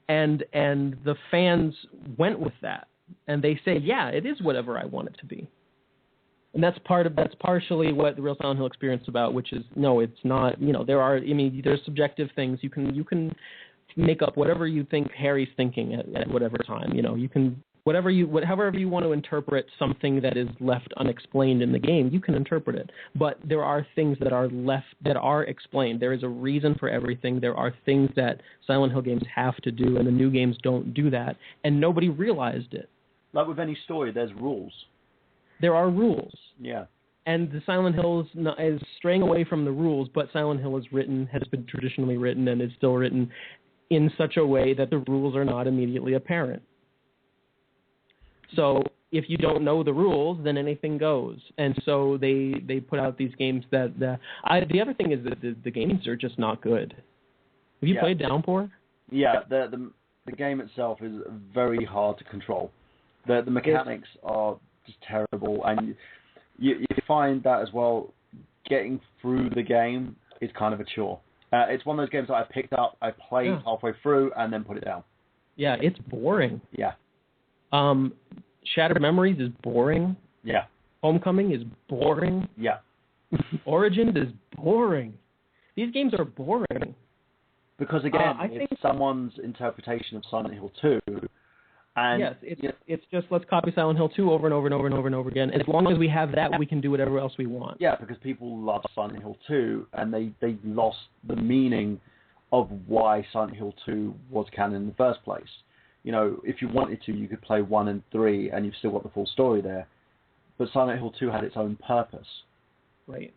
And the fans went with that. And they say, yeah, it is whatever I want it to be. And that's partially what the Real Silent Hill experience is about, which is, no, it's not, there's subjective things. You can make up whatever you think Harry's thinking at whatever time. You can, however you want to interpret something that is left unexplained in the game, you can interpret it. But there are things that are explained. There is a reason for everything. There are things that Silent Hill games have to do, and the new games don't do that. And nobody realized it. Like with any story, there's rules. There are rules. Yeah. And the Silent Hill is straying away from the rules, but Silent Hill has been traditionally written, and is still written in such a way that the rules are not immediately apparent. So if you don't know the rules, then anything goes. And so they put out these games that the other thing is that the games are just not good. Have you played Downpour? Yeah, the game itself is very hard to control. The mechanics are just terrible, and you find that as well. Getting through the game is kind of a chore. It's one of those games that I picked up, I played halfway through, and then put it down. Yeah, it's boring. Yeah. Shattered Memories is boring. Yeah. Homecoming is boring. Yeah. Origins is boring. These games are boring. Because again, it's someone's interpretation of Silent Hill 2. And yes, it's just let's copy Silent Hill 2 over and over and over and over and over again. And as long as we have that, we can do whatever else we want. Yeah, because people love Silent Hill 2, and they lost the meaning of why Silent Hill 2 was canon in the first place. If you wanted to, you could play 1 and 3, and you've still got the full story there. But Silent Hill 2 had its own purpose. Right.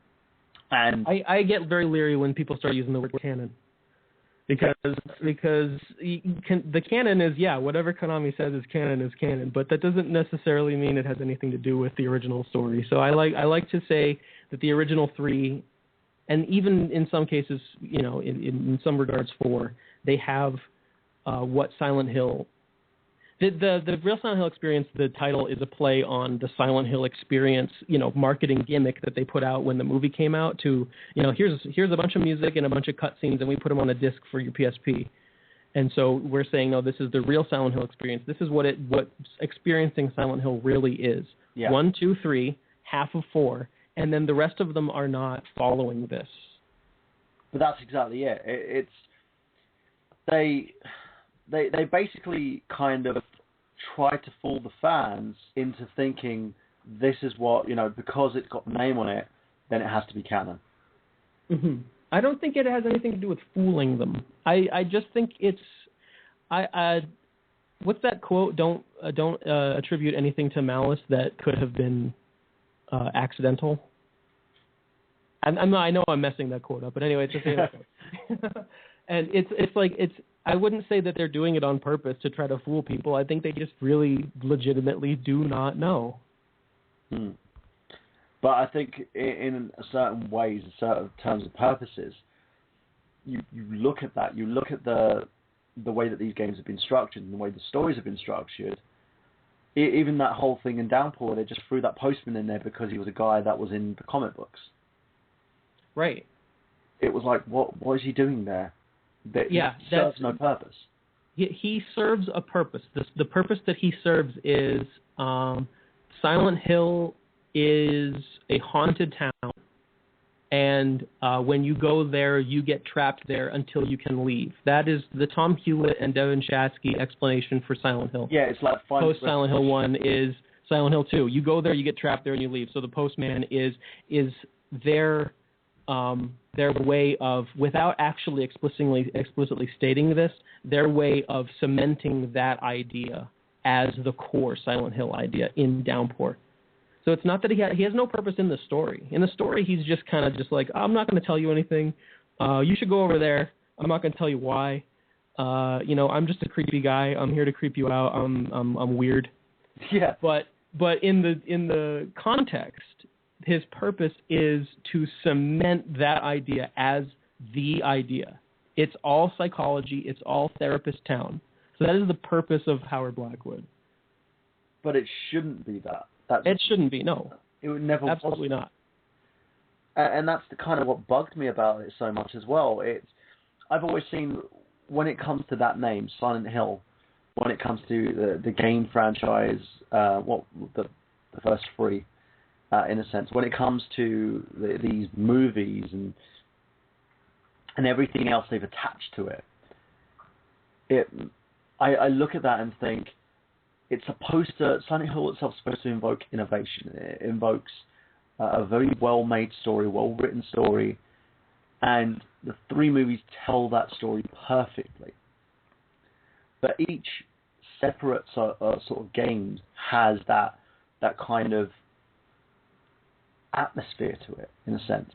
And I get very leery when people start using the word canon. Because the canon is, whatever Konami says is canon, but that doesn't necessarily mean it has anything to do with the original story. So I like to say that the original 3, and even in some cases, in some regards 4, they have what Silent Hill. The Real Silent Hill experience, the title is a play on the Silent Hill experience, marketing gimmick that they put out when the movie came out to, here's a bunch of music and a bunch of cutscenes, and we put them on a disc for your PSP. And so we're saying, no, this is the real Silent Hill experience. This is what experiencing Silent Hill really is. Yeah. 1, 2, 3, half of 4, and then the rest of them are not following this. But that's exactly it. It's they basically kind of try to fool the fans into thinking this is what, because it's got the name on it, then it has to be canon. Mm-hmm. I don't think it has anything to do with fooling them. I just think it's... what's that quote? Don't attribute anything to malice that could have been accidental. I know I'm messing that quote up, but anyway, it's the same quote. And it's I wouldn't say that they're doing it on purpose to try to fool people. I think they just really legitimately do not know. But I think in certain ways, in certain terms of purposes, you look at that, you look at the way that these games have been structured and the way the stories have been structured. Even that whole thing in Downpour, they just threw that postman in there because he was a guy that was in the comic books. Right. It was like, what is he doing there? He serves no purpose. He serves a purpose. The purpose that he serves is Silent Hill is a haunted town And when you go there, you get trapped there until you can leave. That is the Tom Hewlett and Devin Shasky explanation for Silent Hill. Yeah, it's like Post Silent Hill 1 is Silent Hill 2. You go there, you get trapped there, and you leave. So the postman is their way of, without actually explicitly stating this, their way of cementing that idea as the core Silent Hill idea in Downpour. So it's not that he has no purpose in the story. In the story, he's just kind of just like, I'm not going to tell you anything. You should go over there. I'm not going to tell you why. I'm just a creepy guy. I'm here to creep you out. I'm weird. Yeah. But in the context, his purpose is to cement that idea as the idea. It's all psychology. It's all therapist town. So that is the purpose of Howard Blackwood. But it shouldn't be that. It shouldn't be, no. It would never. Absolutely not. And that's the kind of what bugged me about it so much as well. I've always seen, when it comes to that name, Silent Hill, when it comes to the game franchise, the first three, in a sense, when it comes to these movies and everything else they've attached to it, I look at that and think, it's supposed to, Silent Hill itself is supposed to invoke innovation. It invokes a very well-made story, well-written story, and the three movies tell that story perfectly. But each separate sort of game has that kind of atmosphere to it, in a sense.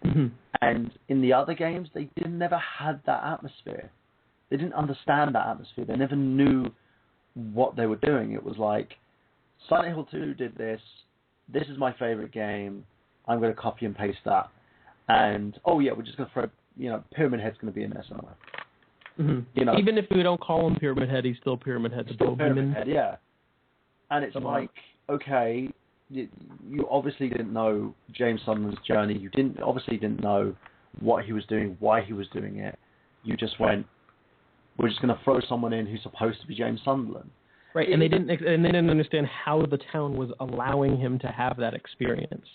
Mm-hmm. And in the other games, they never had that atmosphere. They didn't understand that atmosphere. They never knew what they were doing. It was like, Silent Hill 2 did this. This is my favorite game. I'm going to copy and paste that. And, oh yeah, we're just going to throw, Pyramid Head's going to be in there somewhere. Mm-hmm. Even if we don't call him Pyramid Head, he's still Pyramid Head. Still Pyramid Head, yeah. And it's okay, you obviously didn't know James Sunderland's journey. You obviously didn't know what he was doing, why he was doing it. You just went, we're just going to throw someone in who's supposed to be James Sunderland. Right, and they didn't understand how the town was allowing him to have that experience,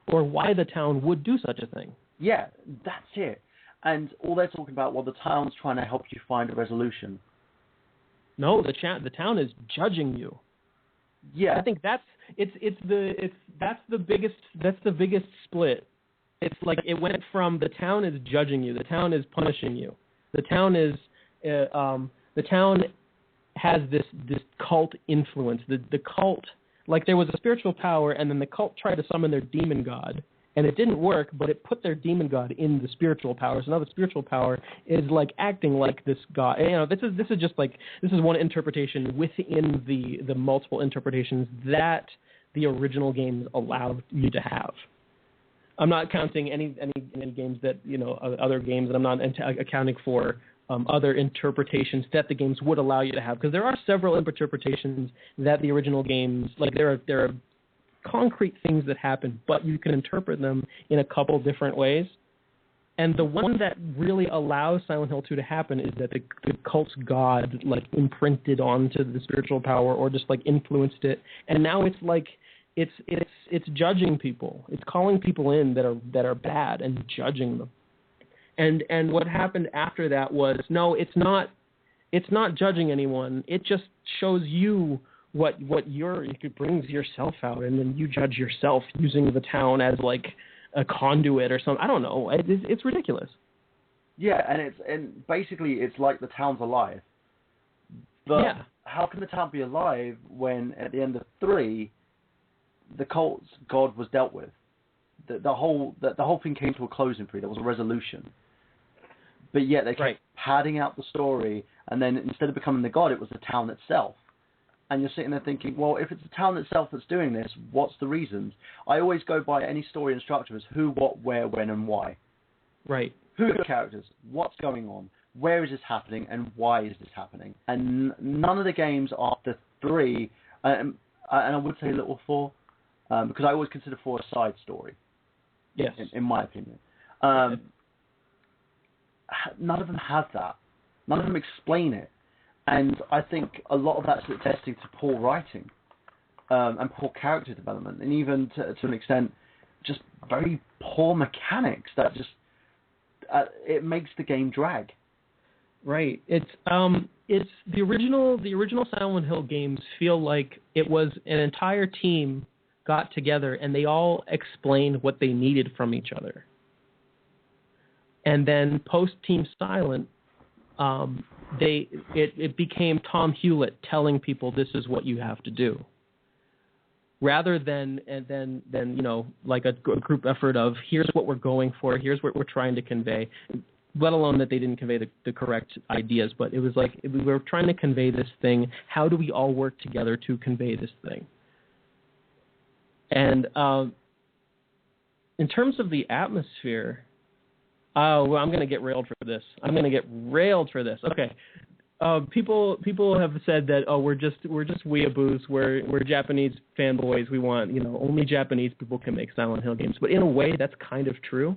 or why the town would do such a thing. Yeah, that's it. And all they're talking about, the town's trying to help you find a resolution. No, the town is judging you. Yeah, I think that's the biggest split. It's like it went from the town is judging you, the town is punishing you, the town has this cult influence. The cult, like there was a spiritual power, and then the cult tried to summon their demon god, and it didn't work, but it put their demon god in the spiritual power. So now the spiritual power is like acting like this god. This is one interpretation within the multiple interpretations that the original games allowed you to have. I'm not counting any games that, other games, and I'm not accounting for other interpretations that the games would allow you to have, because there are several interpretations that the original games, like there are concrete things that happen, but you can interpret them in a couple different ways. And the one that really allows Silent Hill 2 to happen is that the cult's god imprinted onto the spiritual power, or just influenced it, and now it's it's judging people. It's calling people in that are bad and judging them. And what happened after that was, no, it's not judging anyone. It just shows you what it brings yourself out, and then you judge yourself using the town as a conduit or something. I don't know. It's ridiculous. Yeah, and basically it's like the town's alive. But yeah. How can the town be alive when at the end of 3, the cult's god was dealt with? The whole thing came to a closing. There was a resolution. But yet they kept padding out the story, and then instead of becoming the god, it was the town itself. And you're sitting there thinking, well, if it's the town itself that's doing this, what's the reasons? I always go by any story and structure as who, what, where, when, and why. Right. Who are the characters? What's going on? Where is this happening? And why is this happening? And none of the games after 3, and I would say Little 4, because I always consider 4 a side story. Yes. In my opinion. None of them have that. None of them explain it. And I think a lot of that's attesting to poor writing and poor character development, and even to an extent, just very poor mechanics that just it makes the game drag. Right. It's the original Silent Hill games feel like it was an entire team got together and they all explained what they needed from each other. And then post Team Silent, it became Tom Hewlett telling people this is what you have to do, rather than like a group effort of here's what we're going for, here's what we're trying to convey. Let alone that they didn't convey the correct ideas, but it was like we were trying to convey this thing. How do we all work together to convey this thing? And in terms of the atmosphere, well, I'm going to get railed for this. Okay. People have said that we're just weeaboos. We're Japanese fanboys. We want only Japanese people can make Silent Hill games. But in a way, that's kind of true,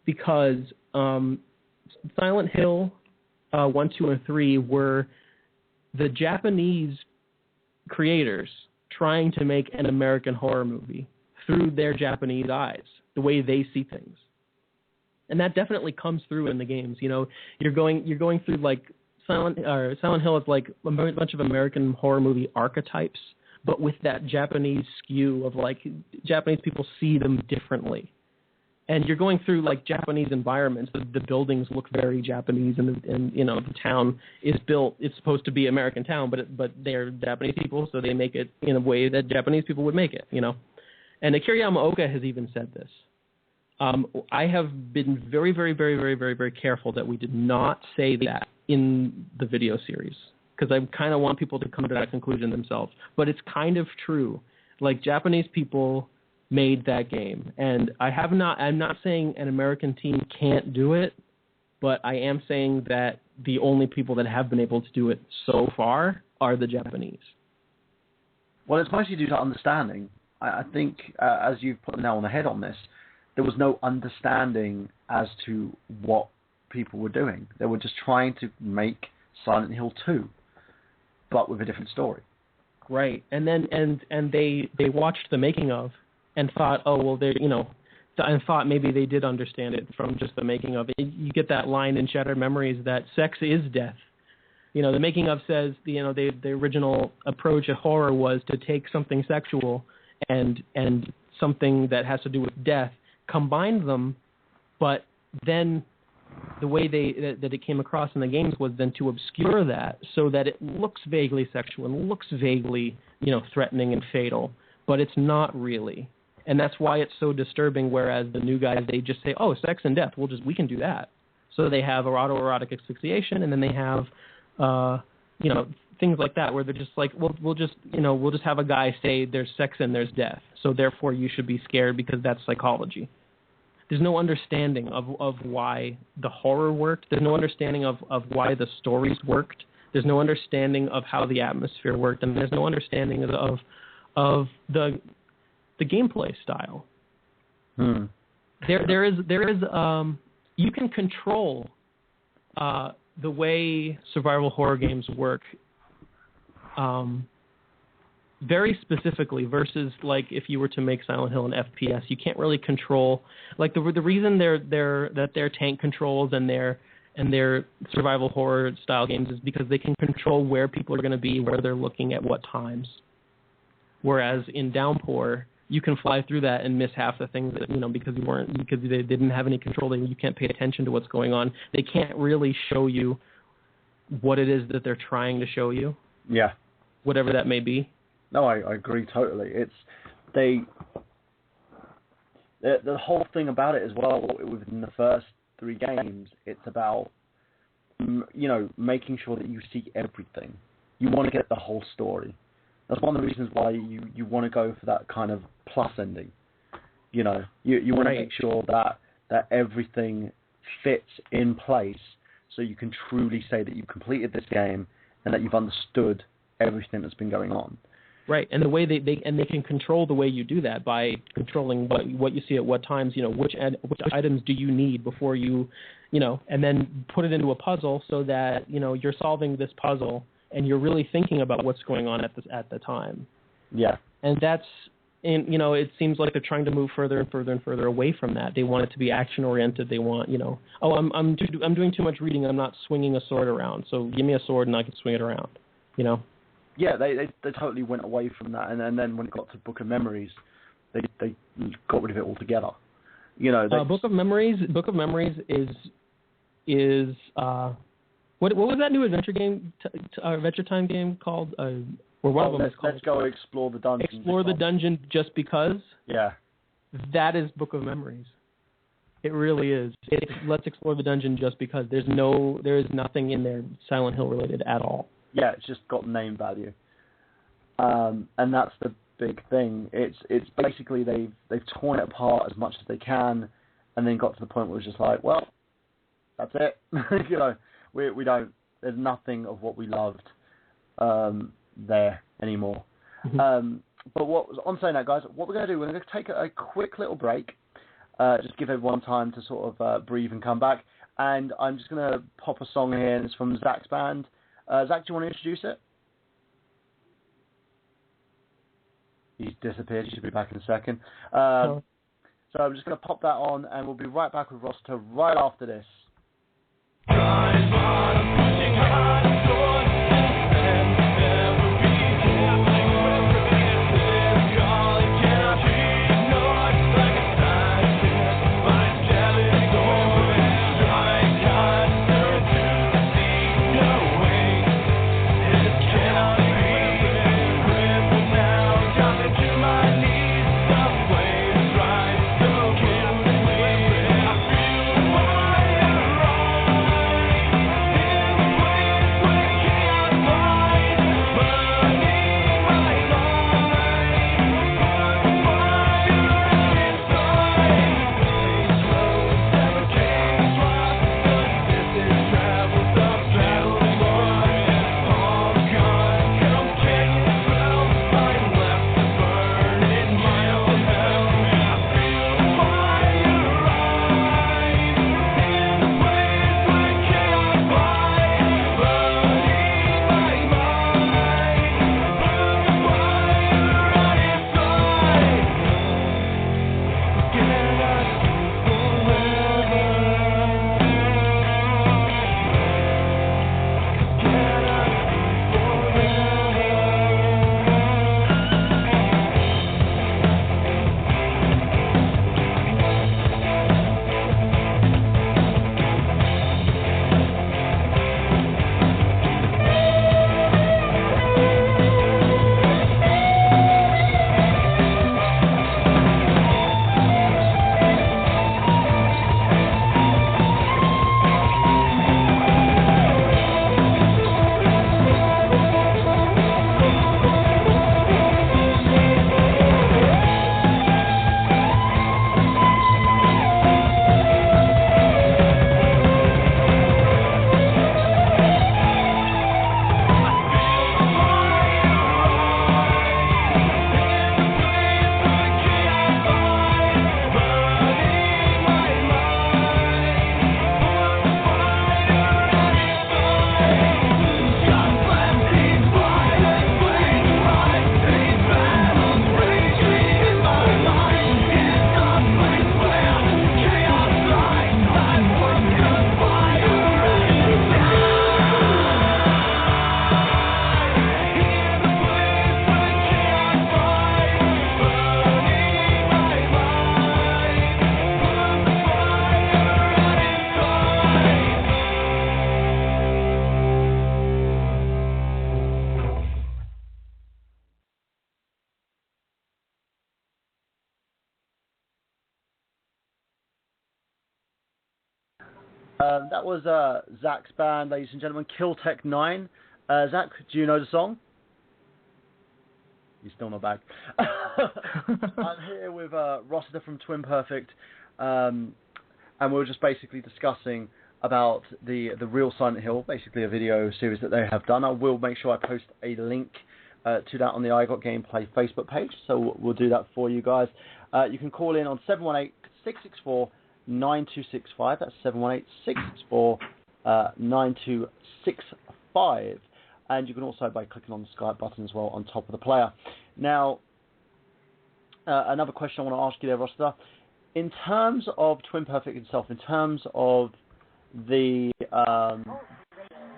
because Silent Hill 1, 2, and 3 were the Japanese creators trying to make an American horror movie through their Japanese eyes, the way they see things. And that definitely comes through in the games. You're going through like Silent Hill is like a bunch of American horror movie archetypes, but with that Japanese skew of like Japanese people see them differently. And you're going through like Japanese environments. The buildings look very Japanese, and the town is built. It's supposed to be American town, but they're Japanese people, so they make it in a way that Japanese people would make it. And Akira Yamaoka has even said this. I have been very, very, very, very, very, very careful that we did not say that in the video series, because I kind of want people to come to that conclusion themselves. But it's kind of true. Like, Japanese people made that game, and I'm not saying an American team can't do it, but I am saying that the only people that have been able to do it so far are the Japanese. Well, it's mostly due to understanding. I think, as you've put the nail on the head on this, there was no understanding as to what people were doing. They were just trying to make Silent Hill 2, but with a different story. Right, and then and they watched the making of and thought, oh well, and thought maybe they did understand it from just the making of it. You get that line in Shattered Memories that sex is death. The making of says the original approach at horror was to take something sexual and something that has to do with death, combine them, but then the way that it came across in the games was then to obscure that so that it looks vaguely sexual and looks vaguely, threatening and fatal, but it's not really. And that's why it's so disturbing, whereas the new guys, they just say, oh, sex and death, we can do that. So they have autoerotic asphyxiation, and then they have, things like that, where they're just like, we'll just have a guy say there's sex and there's death, so therefore you should be scared because that's psychology. There's no understanding of why the horror worked. There's no understanding of why the stories worked. There's no understanding of how the atmosphere worked, and there's no understanding of the gameplay style. There is you can control the way survival horror games work very specifically, versus like if you were to make Silent Hill an FPS, you can't really control, like the reason they're tank controls and their survival horror style games is because they can control where people are going to be, where they're looking at what times. Whereas in Downpour, you can fly through that and miss half the things that, because they didn't have any control. You can't pay attention to what's going on. They can't really show you what it is that they're trying to show you. Yeah. Whatever that may be. No, I agree totally. It's the whole thing about it as well. Within the first 3 games, it's about making sure that you see everything. You want to get the whole story. That's one of the reasons why you want to go for that kind of plus ending. You want to make sure that everything fits in place, so you can truly say that you've completed this game and that you've understood everything that's been going on. Right, and the way they can control the way you do that by controlling what you see at what times. Which items do you need before you, and then put it into a puzzle so that you're solving this puzzle and you're really thinking about what's going on at the time. Yeah, and that's And, it seems like they're trying to move further and further and further away from that. They want it to be action-oriented. They want, I'm doing too much reading. I'm not swinging a sword around. So give me a sword and I can swing it around, Yeah, they totally went away from that. And then when it got to Book of Memories, they got rid of it altogether. Book of Memories is what was that new adventure game, Adventure Time game called? Or one of them is called. Let's go explore the dungeon. Explore the dungeon just because. Yeah. That is Book of Memories. It really is. Let's explore the dungeon just because. There is nothing in there Silent Hill related at all. Yeah, it's just got name value. And that's the big thing. It's basically they've torn it apart as much as they can, and then got to the point where it's just like, well, that's it. We don't. There's nothing of what we loved there anymore. Mm-hmm. But on saying that, guys, what we're going to do, we're going to take a quick little break, just give everyone time to sort of breathe and come back. And I'm just going to pop a song here, and it's from Zach's band. Zach, do you want to introduce it? He's disappeared. He should be back in a second. So I'm just going to pop that on, and we'll be right back with Rossetter right after this. That was Zach's band, ladies and gentlemen, Kill Tech 9. Zach, do you know the song? You're still not back. I'm here with Rossetter from Twin Perfect, and we're just basically discussing about the real Silent Hill, basically a video series that they have done. I will make sure I post a link to that on the I Got Gameplay Facebook page, so we'll do that for you guys. You can call in on 718-664-9265. That's 718-664-9265. And you can also by clicking on the Skype button as well on top of the player. Now, another question I want to ask you there, Rossetter. In terms of Twin Perfect itself, in terms of the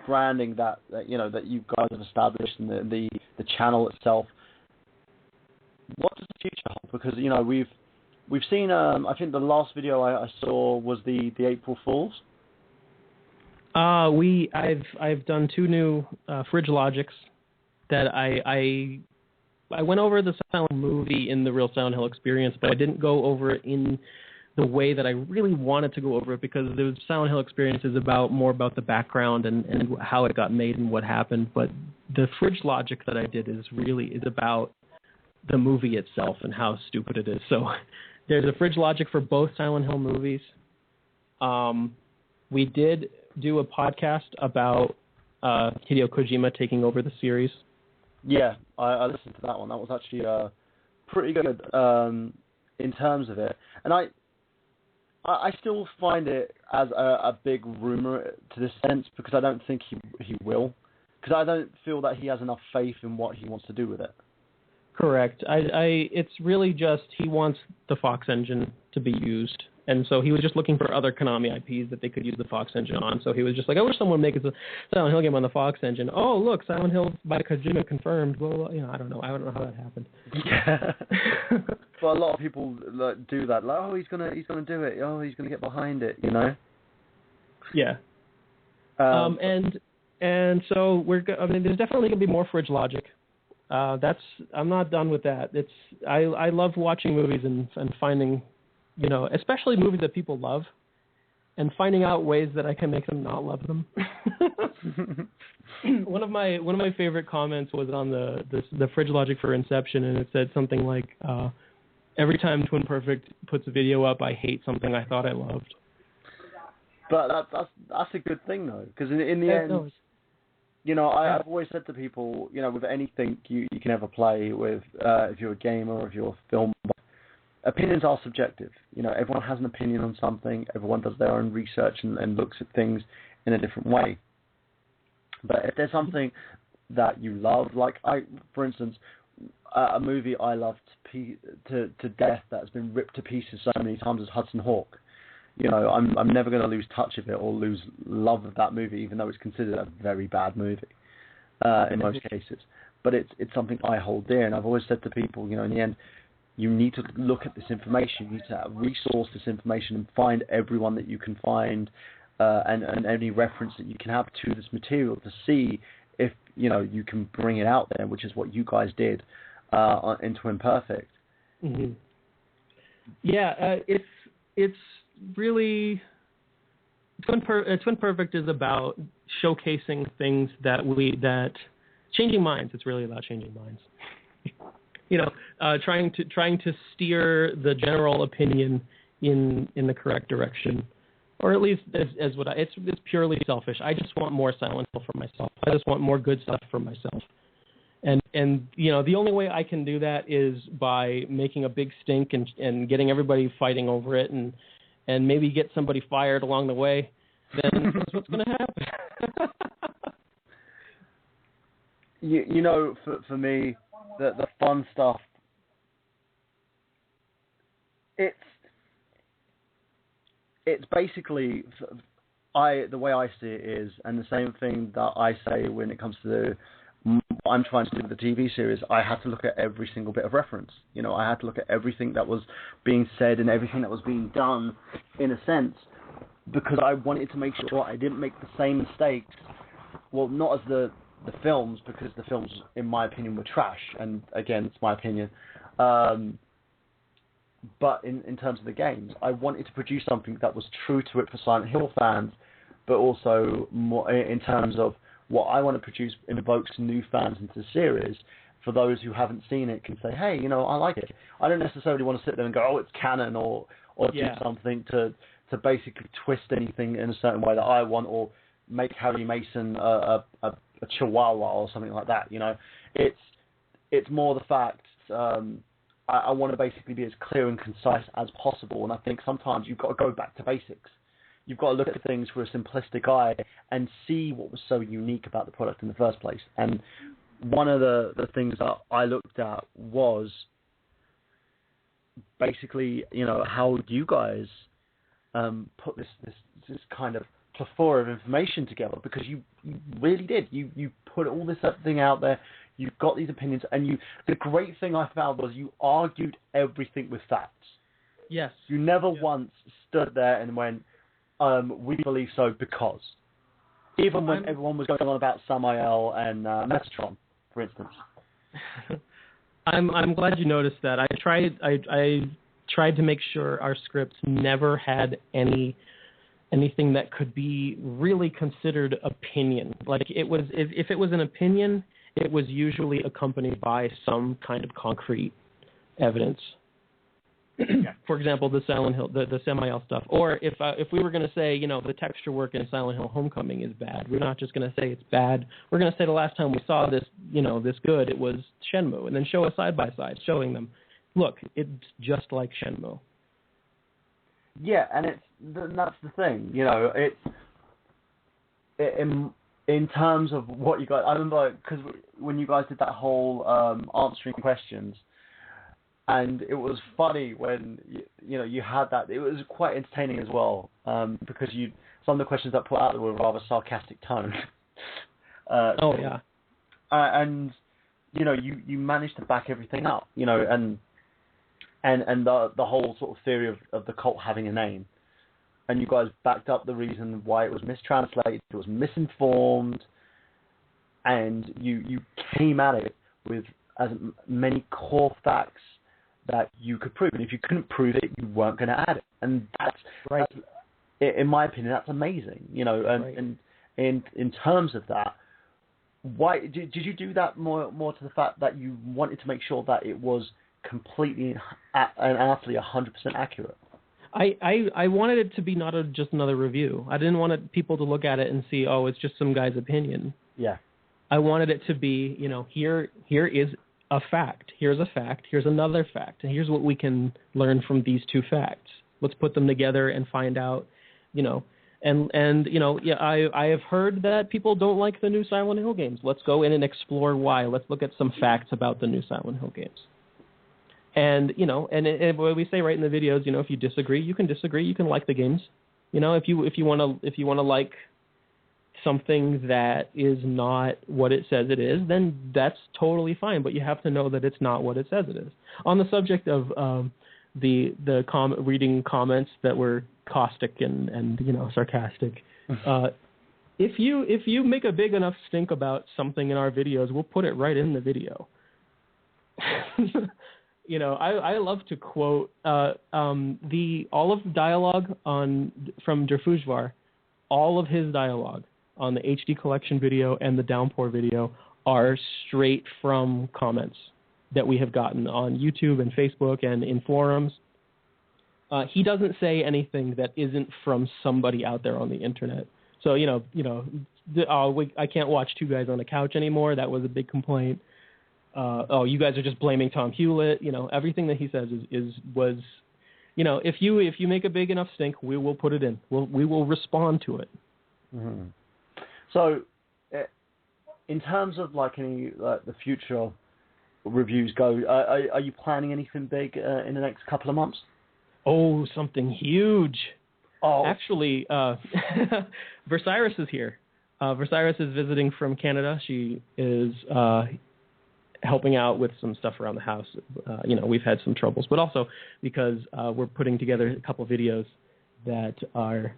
branding that you guys have established and the channel itself, what does the future hold? Because we've seen I think the last video I saw was the April Fools. I've done 2 new Fridge Logics that I went over the Silent movie in the Real Silent Hill Experience, but I didn't go over it in the way that I really wanted to go over it, because the Silent Hill Experience is more about the background and how it got made and what happened. But the Fridge Logic that I did is about the movie itself and how stupid it is. So there's a Fridge Logic for both Silent Hill movies. We did do a podcast about Hideo Kojima taking over the series. Yeah, I listened to that one. That was actually pretty good in terms of it. And I still find it as a big rumor to this sense, because I don't think he will. Because I don't feel that he has enough faith in what he wants to do with it. Correct. It's really just he wants the Fox engine to be used. And so he was just looking for other Konami IPs that they could use the Fox engine on. So he was just like, I wish someone would make a Silent Hill game on the Fox engine. Oh, look, Silent Hill by Kojima confirmed. Well, I don't know. I don't know how that happened. Yeah. But a lot of people do that. Like, oh, he's gonna do it. Oh, he's gonna get behind it. Yeah. And so there's definitely gonna be more Fridge Logic. I'm not done with that. I love watching movies and finding, especially movies that people love, and finding out ways that I can make them not love them. One of my favorite comments was on the Fridge Logic for Inception, and it said something like, every time Twin Perfect puts a video up, I hate something I thought I loved. But that's a good thing, though, because in the end, I've always said to people, with anything you can ever play with, if you're a gamer or if you're a film, opinions are subjective. Everyone has an opinion on something. Everyone does their own research and looks at things in a different way. But if there's something that you love, like for instance, a movie I loved to death that has been ripped to pieces so many times is Hudson Hawk. I'm never going to lose touch of it or lose love of that movie, even though it's considered a very bad movie in most cases. But it's something I hold dear, and I've always said to people, in the end, you need to look at this information, you need to resource this information and find everyone that you can find and any reference that you can have to this material to see if, you can bring it out there, which is what you guys did in Twin Perfect. Mm-hmm. Yeah, it's really Twin Perfect is about showcasing things that changing minds. It's really about changing minds. Trying to steer the general opinion in the correct direction, or at least as what it's purely selfish. I just want more Silent Hill for myself. I just want more good stuff for myself. And the only way I can do that is by making a big stink and getting everybody fighting over it and maybe get somebody fired along the way. Then that's what's going to happen. For me, the fun stuff, it's basically, the way I see it is, and the same thing that I say when it comes to what I'm trying to do with the TV series, I had to look at every single bit of reference. I had to look at everything that was being said and everything that was being done, in a sense, because I wanted to make sure I didn't make the same mistakes. Well, not as the films, because the films, in my opinion, were trash, and again, it's my opinion. But in terms of the games, I wanted to produce something that was true to it for Silent Hill fans, but also more in terms of what I want to produce invokes new fans into the series. For those who haven't seen it, can say, hey, I like it. I don't necessarily want to sit there and go, oh, it's canon, or do something to basically twist anything in a certain way that I want, or make Harry Mason a chihuahua or something like that. It's more the fact I want to basically be as clear and concise as possible, and I think sometimes you've got to go back to basics. You've got to look at things with a simplistic eye and see what was so unique about the product in the first place. And one of the things that I looked at was basically, how you guys put this kind of plethora of information together, because you really did. You put all this thing out there. You've got these opinions, and the great thing I found was you argued everything with facts. Yes. You never once stood there and went, we believe so because. Even when everyone was going on about Samael and Metatron, for instance. I'm glad you noticed that. I tried to make sure our scripts never had anything that could be really considered opinion. Like, it was, if it was an opinion, it was usually accompanied by some kind of concrete evidence. For example, the Silent Hill, the Samael stuff. Or if we were going to say, the texture work in Silent Hill Homecoming is bad, we're not just going to say it's bad. We're going to say the last time we saw this, this good, it was Shenmue, and then show a side by side, showing them, look, it's just like Shenmue. Yeah, and that's the thing, it's in terms of what you guys. I remember because when you guys did that whole answering questions. And it was funny when you had that. It was quite entertaining as well, because some of the questions that put out there were rather sarcastic tone. And you managed to back everything up, and the whole sort of theory of the cult having a name, and you guys backed up the reason why it was mistranslated, it was misinformed, and you came at it with as many core facts that you could prove, and if you couldn't prove it, you weren't going to add it, and that's right. In my opinion, that's amazing, And in terms of that, why did you do that more to the fact that you wanted to make sure that it was completely and utterly 100% accurate? I wanted it to be not just another review. I didn't want people to look at it and see, oh, it's just some guy's opinion. Yeah. I wanted it to be, here is a fact. Here's a fact. Here's another fact. And here's what we can learn from these two facts. Let's put them together and find out, I have heard that people don't like the new Silent Hill games. Let's go in and explore why. Let's look at some facts about the new Silent Hill games. And, and what we say right in the videos, if you disagree, you can disagree. You can like the games. If you want to like something that is not what it says it is, then that's totally fine. But you have to know that it's not what it says it is. On the subject of reading comments that were caustic and sarcastic, if you make a big enough stink about something in our videos, we'll put it right in the video. I love to quote all of the dialogue from Der Fujvar, all of his dialogue on the HD collection video and the Downpour video are straight from comments that we have gotten on YouTube and Facebook and in forums. He doesn't say anything that isn't from somebody out there on the internet. So, I can't watch Two Guys on a Couch anymore. That was a big complaint. You guys are just blaming Tom Hewlett. Everything that he says was if you make a big enough stink, we will put it in. We will respond to it. Mm-hmm. So, in terms of any the future reviews go, are you planning anything big in the next couple of months? Oh, something huge. Oh, actually, Versiris is here. Versiris is visiting from Canada. She is helping out with some stuff around the house. We've had some troubles, but also because we're putting together a couple videos that are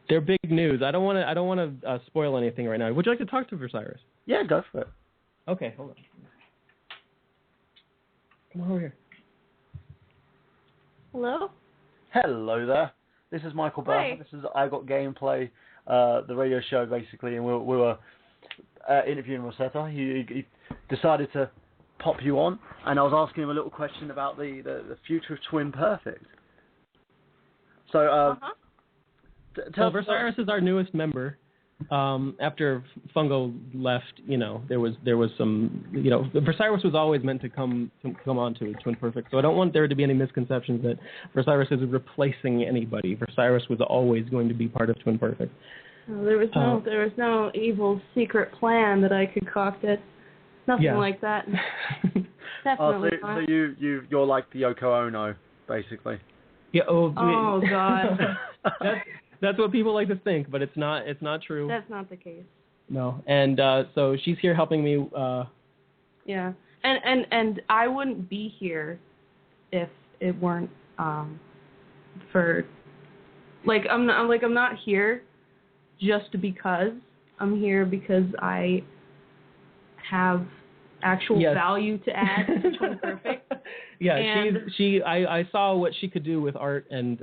they're big news. I don't want to spoil anything right now. Would you like to talk to Versiris? Yeah, go for it. Okay, hold on. Come over here. Hello? Hello there. This is Michael Burhan. This is I Got Gameplay, the radio show basically, and we were interviewing Rossetter. He decided to pop you on, and I was asking him a little question about the future of Twin Perfect. So, Versiris is our newest member. After Fungo left, there was some, Versiris was always meant to come on to Twin Perfect. So I don't want there to be any misconceptions that Versiris is replacing anybody. Versiris was always going to be part of Twin Perfect. There was no evil secret plan that I concocted. Nothing like that. Definitely so not. you're like the Yoko Ono, basically. Yeah. Oh God. That's what people like to think, but it's not. It's not true. That's not the case. No. And so she's here helping me. Yeah. And I wouldn't be here if it weren't for I'm not here just because. I'm here because I have actual value to add to Twin Perfect. Yeah, and I saw what she could do with art and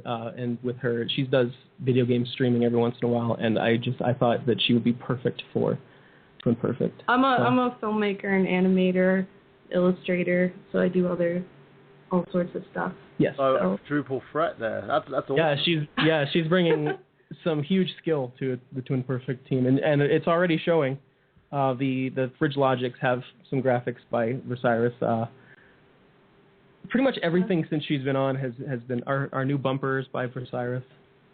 with her. She does video game streaming every once in a while, and I thought that she would be perfect for Twin Perfect. I'm a filmmaker and animator, illustrator, so I do all sorts of stuff. Yes. So triple threat there. That's awesome. She's bringing some huge skill to the Twin Perfect team, and it's already showing. The Fridge Logics have some graphics by Rossetter. Pretty much everything since she's been on has been our new bumpers by Rossetter.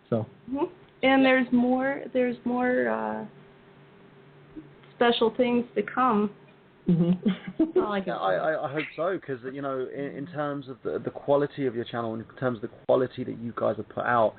So. Mm-hmm. And there's more special things to come. Mm-hmm. I hope so, because in terms of the quality of your channel, in terms of the quality that you guys have put out,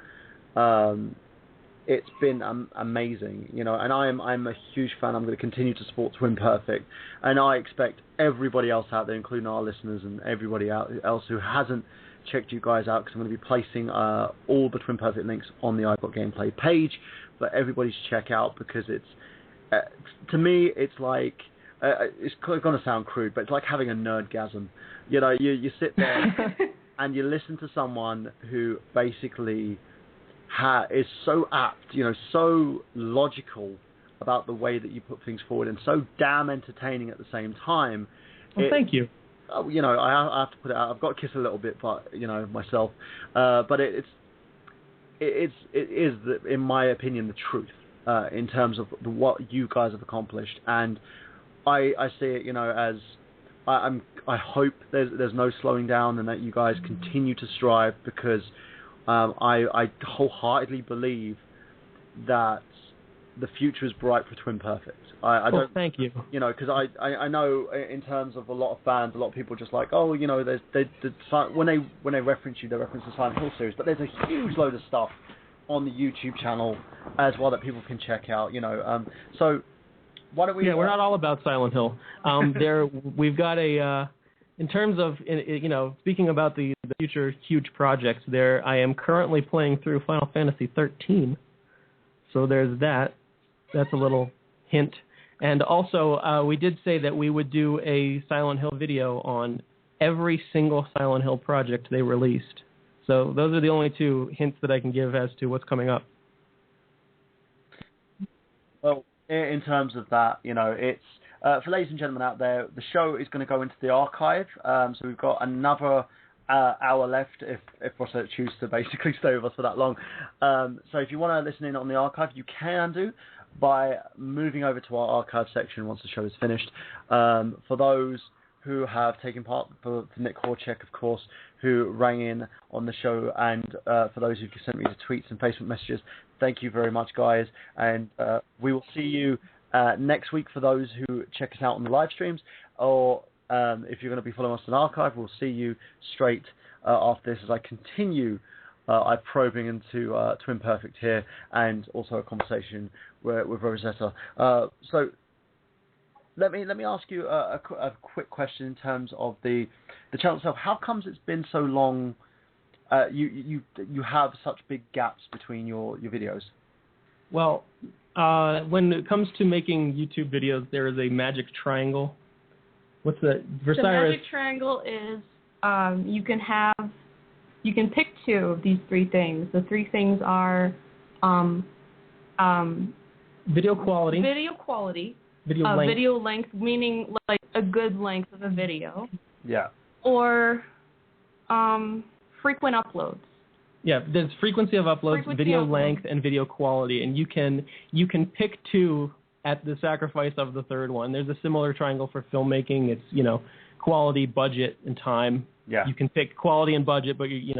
it's been amazing, and I'm a huge fan. I'm going to continue to support Twin Perfect, and I expect everybody else out there, including our listeners and everybody else who hasn't checked you guys out, because I'm going to be placing all the Twin Perfect links on the iBot Gameplay page for everybody to check out, because it's to me it's like it's going to sound crude, but it's like having a nerdgasm. You sit there and you listen to someone who basically is so apt, so logical about the way that you put things forward, and so damn entertaining at the same time. Well, thank you. I have to put it out. I've got to kiss a little bit, but myself. But it is, in my opinion, the truth in terms of what you guys have accomplished, and I see it, as I hope there's no slowing down, and that you guys continue to strive, because I wholeheartedly believe that the future is bright for Twin Perfect. Thank you. Because I know in terms of a lot of fans, a lot of people are just like, when they reference you, they reference the Silent Hill series, but there's a huge load of stuff on the YouTube channel as well that people can check out. So why don't we? Yeah, we're not all about Silent Hill. We've got in terms of speaking about the future huge projects. I am currently playing through Final Fantasy 13. So there's that. That's a little hint. And also, we did say that we would do a Silent Hill video on every single Silent Hill project they released. So those are the only two hints that I can give as to what's coming up. Well, in terms of that, it's for ladies and gentlemen out there, the show is going to go into the archive. So we've got another hour left if Rossetter chooses to basically stay with us for that long. So if you want to listen in on the archive, you can do by moving over to our archive section once the show is finished. For those who have taken part, for Nick Horchek, of course, who rang in on the show, and for those who sent me the tweets and Facebook messages, thank you very much, guys. And we will see you next week for those who check us out on the live streams, or if you're going to be following us on archive, we'll see you straight after this as I continue probing into Twin Perfect here, and also a conversation with Rossetter. So let me ask you a quick question in terms of the channel itself. How comes it's been so long? You have such big gaps between your videos. Well, when it comes to making YouTube videos, there is a magic triangle. What's that? The magic triangle is you can pick two of these three things. The three things are video quality. Video length, meaning like a good length of a video. Yeah. Or frequent uploads. Yeah, there's frequency of uploads, video length, and video quality, and you can pick two at the sacrifice of the third one. There's a similar triangle for filmmaking. It's quality, budget, and time. Yeah. You can pick quality and budget, but you're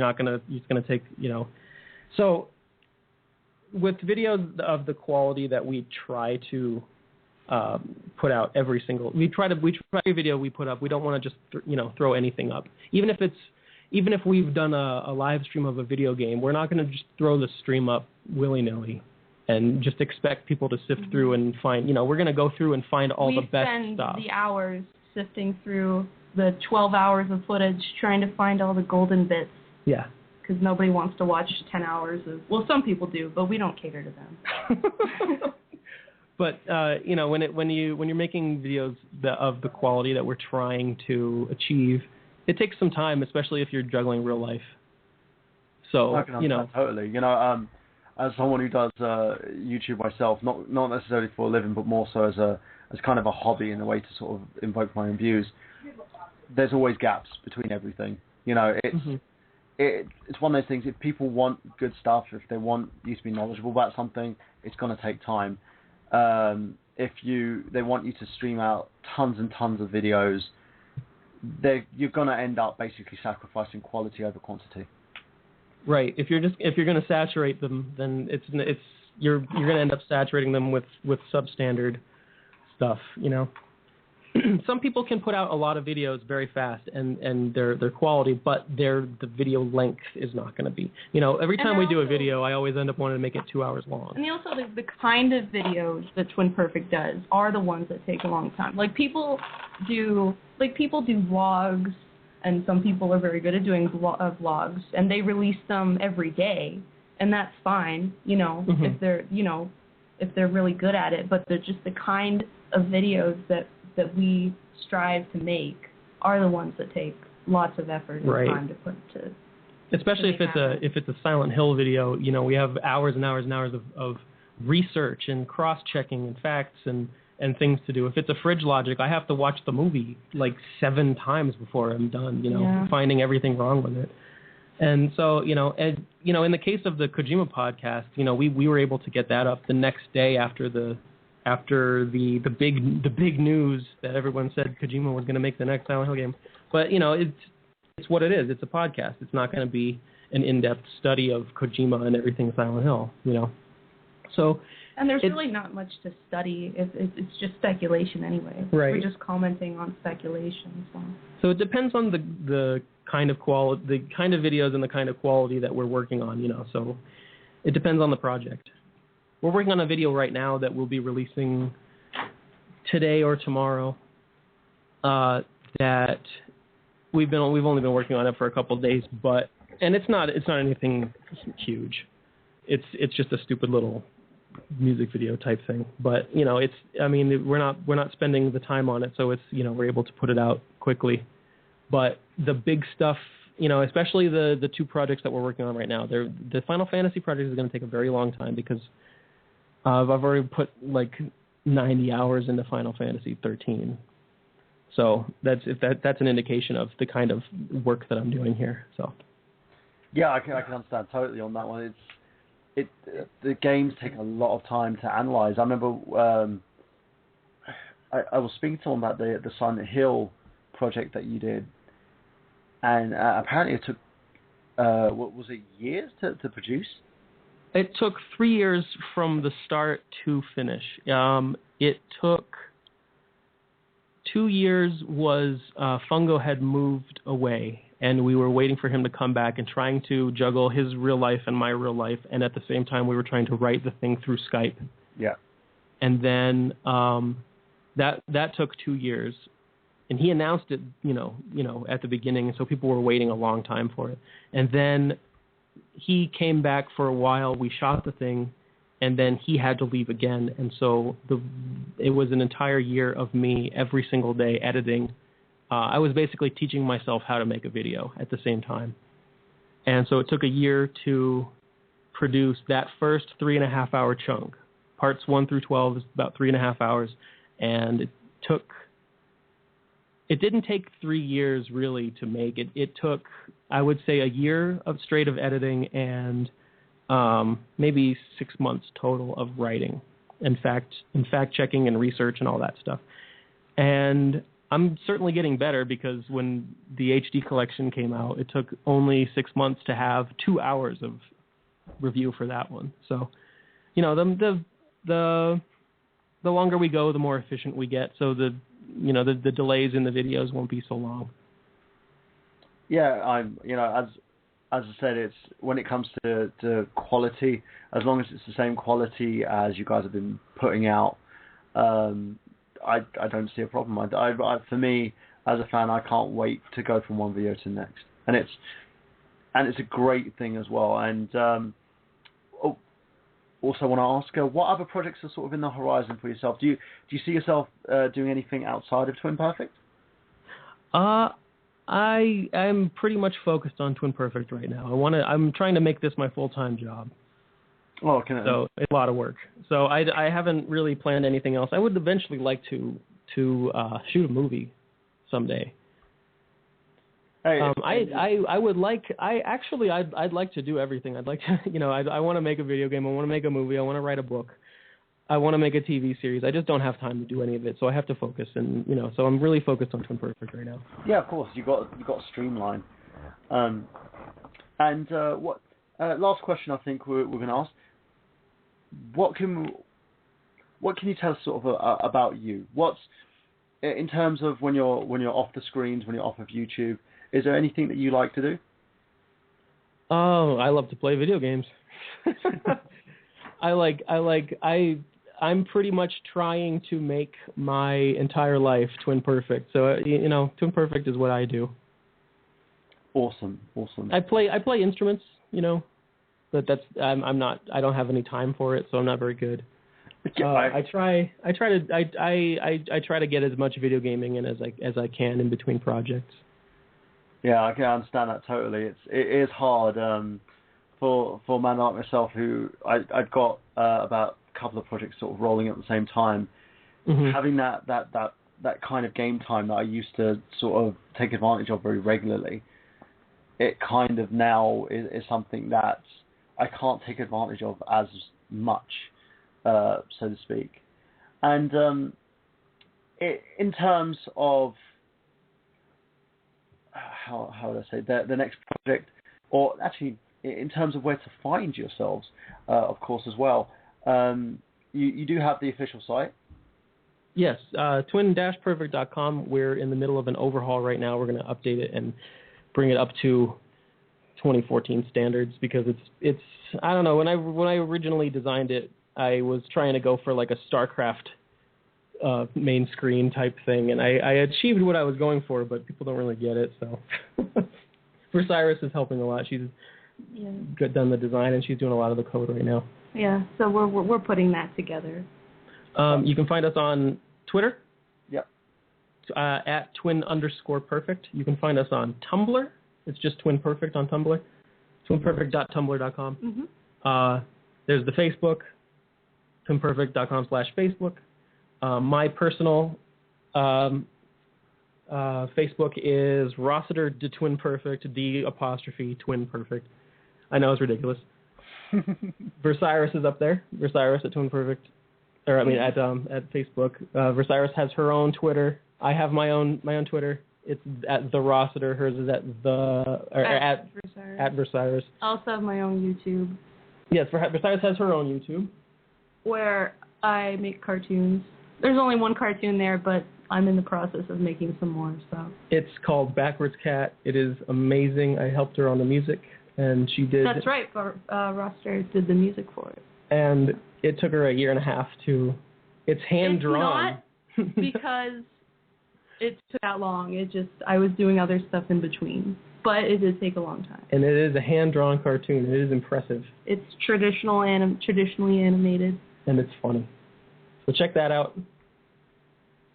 not gonna. It's gonna take So with videos of the quality that we try to put out every single. We try every video we put up. We don't want to just throw anything up. Even if we've done a live stream of a video game, we're not going to just throw the stream up willy-nilly and just expect people to sift through and find. We're going to go through and find all the best stuff. We spend the hours sifting through the 12 hours of footage trying to find all the golden bits. Yeah. Because nobody wants to watch 10 hours of. Well, some people do, but we don't cater to them. But when you're making videos of the quality that we're trying to achieve, it takes some time, especially if you're juggling real life. So I can understand totally. As someone who does YouTube myself, not necessarily for a living, but more so as kind of a hobby and a way to sort of invoke my own views, there's always gaps between everything. It's one of those things. If people want good stuff, if they want you to be knowledgeable about something, it's going to take time. If they want you to stream out tons and tons of videos, you're going to end up basically sacrificing quality over quantity. Right. If you're going to saturate them, then you're going to end up saturating them with substandard stuff. Some people can put out a lot of videos very fast and their quality, but the video length is not going to be. Every time we do a video, I always end up wanting to make it 2 hours long. And also the kind of videos that Twin Perfect does are the ones that take a long time. People do vlogs, and some people are very good at doing vlogs, and they release them every day, and that's fine. If they're really good at it, but they're just the kind of videos that we strive to make are the ones that take lots of effort and time to put to. Especially if it's a Silent Hill video, we have hours and hours and hours of research and cross-checking and facts and things to do. If it's a Fridge Logic, I have to watch the movie 7 times before I'm done, finding everything wrong with it. And so, in the case of the Kojima podcast, we were able to get that up the next day after the big news that everyone said Kojima was going to make the next Silent Hill game. But it's what it is. It's a podcast. It's not going to be an in-depth study of Kojima and everything Silent Hill. So. And there's really not much to study. It's just speculation anyway. Right. We're just commenting on speculation. So it depends on the kind of quality, the kind of videos and the kind of quality that we're working on. So it depends on the project. We're working on a video right now that we'll be releasing today or tomorrow. That we've only been working on it for a couple of days, and it's not anything huge. It's just a stupid little music video type thing. But we're not spending the time on it, so it's we're able to put it out quickly. But the big stuff, especially the 2 projects that we're working on right now, the Final Fantasy project is going to take a very long time because I've already put 90 hours into Final Fantasy 13. So that's an indication of the kind of work that I'm doing here. So yeah, I can understand totally on that one. The games take a lot of time to analyze. I remember I was speaking to someone about the Silent Hill project that you did, and apparently it took what was it, years to produce? It took 3 years from the start to finish. It took 2 years was Fungo had moved away, and we were waiting for him to come back and trying to juggle his real life and my real life, and at the same time we were trying to write the thing through Skype. Yeah. And then that took 2 years, and he announced it, at the beginning, and so people were waiting a long time for it. And then he came back for a while. We shot the thing, and then he had to leave again. And so it was an entire year of me every single day editing. I was basically teaching myself how to make a video at the same time. And so it took a year to produce that first 3.5-hour chunk. Parts 1 through 12 is about 3.5 hours. And it didn't take 3 years really to make it. It took, I would say, a year of straight of editing and maybe 6 months total of writing, in fact checking and research and all that stuff. And I'm certainly getting better because when the HD collection came out, it took only 6 months to have 2 hours of review for that one. So, the the longer we go, the more efficient we get. So the delays in the videos won't be so long. Yeah, as I said, it's when it comes to quality, as long as it's the same quality as you guys have been putting out, I don't see a problem. For me, as a fan, I can't wait to go from one video to the next, and it's a great thing as well. And also want to ask, what other projects are sort of in the horizon for yourself? Do you see yourself doing anything outside of Twin Perfect? I'm pretty much focused on Twin Perfect right now. I'm trying to make this my full-time job. Oh, okay. So it's a lot of work. So I haven't really planned anything else. I would eventually like to shoot a movie someday. Hey, I'd like to do everything. I'd like to, I want to make a video game. I want to make a movie. I want to write a book. I want to make a TV series. I just don't have time to do any of it, so I have to focus. And so I'm really focused on Twin Perfect right now. Yeah, of course. You got to streamline. What? Last question, I think we're going to ask. What can you tell us sort of about you? What's in terms of when you're off the screens, when you're off of YouTube? Is there anything that you like to do? Oh, I love to play video games. I'm pretty much trying to make my entire life Twin Perfect. So Twin Perfect is what I do. Awesome. I play instruments, but I don't have any time for it, so I'm not very good. I try to get as much video gaming in as I can in between projects. Yeah, I can understand that totally. It is hard for a man like myself who I've got about a couple of projects sort of rolling at the same time. Mm-hmm. Having that kind of game time that I used to sort of take advantage of very regularly, it kind of now is something that I can't take advantage of as much, so to speak. And in terms of how would I say the next project, or actually in terms of where to find yourselves, of course as well. You do have the official site. Yes, twin-perfect.com. We're in the middle of an overhaul right now. We're going to update it and bring it up to 2014 standards because it's I don't know, when I originally designed it, I was trying to go for like a StarCraft main screen type thing, and I achieved what I was going for, but people don't really get it. So Rossetter is helping a lot. She's done the design, and she's doing a lot of the code right now. Yeah, so we're putting that together. You can find us on Twitter. Yep. At twin_perfect. You can find us on Tumblr. It's just Twin Perfect on Tumblr. twinperfect.tumblr.com. Mm-hmm. There's the Facebook, twinperfect.com/Facebook. My personal Facebook is Rossetter de Twin Perfect, D''Twin Perfect. I know it's ridiculous. Vercyrus is up there. Vercyrus at Twin Perfect, or I mean at Facebook. Vercyrus has her own Twitter. I have my own Twitter. It's at the Rossetter. Hers is at Vercyrus. I also have my own YouTube. Yes, Vercyrus has her own YouTube, where I make cartoons. There's only one cartoon there, but I'm in the process of making some more. So it's called Backwards Cat. It is amazing. I helped her on the music, and she did. That's right. Rossetter did the music for it. And it took her a year and a half to. It's hand drawn. It's not because it took that long. I was doing other stuff in between, but it did take a long time. And it is a hand drawn cartoon. It is impressive. It's traditionally animated. And it's funny. So check that out.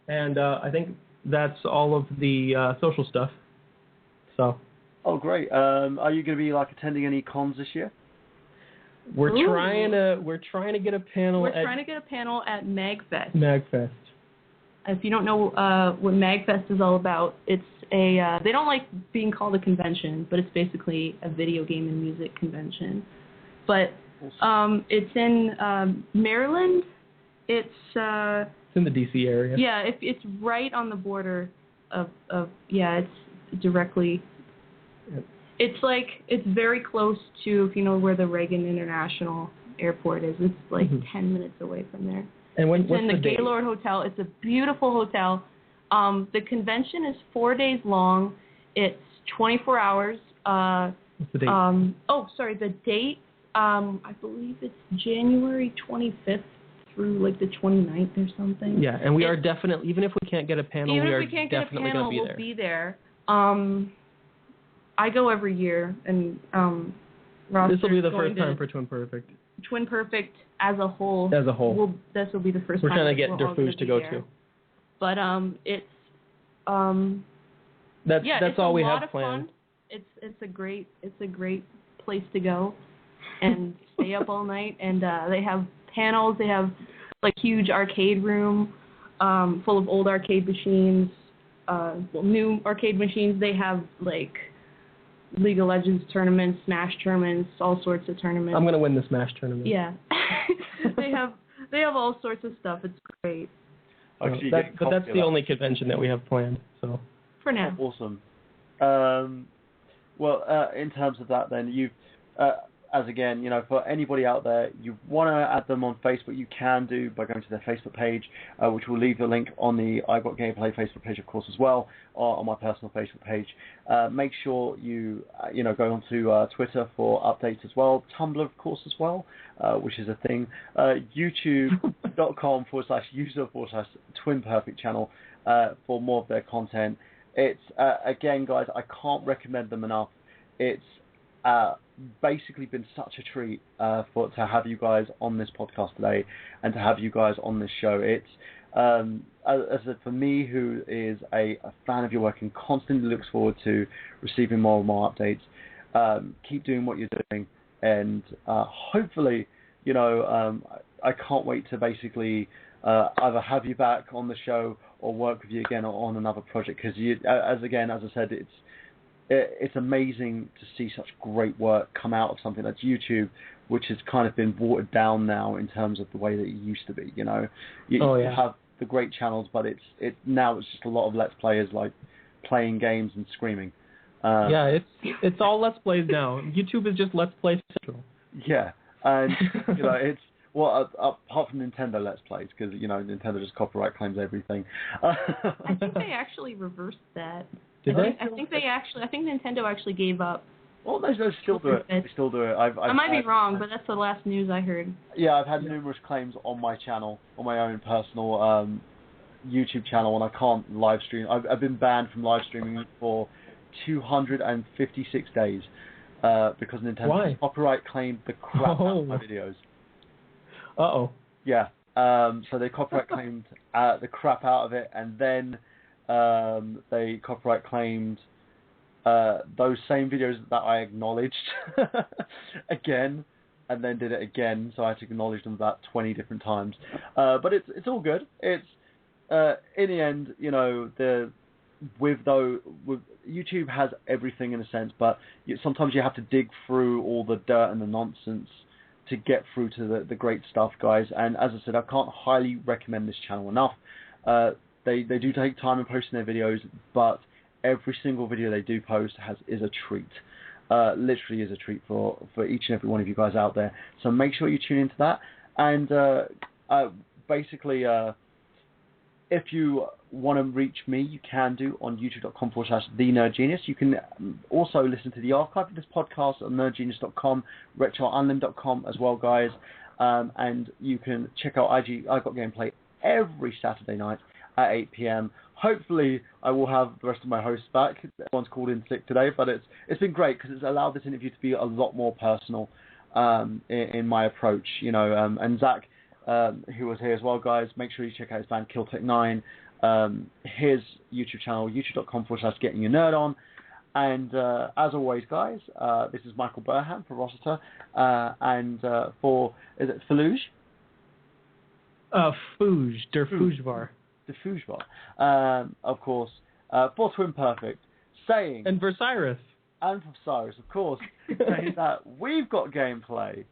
And I think that's all of the social stuff. So. Oh, great. Are you going to be attending any cons this year? We're trying to get a panel. We're trying to get a panel at MagFest. MagFest. If you don't know what MagFest is all about, it's they don't like being called a convention, but it's basically a video game and music convention. But it's in Maryland. It's in the DC area. Yeah, it's right on the border of it's directly. Yep. It's very close to, if you know where the Reagan International Airport is. It's 10 minutes away from there. And it's in the date? Gaylord Hotel. It's a beautiful hotel. The convention is 4 days long. It's 24 hours. What's the date? The date, I believe it's January 25th through like the 29th or something. Yeah, and we are definitely, even if we can't get a panel, we are definitely going to be there. We'll be there. I go every year, and this will be the first time for Twin Perfect. Twin Perfect as a whole. This will be the first We're time. trying to get Derfouge to go too. But it's that's all we have planned. Fun. It's a great place to go and stay up all night, and they have panels. They have like huge arcade room full of old arcade machines, new arcade machines. They have like League of Legends tournaments, Smash tournaments, all sorts of tournaments. I'm gonna win the Smash tournament. Yeah, they have all sorts of stuff. It's great. Actually, but that's the only convention that we have planned. So for now. Awesome. In terms of that, then you've, as again, for anybody out there, you want to add them on Facebook, you can do by going to their Facebook page, which we'll leave the link on the I Got Gameplay Facebook page, of course, as well, or on my personal Facebook page. Make sure you, go onto Twitter for updates as well, Tumblr, of course, as well, which is a thing, youtube.com/user/Twin Perfect channel for more of their content. It's, again, guys, I can't recommend them enough. It's basically been such a treat to have you guys on this podcast today and to have you guys on this show. It's, as I said, for me, who is a fan of your work and constantly looks forward to receiving more and more updates, keep doing what you're doing. And hopefully, I can't wait to basically either have you back on the show or work with you again on another project, because as I said, it's amazing to see such great work come out of something like YouTube, which has kind of been watered down now in terms of the way that it used to be. You have the great channels, but it's just a lot of Let's Players like playing games and screaming. It's all Let's Plays now. YouTube is just Let's Play Central. Yeah, and it's. Well, apart from Nintendo Let's Plays, because, Nintendo just copyright claims everything. I think they actually reversed that. Did they? I think Nintendo actually gave up. Well, they still do it. They still do it. I might be wrong, but that's the last news I heard. Yeah, I've had numerous claims on my channel, on my own personal YouTube channel, and I can't live stream. I've been banned from live streaming for 256 days because Nintendo copyright claimed the crap out of my videos. Uh-oh. Yeah. So they copyright claimed the crap out of it, and then they copyright claimed those same videos that I acknowledged again, and then did it again. So I had to acknowledge them about 20 different times. But it's all good. It's in the end, with YouTube has everything in a sense, but sometimes you have to dig through all the dirt and the nonsense to get through to the great stuff, guys. And as I said, I can't highly recommend this channel enough. They do take time in posting their videos, but every single video they do post is a treat. Literally is a treat for each and every one of you guys out there. So make sure you tune into that. And basically, if you want to reach me, you can do on youtube.com/TheNerdGenius. You can also listen to the archive of this podcast on nerdgenius.com, retrounlim.com as well, guys. And you can check out I Got Gameplay every Saturday night at 8 p.m. Hopefully, I will have the rest of my hosts back. Everyone's called in sick today, but it's been great because it's allowed this interview to be a lot more personal in my approach. And Zach, who was here as well, guys, make sure you check out his band Killtech9, his YouTube channel, youtube.com/gettingyournerdon. And as always, guys, this is Michael Burhan for Rossetter, and is it Faluge? Derfouge. Of course, for Twin Perfect, saying... And for Cyrus. And for Cyrus, of course, saying that we've got gameplay.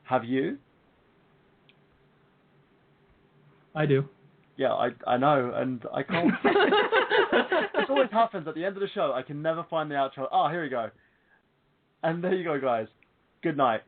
Have you? I do. Yeah, I know, and I can't... This always happens at the end of the show. I can never find the outro. Oh, here we go. And there you go, guys. Good night.